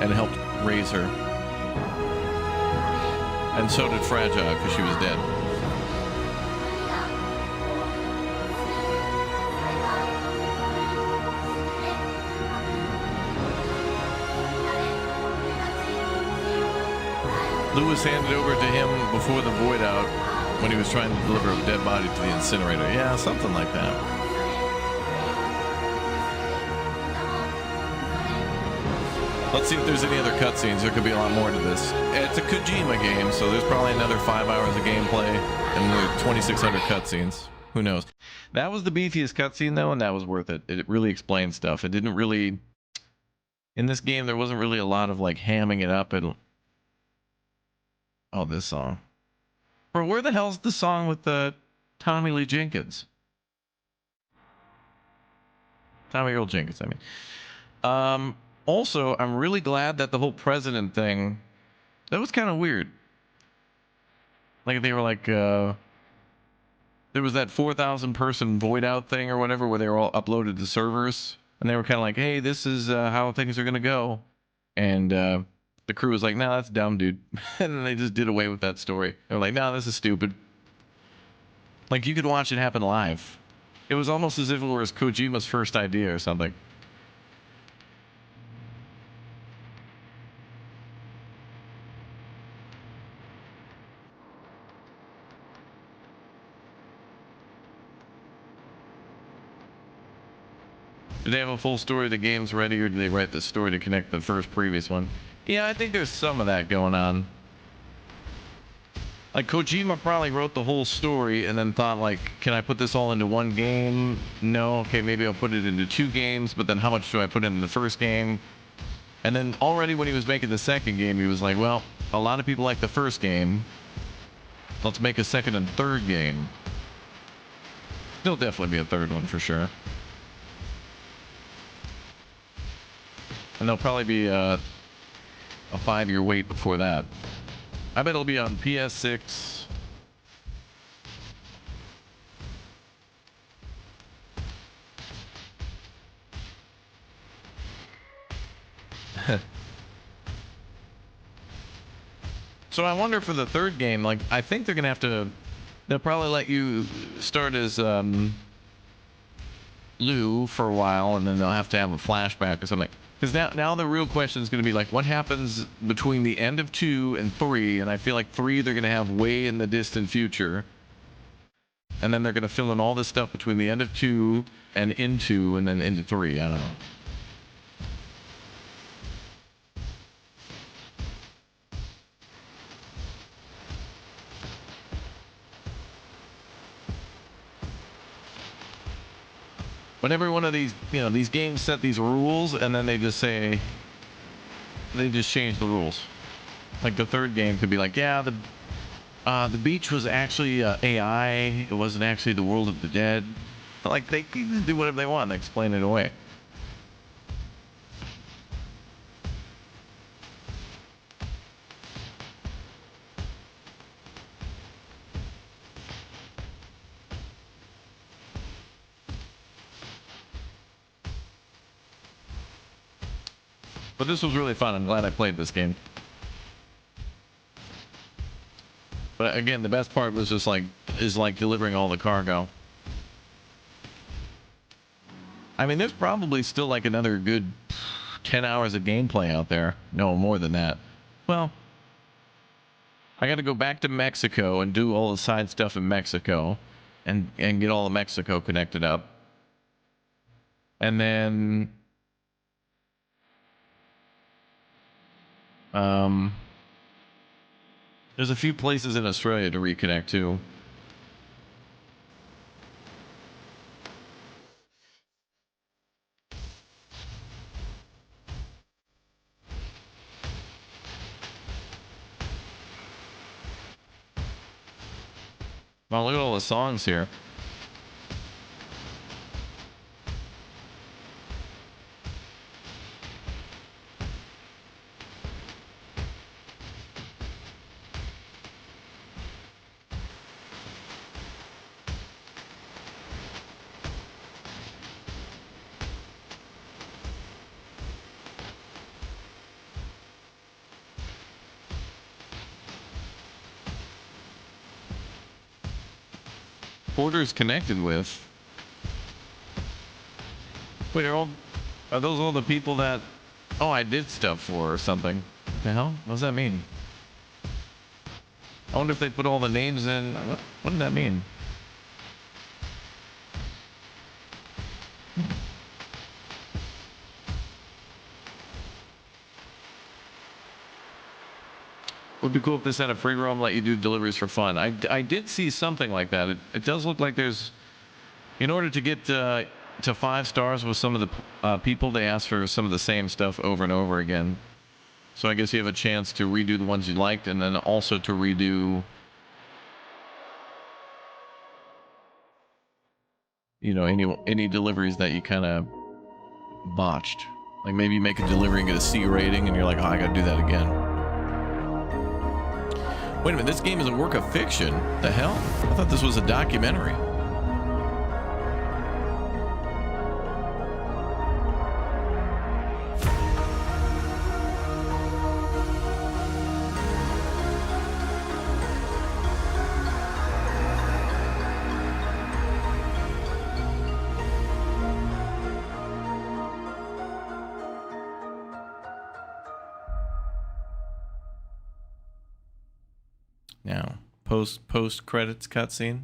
and helped raise her. And so did Fragile because she was dead. Lewis handed over to him before the void out when he was trying to deliver a dead body to the incinerator. Yeah, something like that. Let's see if there's any other cutscenes. There could be a lot more to this. It's a Kojima game, so there's probably another 5 hours of gameplay and another 2,600 cutscenes. Who knows? That was the beefiest cutscene, though, and that was worth it. It really explained stuff. It didn't really... In this game, there wasn't really a lot of, like, hamming it up and... Oh, this song. Bro, where the hell's the song with the Tommy Lee Jenkins? Tommy Earl Jenkins, I mean. Also, I'm really glad that the whole president thing, that was kind of weird. Like, they were like, there was that 4,000 person void out thing or whatever where they were all uploaded to servers. And they were kind of like, hey, this is how things are going to go. And the crew was like, nah, that's dumb, dude. And then they just did away with that story. They were like, nah, this is stupid. Like, you could watch it happen live. It was almost as if it was Kojima's first idea or something. Do they have a full story of the games ready, or do they write the story to connect the previous one? Yeah, I think there's some of that going on. Like, Kojima probably wrote the whole story and then thought, like, can I put this all into one game? No, okay, maybe I'll put it into 2 games, but then how much do I put in the first game? And then already when he was making the second game, he was like, well, a lot of people like the first game. Let's make a second and third game. There'll definitely be a third one for sure. And there'll probably be a 5-year wait before that. I bet it'll be on PS6. So I wonder for the third game, like, I think they're gonna have to, they'll probably let you start as Lou for a while, and then they'll have to have a flashback or something. Because now the real question is going to be like, what happens between the end of 2 and 3? And I feel like 3 they're going to have way in the distant future. And then they're going to fill in all this stuff between the end of 2 and into, and then into 3. I don't know. But every one of these, you know, these games set these rules, and then they just say, they just change the rules. Like the third game could be like, yeah, the beach was actually AI. It wasn't actually the world of the dead. Like, they can just do whatever they want. They explain it away. But this was really fun. I'm glad I played this game. But again, the best part was just like, delivering all the cargo. I mean, there's probably still like another good 10 hours of gameplay out there. No, more than that. Well, I got to go back to Mexico and do all the side stuff in Mexico and get all of Mexico connected up. And then there's a few places in Australia to reconnect to. Well, look at all the songs here. Porters connected with. Wait, are those all the people that I did stuff for or something? What the hell? What does that mean? I wonder if they put all the names in. What did that mean? Would be cool if this had a free roam, let you do deliveries for fun. I did see something like that. It does look like there's, in order to get to 5 stars with some of the people, they ask for some of the same stuff over and over again. So I guess you have a chance to redo the ones you liked, and then also to redo, you know, any deliveries that you kind of botched. Like maybe you make a delivery and get a C rating, and you're like, oh, I gotta do that again. Wait a minute, this game is a work of fiction. The hell? I thought this was a documentary. Now, post credits cutscene.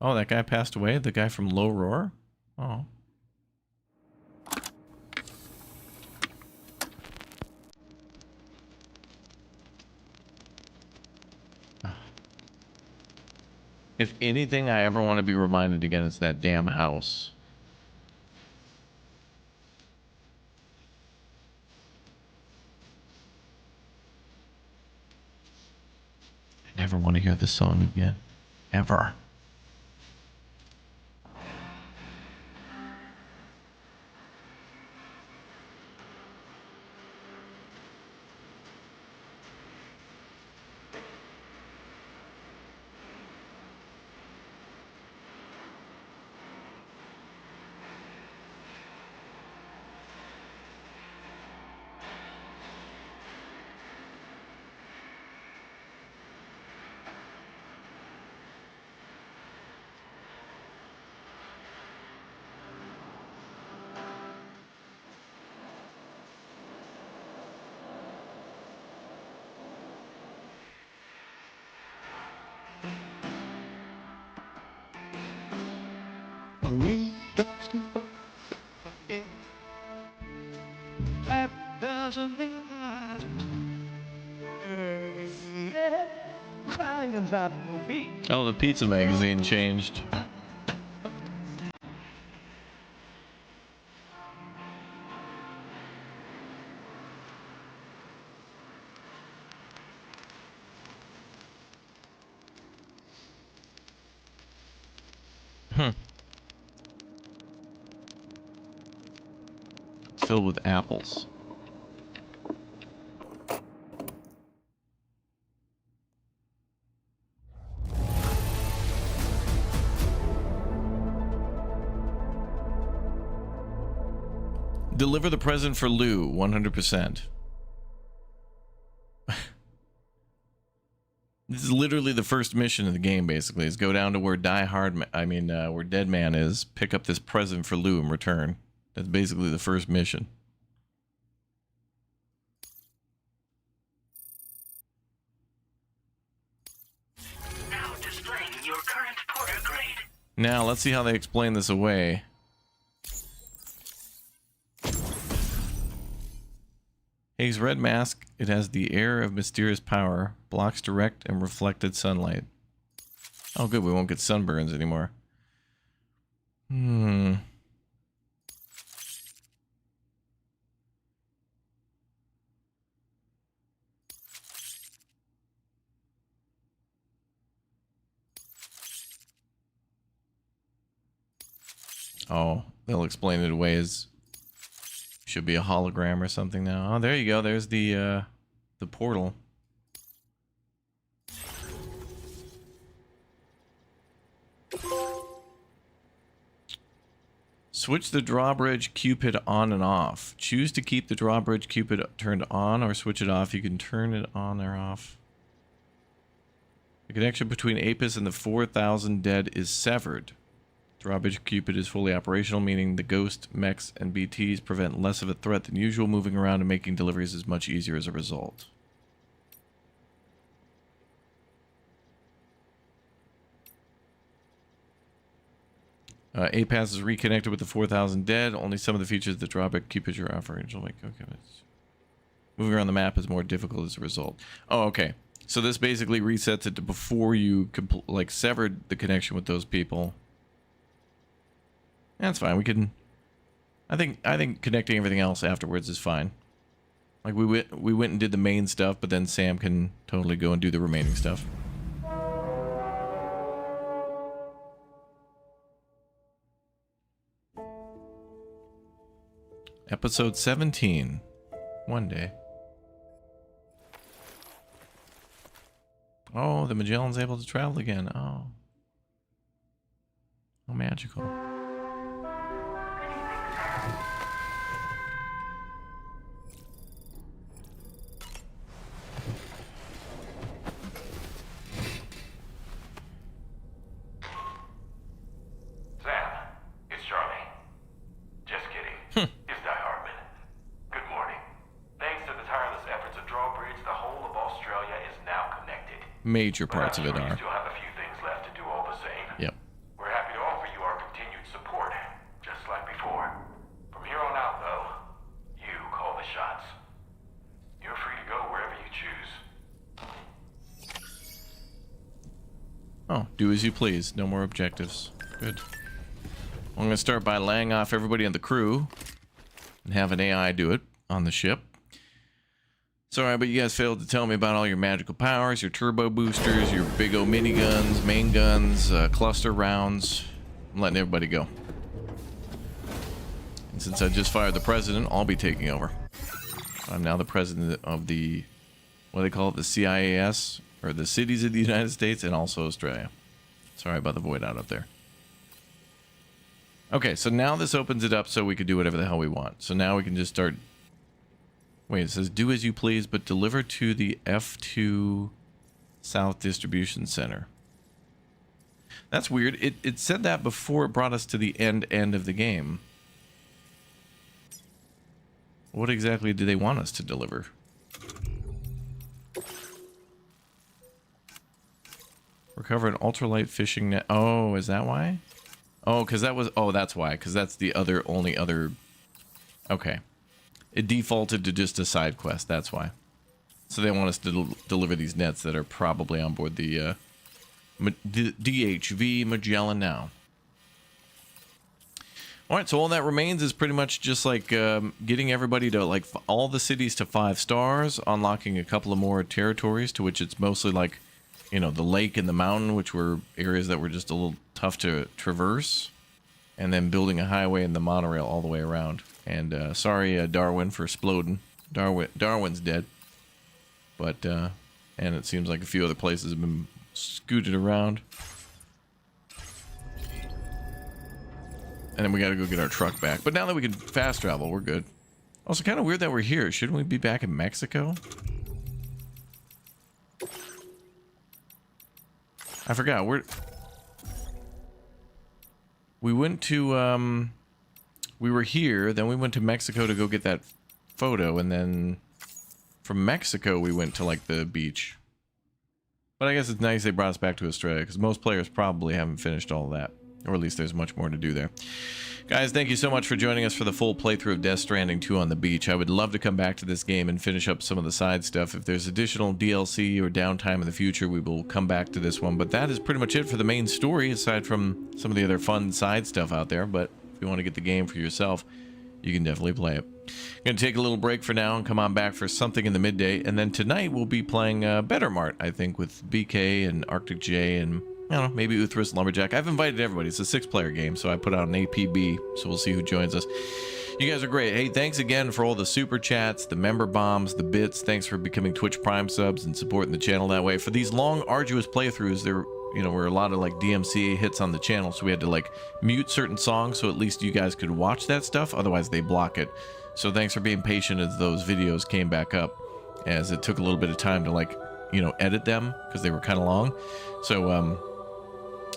Oh, that guy passed away? The guy from Low Roar? Oh. If anything I ever want to be reminded again, it's that damn house. I never want to hear this song again. Ever. Oh, the pizza magazine changed. Filled with apples. Deliver the present for Lou, 100%. This is literally the first mission of the game, basically, is go down to where where Dead Man is, pick up this present for Lou and return. That's basically the first mission. Now displaying your current porter grade. Now, let's see how they explain this away. Haig's red mask, it has the air of mysterious power, blocks direct and reflected sunlight. Oh good, we won't get sunburns anymore. Oh, they'll explain it away as should be a hologram or something now. Oh, there you go. There's the portal. Switch the drawbridge Cupid on and off. Choose to keep the drawbridge Cupid turned on or switch it off. You can turn it on or off. The connection between Apis and the 4,000 dead is severed. Drawbridge Cupid is fully operational, meaning the Ghost, Mechs, and BTs prevent less of a threat than usual. Moving around and making deliveries is much easier as a result. APAS is reconnected with the 4,000 dead. Only some of the features of the Drawbridge Cupid are offering. Okay, moving around the map is more difficult as a result. Oh, okay. So this basically resets it to before you severed the connection with those people. That's fine. We can. I think connecting everything else afterwards is fine. Like we went and did the main stuff, but then Sam can totally go and do the remaining stuff. Episode 17. One day. Oh, the Magellan's able to travel again. Oh. How magical. Major parts of it are. Still have a few things left to do all the same. Yep. We're happy to offer you our continued support, just like before. From here on out, though, you call the shots. You're free to go wherever you choose. Oh, do as you please. No more objectives. Good. I'm going to start by laying off everybody on the crew and have an AI do it on the ship. Sorry, but you guys failed to tell me about all your magical powers, your turbo boosters, your big O miniguns, main guns, cluster rounds. I'm letting everybody go. And since I just fired the president, I'll be taking over. I'm now the president of the, what do they call it, the CIAS, or the cities of the United States, and also Australia. Sorry about the void out up there. Okay, so now this opens it up so we can do whatever the hell we want. So now we can just start... Wait, it says do as you please, but deliver to the F2 South Distribution Center. That's weird. It said that before it brought us to the end of the game. What exactly do they want us to deliver? Recover an ultralight fishing net. Oh, is that why? Oh, because that was... Oh, that's why. Because that's the only other... Okay. It defaulted to just a side quest, that's why. So they want us to deliver these nets that are probably on board the DHV Magellan now. Alright, so all that remains is pretty much just like getting everybody to, like, all the cities to 5 stars, unlocking a couple of more territories, to which it's mostly like, you know, the lake and the mountain, which were areas that were just a little tough to traverse, and then building a highway and the monorail all the way around. And sorry, Darwin, for exploding. Darwin's dead. But, and it seems like a few other places have been scooted around. And then we gotta go get our truck back. But now that we can fast travel, we're good. Also, kind of weird that we're here. Shouldn't we be back in Mexico? I forgot. We went to, we were here, then we went to Mexico to go get that photo, and then from Mexico we went to, like, the beach. But I guess it's nice they brought us back to Australia, because most players probably haven't finished all of that. Or at least there's much more to do there. Guys, thank you so much for joining us for the full playthrough of Death Stranding 2 on the beach. I would love to come back to this game and finish up some of the side stuff. If there's additional DLC or downtime in the future, we will come back to this one. But that is pretty much it for the main story, aside from some of the other fun side stuff out there. But if you want to get the game for yourself, you can definitely play it. I'm going to take a little break for now and come on back for something in the midday. And then tonight we'll be playing Better Mart, I think, with BK and Arctic J and, I don't know, maybe Uthris Lumberjack. I've invited everybody. It's a 6-player game, so I put out an APB, so we'll see who joins us. You guys are great. Hey, thanks again for all the super chats, the member bombs, the bits. Thanks for becoming Twitch Prime subs and supporting the channel that way. For these long, arduous playthroughs, there were a lot of, like, DMCA hits on the channel, so we had to, like, mute certain songs so at least you guys could watch that stuff. Otherwise, they block it. So thanks for being patient as those videos came back up, as it took a little bit of time to, like, edit them because they were kind of long. So,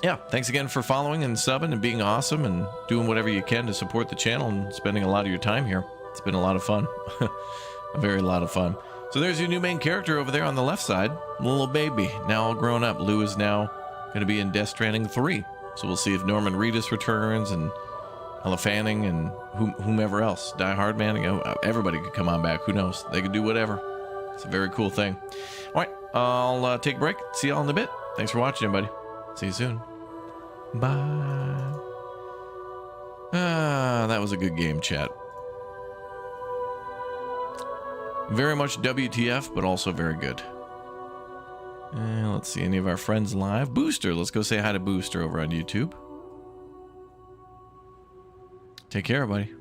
yeah, thanks again for following and subbing and being awesome and doing whatever you can to support the channel and spending a lot of your time here. It's been a lot of fun. A very lot of fun. So there's your new main character over there on the left side. Little baby, now all grown up. Lou is now going to be in Death Stranding 3. So we'll see if Norman Reedus returns and Ella Fanning and whomever else. Die Hard Man, everybody could come on back. Who knows? They could do whatever. It's a very cool thing. All right, I'll take a break. See y'all in a bit. Thanks for watching, everybody. See you soon. Bye. That was a good game, chat. Very much WTF, but also very good. Let's see, any of our friends live? Booster, let's go say hi to Booster over on YouTube. Take care, everybody.